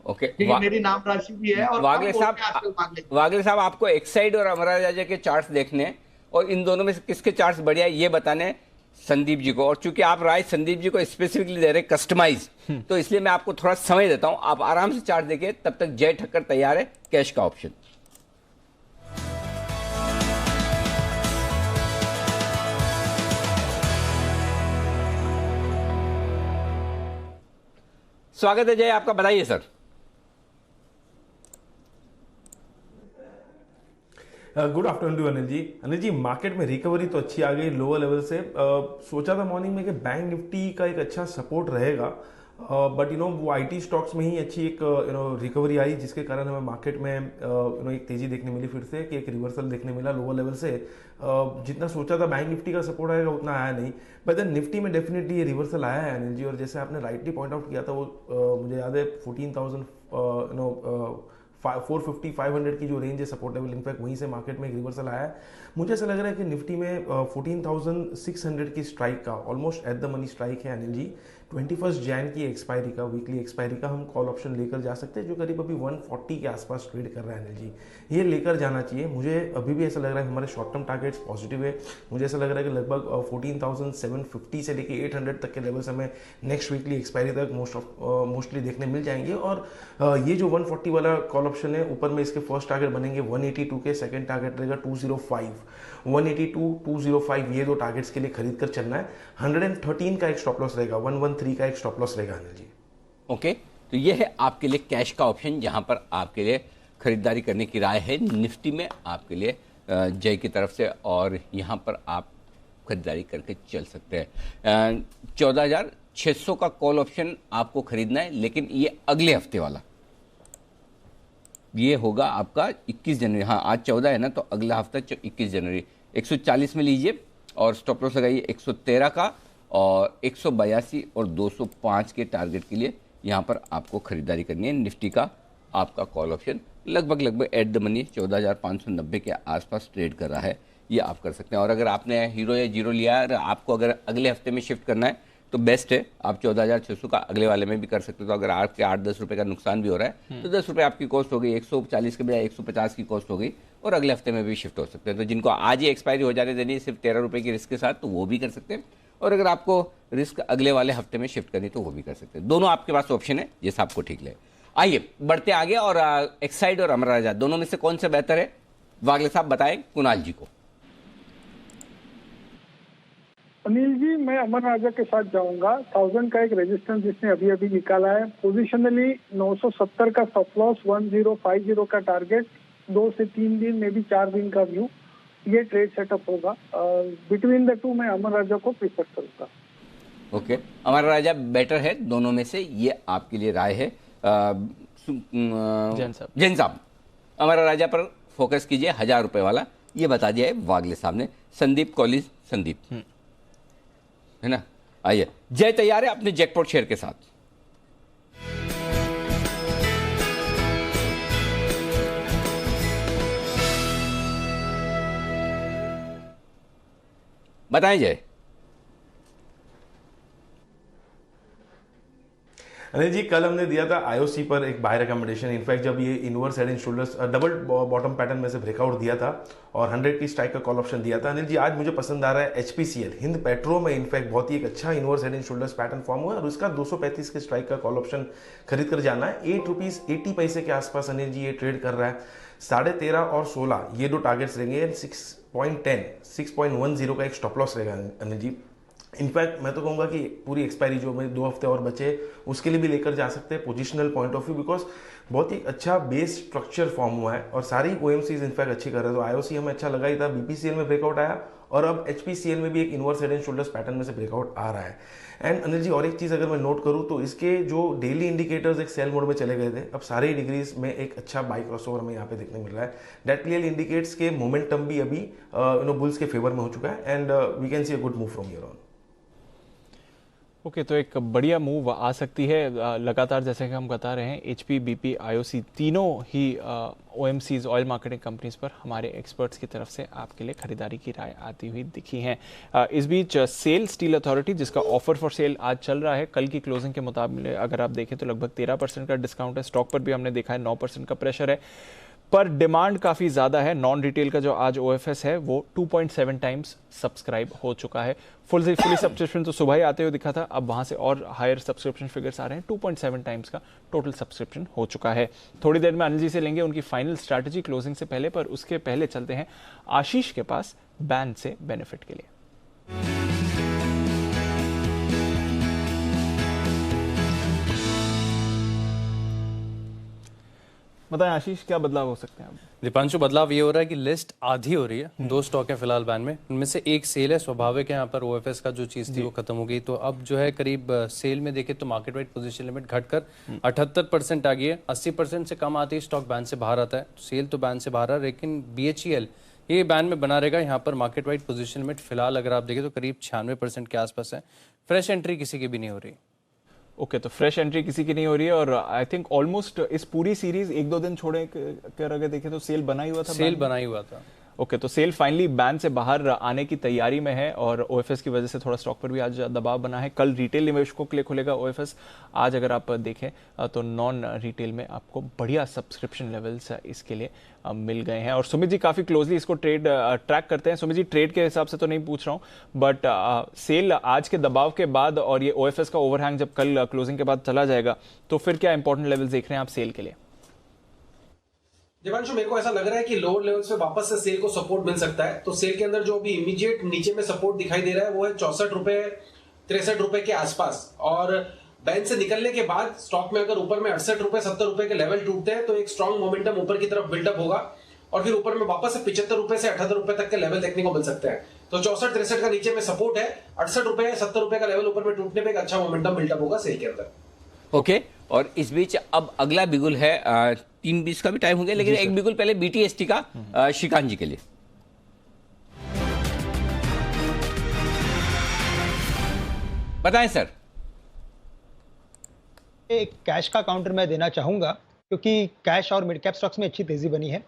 ओके, क्योंकि मेरी नाम राशि भी है। और वागले साहब आपको एक्साइड और अमर राजा के चार्ट्स देखने और इन दोनों में से किसके चार्ट्स बढ़िया ये बताने संदीप जी को। और चूंकि आप राय संदीप जी को स्पेसिफिकली दे रहे कस्टमाइज, तो इसलिए मैं आपको थोड़ा समय देता हूं, आप आराम से चार्ट देखिए। तब तक जय ठक्कर तैयार है, कैश का ऑप्शन। स्वागत है जय आपका, बताइए sir. Good afternoon to Anil ji. Anil ji, market में रिकवरी तो अच्छी आ गई लोअर लेवल से। सोचा था मॉर्निंग में कि बैंक निफ्टी का एक अच्छा सपोर्ट रहेगा, बट वो आईटी स्टॉक्स में ही अच्छी एक रिकवरी आई, जिसके कारण हमें मार्केट में एक तेजी देखने मिली फिर से, कि एक रिवर्सल देखने मिला लोअर लेवल से। जितना सोचा था बैंक निफ्टी का सपोर्ट आएगा उतना आया नहीं, बट देन निफ्टी में डेफिनेटली ये रिवर्सल आया है अनिल जी। और जैसे आपने राइटली पॉइंट आउट किया था, वो मुझे याद है 450-500 की जो रेंज है सपोर्ट लेवल, इनफैक्ट वहीं से मार्केट में एक रिवर्सल आया है। मुझे ऐसा लग रहा है कि निफ्टी में 14,600 की स्ट्राइक का almost at the money strike है अनिल जी। 21 जैन की एक्सपायरी का, वीकली एक्सपायरी का हम कॉल ऑप्शन लेकर जा सकते हैं, जो करीब अभी 140 के आसपास ट्रेड कर रहा है अनिल जी। ये लेकर जाना चाहिए। मुझे अभी भी ऐसा लग रहा है हमारे शॉर्ट टर्म टारगेट्स पॉजिटिव है। मुझे ऐसा लग रहा है कि लगभग 14,750 से लेकर 800 तक के लेवल्स हमें नेक्स्ट वीकली एक्सपायरी तक मोस्टली देखने मिल जाएंगे। और ये जो 140 वाला कॉल ऑप्शन है, ऊपर में इसके फर्स्ट टारगेट बनेंगे 182 के, सेकंड टारगेट रहेगा 205। 182, 205 ये दो टारगेट्स के लिए खरीद कर चलना है। 113 का एक स्टॉप लॉस रहेगा, 113 का एक स्टॉप लॉस रहेगा अनिल जी। ओके, तो ये है आपके लिए कैश का ऑप्शन, जहां पर आपके लिए खरीदारी करने की राय है निफ्टी में आपके लिए जय की तरफ से, और यहां पर आप खरीदारी करके चल सकते हैं। 14,600 का कॉल ऑप्शन आपको खरीदना है, लेकिन ये अगले हफ्ते वाला, ये होगा आपका 21 जनवरी। हाँ, आज 14 है ना, तो अगला हफ्ता 21 जनवरी 140 में लीजिए और स्टॉप लॉस लगाइए 113 का, और 182 और 205 के टारगेट के लिए यहाँ पर आपको खरीदारी करनी है। निफ्टी का आपका कॉल ऑप्शन लगभग एट द मनी 14,590 के आसपास ट्रेड कर रहा है, ये आप कर सकते हैं। और अगर आपने हीरो या जीरो लिया है, आपको अगर अगले हफ्ते में शिफ्ट करना है तो बेस्ट है। आप 14,600 का अगले वाले में भी कर सकते हो। तो अगर आपके 8-10 रुपए का नुकसान भी हो रहा है तो 10 रुपए आपकी कॉस्ट हो गई, 140 के बजाय 150 की कॉस्ट हो गई और अगले हफ्ते में भी शिफ्ट हो सकते हैं। तो जिनको आज ही एक्सपायरी हो जाने देनी है सिर्फ 13 रुपए की रिस्क के साथ, तो वो भी कर सकते हैं। और अगर आपको रिस्क अगले वाले हफ्ते में शिफ्ट करनी तो वो भी कर सकते हैं। दोनों आपके पास ऑप्शन है, जैसा आपको ठीक लगे। आइए बढ़ते आगे, और एक्साइड और अमर राजा दोनों में से कौन सा बेहतर है, वागले साहब बताएं कुणाल जी को। अनिल जी, मैं अमर राजा के साथ जाऊंगा। 1000 का एक रेजिस्टेंस जिसने अभी अभी निकाला है, पोजिशनली 970 का स्टॉप लॉस, 1050 का टारगेट, 2 से 3 दिन में भी 4 दिन का व्यू, ये ट्रेड सेटअप होगा। बिटवीन द टू मैं अमर राजा को प्रीफर करूंगा। ओके, अमर राजा बेटर है दोनों में से, ये आपके लिए राय है। जैन साहब, अमर राजा पर फोकस कीजिए, 1000 रुपए वाला, ये बता दिया है वागले साहब ने। संदीप कॉलेज, संदीप है ना। आइए, जय तैयार है अपने जैकपॉट शेयर के साथ। बताएं जय। अनिल जी, कल हमने दिया था आईओसी पर एक बाय रिकमेंडेशन। इनफैक्ट जब ये inverse head and shoulders double bottom pattern में से ब्रेकआउट दिया था और 100 की स्ट्राइक का कॉल ऑप्शन दिया था। अनिल जी, आज मुझे पसंद आ रहा है एचपीसीएल हिंद पेट्रो में इनफैक्ट बहुत ही एक अच्छा inverse head and shoulders pattern form हुआ और उसका 235 के स्ट्राइक का कॉल ऑप्शन खरीद कर जाना है। ₹8.80 के आसपास अनिल जी ये ट्रेड कर रहा है। 13.5 और 16 ये दो टारगेट्स रहेंगे। 6.10 का एक स्टॉप लॉस रहेगा अनिल जी। इनफैक्ट मैं तो कहूँगा कि पूरी एक्सपायरी जो में 2 हफ्ते और बचे उसके लिए भी लेकर जा सकते हैं positional point of view, because बहुत ही अच्छा बेस स्ट्रक्चर फॉर्म हुआ है और सारी ओएमसीज इनफैक्ट अच्छी कर रहे हैं। तो आईओसी हमें अच्छा लगा ही था, बीपीसीएल में ब्रेकआउट आया और अब एचपीसीएल में भी एक inverse head and shoulders pattern में से ब्रेकआउट आ रहा है। एंड अनिल जी, और एक चीज़ अगर मैं नोट करूँ तो इसके जो डेली इंडिकेटर्स एक सेल मोड में चले गए थे, अब सारे डिग्रीज में एक अच्छा बाई क्रॉसओवर हमें यहाँ पे देखने मिल रहा है। दैट क्लियरली इंडिकेट्स के मोमेंटम भी अभी बुल्स के फेवर में हो चुका है and we can see a good move from here on. Okay, तो एक बढ़िया मूव आ सकती है लगातार, जैसे कि हम बता रहे हैं एचपी, बीपी, आईओसी तीनों ही ओएमसीज ऑयल मार्केटिंग कंपनीज पर हमारे एक्सपर्ट्स की तरफ से आपके लिए खरीदारी की राय आती हुई दिखी है। इस बीच सेल स्टील अथॉरिटी, जिसका ऑफर फॉर सेल आज चल रहा है, कल की क्लोजिंग के मुताबिक अगर आप देखें तो लगभग 13% का डिस्काउंट है। स्टॉक पर भी हमने देखा है 9% का प्रेशर है, पर डिमांड काफ़ी ज़्यादा है। नॉन रिटेल का जो आज ओएफएस है वो 2.7 टाइम्स सब्सक्राइब हो चुका है। फुली सब्सक्रिप्शन तो सुबह ही आते हुए दिखा था, अब वहाँ से और हायर सब्सक्रिप्शन फिगर्स आ रहे हैं। 2.7 टाइम्स का टोटल सब्सक्रिप्शन हो चुका है। थोड़ी देर में अनिल जी से लेंगे उनकी फाइनल स्ट्रैटेजी क्लोजिंग से पहले, पर उसके पहले चलते हैं आशीष के पास बैन से बेनिफिट के लिए। बताएं आशीष, क्या बदलाव हो सकते हैं? दीपांशु, बदलाव ये हो रहा है कि लिस्ट आधी हो रही है। 2 स्टॉक है फिलहाल बैन में, उनमें से एक सेल है। स्वाभाविक है, यहाँ पर ओएफएस का जो चीज़ थी वो खत्म हो गई, तो अब जो है करीब सेल में देखे तो मार्केट वाइड पोजीशन लिमिट घटकर 78% आ गई है। 80% से कम आती है स्टॉक बैन से बाहर आता है। सेल तो बैन से बाहर है, लेकिन बीएचईएल ये बैन में बना रहेगा। यहाँ पर मार्केट वाइड पोजीशन लिमिट फिलहाल अगर आप देखें तो करीब 96% के आसपास है। फ्रेश एंट्री किसी की भी नहीं हो रही। ओके, तो फ्रेश एंट्री किसी की नहीं हो रही है और आई थिंक ऑलमोस्ट इस पूरी सीरीज 1-2 दिन छोड़े कर अगर देखें तो सेल बना ही हुआ था। सेल बना ही हुआ था। ओके, तो सेल फाइनली बैन से बाहर आने की तैयारी में है और ओएफएस की वजह से थोड़ा स्टॉक पर भी आज दबाव बना है। कल रिटेल निवेशकों के लिए खुलेगा ओएफएस। आज अगर आप देखें तो नॉन रिटेल में आपको बढ़िया सब्सक्रिप्शन लेवल्स इसके लिए मिल गए हैं। और सुमित जी काफ़ी क्लोजली इसको ट्रैक करते हैं। सुमित जी, ट्रेड के हिसाब से तो नहीं पूछ रहा हूँ, बट सेल आज के दबाव के बाद और ये ओएफएस का ओवरहैंग जब कल क्लोजिंग के बाद चला जाएगा तो फिर क्या इंपॉर्टेंट लेवल्स देख रहे हैं आप सेल के लिए? दिवांशु, मेरे को ऐसा लग रहा है कि लोअर लेवल्स पे वापस से सेल को सपोर्ट मिल सकता है। तो सेल के अंदर जो अभी इमीडिएट नीचे में सपोर्ट दिखाई दे रहा है वो है 64 रुपए 63 रुपए के आसपास। और बैन से निकलने के बाद स्टॉक में अगर ऊपर में 68 रुपए 70 रुपए के लेवल टूटते हैं तो एक स्ट्रॉन्ग मोमेंटम ऊपर की तरफ बिल्डअप होगा और फिर ऊपर में वापस से 75 रुपए से 78 रुपए तक के लेवल देखने को मिल सकते हैं। तो 64-63 का नीचे में सपोर्ट है, 68 रुपए 70 रुपए का लेवल ऊपर में टूटने पे एक अच्छा मोमेंटम बिल्डअप होगा सेल के अंदर। ओके, और इस बीच अब अगला बिगुल है 3:20 का भी टाइम हो गया, लेकिन एक बिगुल पहले बीटीएसटी का श्रीकांत जी के लिए। बताएं सर। एक कैश का काउंटर मैं देना चाहूंगा क्योंकि कैश और मिड कैप स्टॉक्स में अच्छी तेजी बनी है।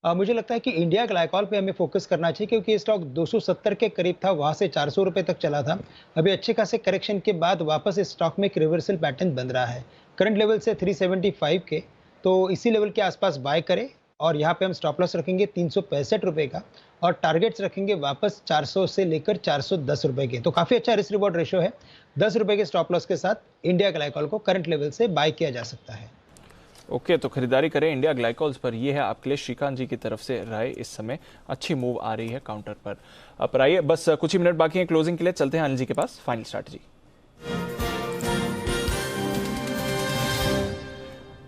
मुझे लगता है कि इंडिया ग्लाइकॉल पे हमें फोकस करना चाहिए, क्योंकि ये स्टॉक 270 के करीब था, वहां से 400 रुपए तक चला था। अभी अच्छे खासे करेक्शन के बाद वापस इस स्टॉक में एक रिवर्सल पैटर्न बन रहा है। करंट लेवल से 375 के, तो इसी लेवल के आसपास बाय करें और यहाँ पे हम स्टॉप लॉस रखेंगे 365 रुपए का और टारगेट्स रखेंगे वापस 400 से लेकर 410 रुपए के। तो काफी अच्छा रिस्क रिवॉर्ड रेशो है। 10 रुपए के स्टॉप लॉस के साथ इंडिया ग्लाइकॉल को करंट लेवल से बाय किया जा सकता है। ओके, तो खरीदारी करें इंडिया ग्लाइकॉल्स पर। ये है आपके लिए श्रीकांत जी की तरफ से राय। इस समय अच्छी मूव आ रही है काउंटर पर आइए, बस कुछ ही मिनट बाकी हैं क्लोजिंग के लिए। चलते हैं अनिल जी के पास, फाइनल स्ट्रैटेजी।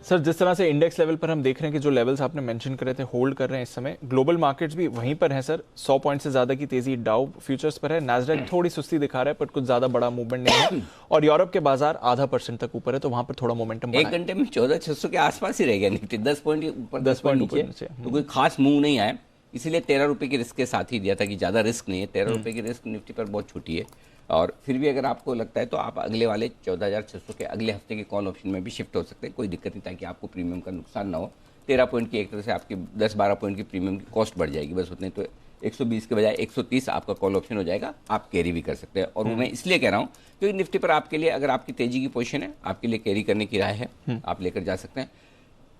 सर, जिस तरह से इंडेक्स लेवल पर हम देख रहे हैं कि जो लेवल्स आपने मेंशन करे थे होल्ड कर रहे हैं इस समय, ग्लोबल मार्केट्स भी वहीं पर हैं सर। 100 पॉइंट से ज्यादा की तेजी डाउ फ्यूचर्स पर है। नैस्डैक थोड़ी सुस्ती दिखा रहा है पर कुछ ज्यादा बड़ा मूवमेंट नहीं है और यूरोप के बाजार 0.5% तक ऊपर है, तो वहां पर थोड़ा मोमेंटम एक घंटे में 14,600 के आसपास ही रह गया निफ्टी, 10 पॉइंट ऊपर 10 पॉइंट नीचे, तो कोई खास मूव नहीं आया। इसीलिए 13 रुपए की रिस्क के साथ ही दिया था कि ज्यादा रिस्क नहीं है। 13 रुपए की रिस्क निफ्टी पर बहुत छोटी है और फिर भी अगर आपको लगता है तो आप अगले वाले 14,600 के अगले हफ्ते के कॉल ऑप्शन में भी शिफ्ट हो सकते हैं, कोई दिक्कत नहीं, ताकि आपको प्रीमियम का नुकसान ना हो। 13 पॉइंट की एक तरह से आपकी 10-12 पॉइंट की प्रीमियम की कॉस्ट बढ़ जाएगी, बस उतने। तो 120 के बजाय 130 आपका कॉल ऑप्शन हो जाएगा, आप कैरी भी कर सकते हैं। और वो मैं इसलिए कह रहा हूँ क्योंकि निफ्टी पर आपके लिए, अगर आपकी तेजी की पोजीशन है, आपके लिए कैरी करने की राय है, आप लेकर जा सकते हैं।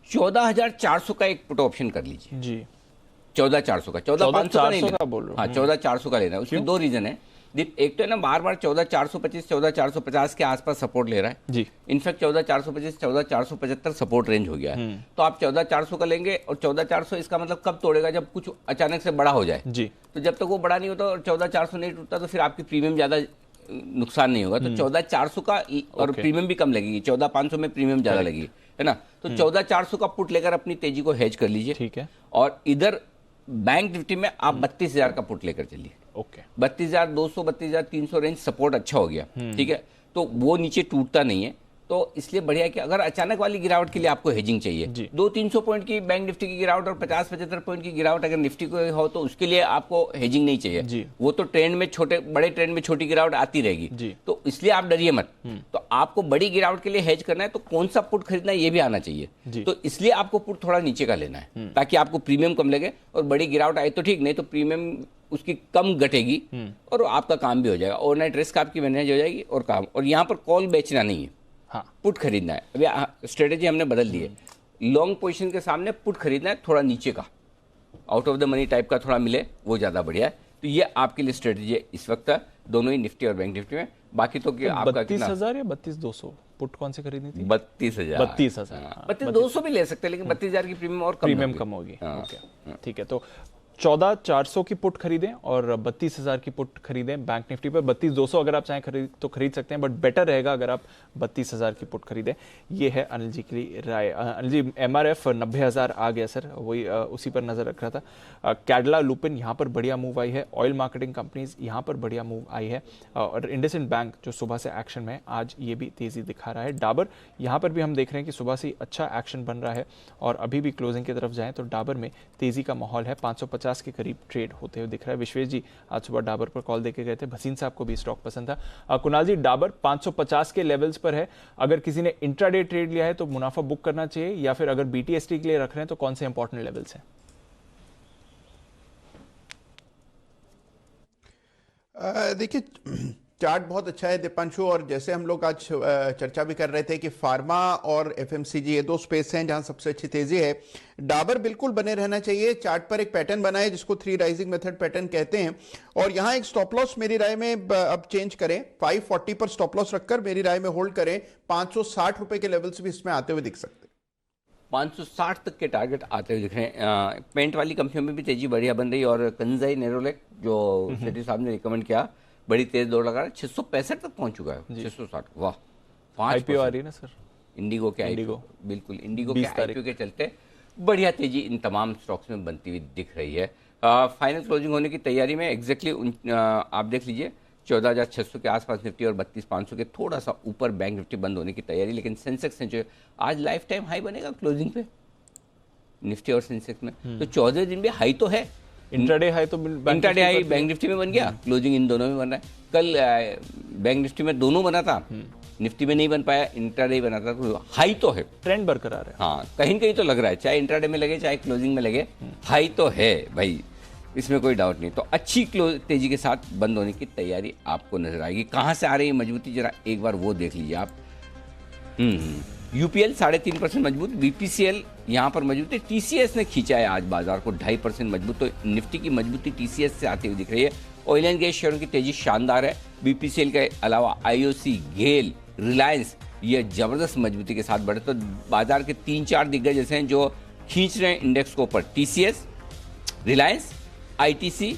14,400 का एक पुट ऑप्शन कर लीजिए जी। 14,400 का, 14,500 का नहीं लेना। हाँ, 14,400 का लेना है। उसके दो रीजन है। एक तो है ना, बार बार 14,425 14,450 के आसपास सपोर्ट ले रहा है जी। इनफैक्ट 14,425 14,475 सपोर्ट रेंज हो गया है। तो आप 14,400 का लेंगे और 14,400 इसका मतलब कब तोड़ेगा, जब कुछ अचानक से बड़ा हो जाए जी। तो जब तक वो बड़ा नहीं होता और 14,400 नहीं टूटता तो फिर आपकी प्रीमियम ज्यादा नुकसान नहीं होगा। तो 14,400 का और प्रीमियम भी कम लगेगी, 14,500 में प्रीमियम ज्यादा लगेगी, है ना। तो 14,400 का पुट लेकर अपनी तेजी को हेज कर लीजिए, ठीक है। और इधर बैंक निफ्टी में आप 32,000 का पुट लेकर चलिए। ओके, 32,200 32,300 रेंज सपोर्ट अच्छा हो गया, ठीक है। तो वो नीचे टूटता नहीं है, तो इसलिए बढ़िया कि अगर अचानक वाली गिरावट के लिए आपको हेजिंग चाहिए, 200-300 पॉइंट की बैंक निफ्टी की गिरावट और 50-75 पॉइंट की गिरावट अगर निफ्टी को हो तो उसके लिए आपको हेजिंग नहीं चाहिए जी। वो तो ट्रेंड में छोटे बड़े ट्रेंड में छोटी गिरावट आती रहेगी जी। तो इसलिए आप डरिए मत। तो आपको बड़ी गिरावट के लिए हेज करना है तो कौन सा पुट खरीदना है ये भी आना चाहिए। तो इसलिए आपको पुट थोड़ा नीचे का लेना है ताकि आपको प्रीमियम कम लगे, और बड़ी गिरावट आए तो ठीक, नहीं तो प्रीमियम उसकी कम घटेगी और आपका काम भी हो जाएगा। ओवरनाइट रिस्क आपकी मैनेज हो जाएगी और काम। और यहाँ पर कॉल बेचना नहीं है, हाँ, पुट खरीदना है। अभी स्ट्रेटेजी हमने बदल दी है, लॉन्ग पोजीशन के सामने पुट खरीदना है, थोड़ा नीचे का out of the money type का थोड़ा मिले, वो ज्यादा बढ़िया है। तो ये आपके लिए स्ट्रेटेजी है इस वक्त, दोनों ही निफ्टी और बैंक निफ्टी में। बाकी तो क्या आपका 32,000 या 32,200 पुट कौन से खरीदनी थी? 32,000 32,200 भी ले सकते हैं, लेकिन 32,000 की प्रीमियम और प्रीमियम कम होगी। ठीक है, तो 14,400 की पुट खरीदें और 32,000 की पुट खरीदें बैंक निफ्टी पर। 32,200 अगर आप चाहें तो खरीद सकते हैं, बट बेटर रहेगा अगर आप 32,000 की पुट खरीदें। ये है अनिल जी की राय। अनिल जी, MRF 90,000 आ गया सर, वही उसी पर नजर रख रहा था। कैडला लुपिन यहाँ पर बढ़िया मूव आई है, ऑयल मार्केटिंग कंपनीज यहाँ पर बढ़िया मूव आई है, और इंडसइंड बैंक जो सुबह से एक्शन में है आज ये भी तेजी दिखा रहा है। डाबर यहाँ पर भी हम देख रहे हैं कि सुबह से अच्छा एक्शन बन रहा है और अभी भी क्लोजिंग की तरफ जाएं तो डाबर में तेजी का माहौल है। 550 के करीब ट्रेड होते हुए दिख रहा है। विश्वेश जी आज सुबह डाबर पर कॉल देके गए थे, भसीन साहब को भी स्टॉक पसंद था। कुणाल जी, डाबर 550 के लेवल्स पर है, अगर किसी ने इंट्राडे ट्रेड लिया है तो मुनाफा बुक करना चाहिए, या फिर अगर BTST के लिए रख रहे हैं तो कौन से इंपॉर्टेंट लेवल्स हैं? देखिए, चार्ट बहुत अच्छा है दीपांशु, और जैसे हम लोग आज चर्चा भी कर रहे थे कि फार्मा और FMCG ये दो स्पेस हैं जहां सबसे अच्छी तेजी है। डाबर बिल्कुल बने रहना चाहिए। चार्ट पर एक पैटर्न बना है जिसको 3 राइजिंग मेथड पैटर्न कहते हैं, और यहां एक स्टॉप लॉस मेरी राय में अब चेंज करें, 540 पर स्टॉप लॉस रखकर मेरी राय में होल्ड करें। 560 रुपए के लेवल्स भी इसमें आते हुए दिख सकते हैं। 560 तक के टारगेट आते हुए दिख रहे हैं। पेंट वाली कंपनियों में भी तेजी बढ़िया बन रही है, और कंजाई नेरोलेक जो सेठी साहब ने रिकमेंड किया बड़ी तेज दौड़ लगा रहा है, 665 तक पहुंच चुका है। 660, वाह। 5 IPO आ रही है ना सर, इंडिगो के IPO, बिल्कुल इंडिगो के IPO के चलते बढ़िया तेजी इन तमाम स्टॉक्स में बनती हुई दिख रही है। फाइनल क्लोजिंग होने की तैयारी में एग्जैक्टली आप देख लीजिए 14,600 के आसपास निफ्टी और 32,500 के थोड़ा सा ऊपर बैंक निफ्टी बंद होने की तैयारी। लेकिन सेंसेक्स जो आज लाइफ टाइम हाई बनेगा क्लोजिंग पे निफ्टी और सेंसेक्स में, तो 14 दिन भी हाई तो है। इंट्राडे हाई तो इंट्राडे हाई बैंक निफ्टी में बन गया, क्लोजिंग इन दोनों में बन रहा है। कल बैंक निफ्टी में दोनों बना था, निफ्टी में नहीं बन पाया, इंट्राडे बना था, तो हाई तो है, ट्रेंड बरकरार है। हाँ, कहीं कहीं तो लग रहा है, चाहे इंट्राडे में लगे चाहे क्लोजिंग में लगे, हाई तो है भाई, इसमें कोई डाउट नहीं। तो अच्छी तेजी के साथ बंद होने की तैयारी आपको नजर आएगी। कहाँ से आ रही है मजबूती, जरा एक बार वो देख लीजिए आप। यूपीएल 3.5% मजबूत, बीपीसीएल यहाँ पर मजबूत है, टीसीएस ने खींचा है आज बाजार को 2.5% मजबूत, तो निफ्टी की मजबूती टीसीएस से आती हुई दिख रही है। ऑयल एंड गैस शेयरों की तेजी शानदार है, बीपीसीएल के अलावा आईओसी, गेल, रिलायंस ये जबरदस्त मजबूती के साथ बढ़े। तो बाजार के 3-4 दिग्गज ऐसे हैं जो खींच रहे हैं इंडेक्स को ऊपर, टीसीएस, रिलायंस, आईटीसी,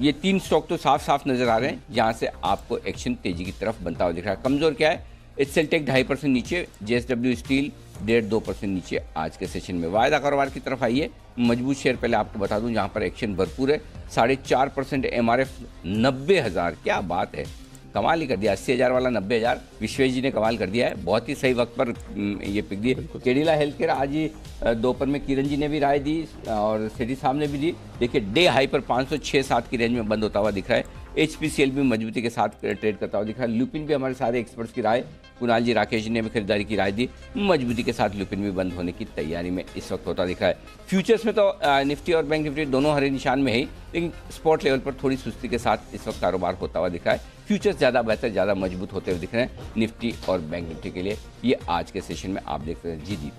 ये 3 स्टॉक तो साफ साफ नजर आ रहे हैं जहां से आपको एक्शन तेजी की तरफ बनता हुआ दिख रहा है। कमजोर क्या है, एचसेलटेक 2.5% नीचे, जेएसडब्ल्यू स्टील 1.5-2% नीचे आज के सेशन में। वायदा कारोबार की तरफ आइए, मजबूत शेयर पहले आपको बता दूं जहां पर एक्शन भरपूर है, 4.5% एमआरएफ 90,000, क्या बात है, कमाल ही कर दिया, 80,000 वाला 90,000, विश्वेश जी ने कमाल कर दिया है, बहुत ही सही वक्त पर ये पिक दी। कैडिला हेल्थ केयर आज ही दोपहर में किरण जी ने भी राय दी और सेठी साहब ने भी दी। देखिए डे हाई पर 506-7 की रेंज में बंद होता हुआ दिख रहा है। एचपीसीएल भी मजबूती के साथ ट्रेड करता हुआ दिख रहा है। लुपिन भी हमारे सारे एक्सपर्ट्स की राय, कुणाल जी, राकेश जी ने भी खरीदारी की राय दी, मजबूती के साथ लुपिन भी बंद होने की तैयारी में इस वक्त होता दिख रहा है। फ्यूचर्स में तो निफ्टी और बैंक निफ्टी दोनों हरे निशान में है, लेकिन स्पॉट लेवल पर थोड़ी सुस्ती के साथ इस वक्त कारोबार होता हुआ दिख रहा है। फ्यूचर्स ज़्यादा बेहतर, ज़्यादा मजबूत होते हुए दिख रहे हैं निफ्टी और बैंक निफ्टी के लिए, ये आज के सेशन में आप देख रहे हैं। जी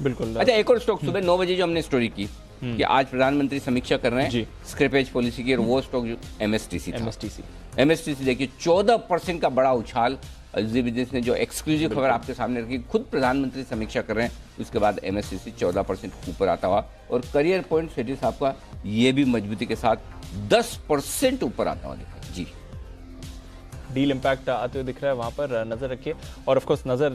बिल्कुल। अच्छा, एक और स्टॉक सुबह 9 बजे जो हमने स्टोरी की कि आज प्रधानमंत्री समीक्षा कर रहे हैं स्क्रैपेज पॉलिसी की, और वो स्टॉक जो एमएसटीसी देखिए 14% का बड़ा उछाल। जी बिजनेस ने जो एक्सक्लूसिव खबर आपके सामने रखी, खुद प्रधानमंत्री समीक्षा कर रहे हैं, उसके बाद एमएसटीसी 14% ऊपर आता हुआ, और करियर पॉइंट सेठी साहब का ये भी मजबूती के साथ 10% ऊपर आता हुआ दिखा। जी, डील इम्पैक्ट आते हुए दिख रहा है, वहाँ पर नज़र रखिए। और ऑफ कोर्स नज़र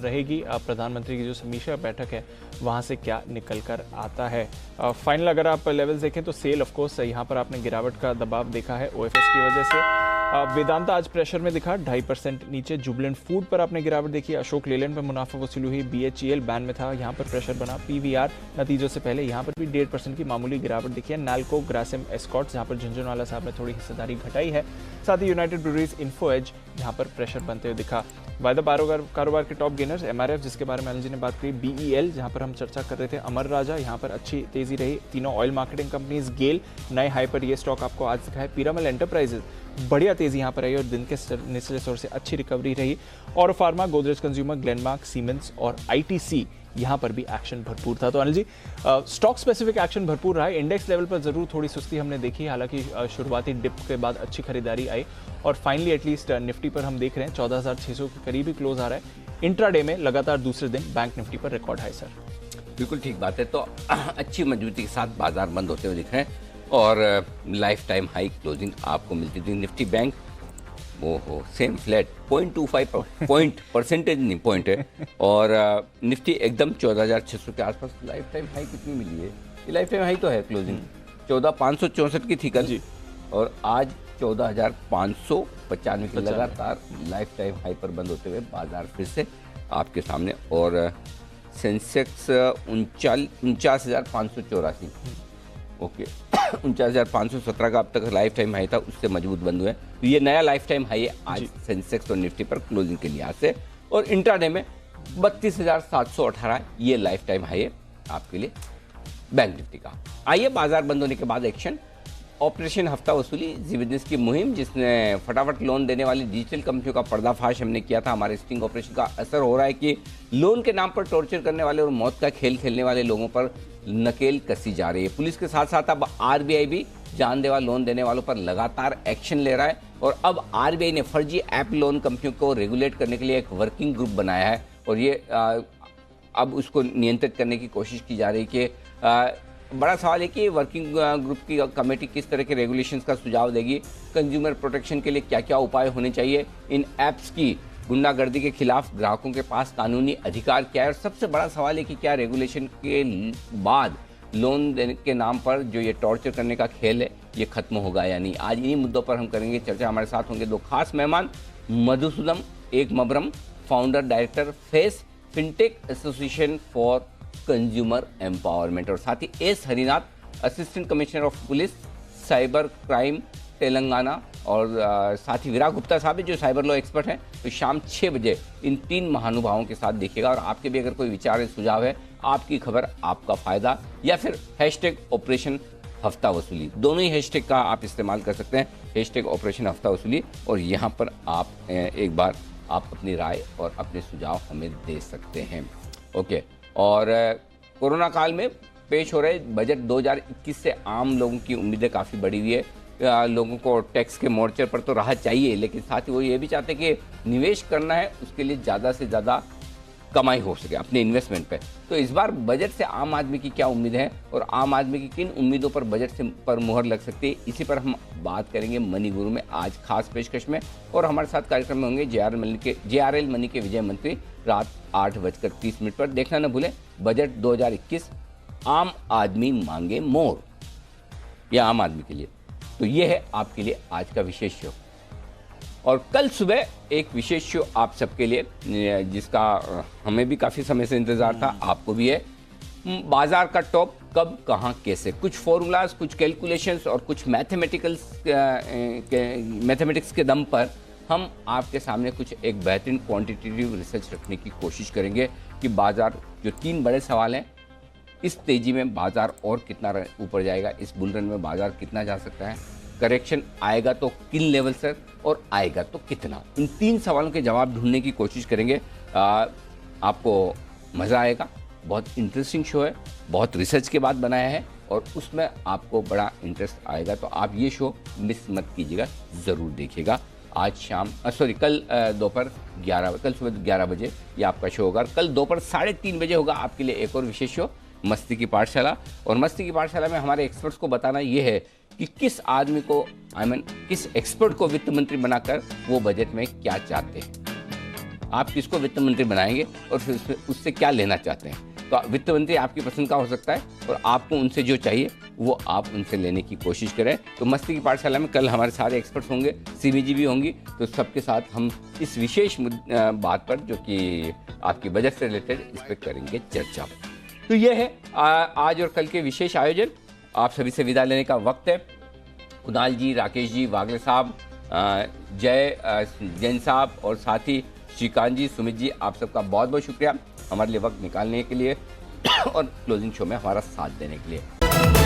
रहेगी प्रधानमंत्री की जो समीक्षा बैठक है वहाँ से क्या निकल कर आता है। फाइनल अगर आप लेवल्स देखें तो सेल ऑफ कोर्स यहाँ पर आपने गिरावट का दबाव देखा है ओएफएस की वजह से। वेदांता आज प्रेशर में दिखा 2.5% नीचे। जुबलेंट फूड पर आपने गिरावट देखी। अशोक लेलैंड पर मुनाफा वसूली हुई। बीएचईएल बैन में था, यहाँ पर प्रेशर बना। पीवीआर नतीजों से पहले यहाँ पर भी 1.5% की मामूली गिरावट दिखी है। नाल्को, ग्रासिम, एस्कॉर्ट्स जहाँ पर झुंझुनवाला साहब ने थोड़ी हिस्सेदारी घटाई है। साथ ही यूनाइटेड ब्रूअरीज, इन्फो एज जहाँ पर प्रेशर बनते हुए दिखा। वायदा कारोबार के टॉप गेनर्स एमआरएफ जिसके बारे में अनिल जी ने बात करी, बीईएल जहाँ पर हम चर्चा कर रहे थे, अमर राजा यहाँ पर अच्छी तेजी रही। तीनों ऑयल मार्केटिंग कंपनीज, गेल नए हाई पर ये स्टॉक आपको आज दिखा है। पीरामल एंटरप्राइजेज बढ़िया तेजी यहाँ पर आई और दिन के निचले स्तर से अच्छी रिकवरी रही। और pharma, Godrej consumer, Glenmark, siemens और आईटीसी यहाँ पर भी एक्शन भरपूर था। तो अनिल जी स्टॉक स्पेसिफिक एक्शन भरपूर रहा है। इंडेक्स लेवल पर जरूर थोड़ी सुस्ती हमने देखी, हालांकि शुरुआती डिप के बाद अच्छी खरीदारी आई और फाइनली एटलीस्ट निफ्टी पर हम देख रहे हैं 14,600 के करीब ही क्लोज आ रहा है। इंट्राडे में लगातार दूसरे दिन बैंक निफ्टी पर रिकॉर्ड हाई सर। बिल्कुल ठीक बात है। तो अच्छी मजबूती के साथ बाजार बंद होते हुए दिख रहे हैं और लाइफ टाइम हाई क्लोजिंग आपको मिलती थी। निफ्टी बैंक ओहो सेम फ्लैट 0.25 पॉइंट परसेंटेज नहीं पॉइंट है, और निफ्टी एकदम 14,600 के आसपास। लाइफ टाइम हाई कितनी मिली है? ये लाइफ टाइम हाई तो है, क्लोजिंग 14,564 की थी कल और आज 14,595 की लगातार लाइफ टाइम हाई पर बंद होते हुए बाजार फिर से आपके सामने। और सेंसेक्स 49,584 ओके 49,517 का अब तक लाइफ टाइम हाई था, उससे मजबूत बंद हुए। तो ये नया लाइफ टाइम हाई है आज सेंसेक्स और निफ्टी पर क्लोजिंग के लिहाज से। और इंट्राडे में 32,718 ये लाइफ टाइम हाई है आपके लिए बैंक निफ्टी का। आइए बाजार बंद होने के बाद एक्शन। ऑपरेशन हफ्ता वसूली जी बिजनेस की मुहिम जिसने फटाफट लोन देने वाली डिजिटल कंपनियों का पर्दाफाश हमने किया था। हमारे स्टिंग ऑपरेशन का असर हो रहा है कि लोन के नाम पर टॉर्चर करने वाले और मौत का खेल खेलने वाले लोगों पर नकेल कसी जा रही है। पुलिस के साथ साथ अब आरबीआई भी जानलेवा लोन देने वालों पर लगातार एक्शन ले रहा है और अब आरबीआई ने फर्जी ऐप लोन कंपनियों को रेगुलेट करने के लिए एक वर्किंग ग्रुप बनाया है और ये अब उसको नियंत्रित करने की कोशिश की जा रही है कि बड़ा सवाल है कि वर्किंग ग्रुप की कमेटी किस तरह के रेगुलेशंस का सुझाव देगी, कंज्यूमर प्रोटेक्शन के लिए क्या क्या उपाय होने चाहिए, इन ऐप्स की गुंडागर्दी के खिलाफ ग्राहकों के पास कानूनी अधिकार क्या है, और सबसे बड़ा सवाल है कि क्या रेगुलेशन के बाद लोन देने के नाम पर जो ये टॉर्चर करने का खेल है ये खत्म होगा या नहीं। आज इन्हीं मुद्दों पर हम करेंगे चर्चा। हमारे साथ होंगे दो खास मेहमान, Madhusudan Ekambaram, founder director FACE fintech association for consumer empowerment, और साथ ही S Harinath, assistant commissioner of police cyber crime Telangana और साथ ही विराग गुप्ता साहब जो साइबर लॉ एक्सपर्ट हैं, तो शाम 6 बजे इन 3 महानुभावों के साथ देखिएगा। और आपके भी अगर कोई विचार है, सुझाव है, आपकी खबर आपका फायदा, या फिर हैशटैग ऑपरेशन हफ्ता वसूली, दोनों ही हैशटैग का आप इस्तेमाल कर सकते हैं, हैशटैग ऑपरेशन हफ्ता वसूली। और यहाँ पर आप एक बार आप अपनी राय और अपने सुझाव हमें दे सकते हैं। ओके, और कोरोना काल में पेश हो रहे बजट 2021 से आम लोगों की उम्मीदें काफ़ी बढ़ी हुई है। लोगों को टैक्स के मोर्चे पर तो राहत चाहिए, लेकिन साथ ही वो ये भी चाहते हैं कि निवेश करना है, उसके लिए ज़्यादा से ज़्यादा कमाई हो सके अपने इन्वेस्टमेंट पे। तो इस बार बजट से आम आदमी की क्या उम्मीद है और आम आदमी की किन उम्मीदों पर बजट से पर मुहर लग सकती है, इसी पर हम बात करेंगे मनी गुरु में आज खास पेशकश में। और हमारे साथ कार्यक्रम में होंगे JRL मनी के विजय मंत्री रात 8:30 पर। देखना न भूलें बजट 2021 आम आदमी मांगे मोर, यह आम आदमी के लिए। तो ये है आपके लिए आज का विशेष शो। और कल सुबह एक विशेष शो आप सबके लिए, जिसका हमें भी काफ़ी समय से इंतज़ार था, आपको भी है। बाजार का टॉप कब, कहाँ, कैसे, कुछ फॉर्मूलाज, कुछ कैलकुलेशंस और कुछ मैथमेटिक्स के दम पर हम आपके सामने कुछ एक बेहतरीन क्वांटिटेटिव रिसर्च रखने की कोशिश करेंगे कि बाजार, जो 3 बड़े सवाल हैं, इस तेज़ी में बाजार और कितना ऊपर जाएगा, इस बुल रन में बाजार कितना जा सकता है, करेक्शन आएगा तो किन लेवल से और आएगा तो कितना, इन 3 सवालों के जवाब ढूंढने की कोशिश करेंगे। आपको मज़ा आएगा, बहुत इंटरेस्टिंग शो है, बहुत रिसर्च के बाद बनाया है और उसमें आपको बड़ा इंटरेस्ट आएगा। तो आप ये शो मिस मत कीजिएगा, ज़रूर देखिएगा। आज शाम कल दोपहर 11, कल सुबह 11 बजे ये आपका शो होगा। कल दोपहर 3:30 बजे होगा आपके लिए एक और विशेष शो, मस्ती की पाठशाला। और मस्ती की पाठशाला में हमारे एक्सपर्ट्स को बताना ये है कि किस आदमी को, किस एक्सपर्ट को वित्त मंत्री बनाकर वो बजट में क्या चाहते हैं, आप किसको वित्त मंत्री बनाएंगे और फिर उससे क्या लेना चाहते हैं। तो वित्त मंत्री आपकी पसंद का हो सकता है और आपको उनसे जो चाहिए वो आप उनसे लेने की कोशिश करें। तो मस्ती की पाठशाला में कल हमारे सारे एक्सपर्ट्स होंगे, सीबी जी भी होंगी, तो सबके साथ हम इस विशेष बात पर, जो कि आपकी बजट से रिलेटेड, इस पर करेंगे चर्चा। तो ये है आज और कल के विशेष आयोजन। आप सभी से विदा लेने का वक्त है। कुणाल जी, राकेश जी, वागले साहब, जैन साहब और साथ ही श्रीकांत जी, सुमित जी, आप सबका बहुत बहुत शुक्रिया हमारे लिए वक्त निकालने के लिए और क्लोजिंग शो में हमारा साथ देने के लिए।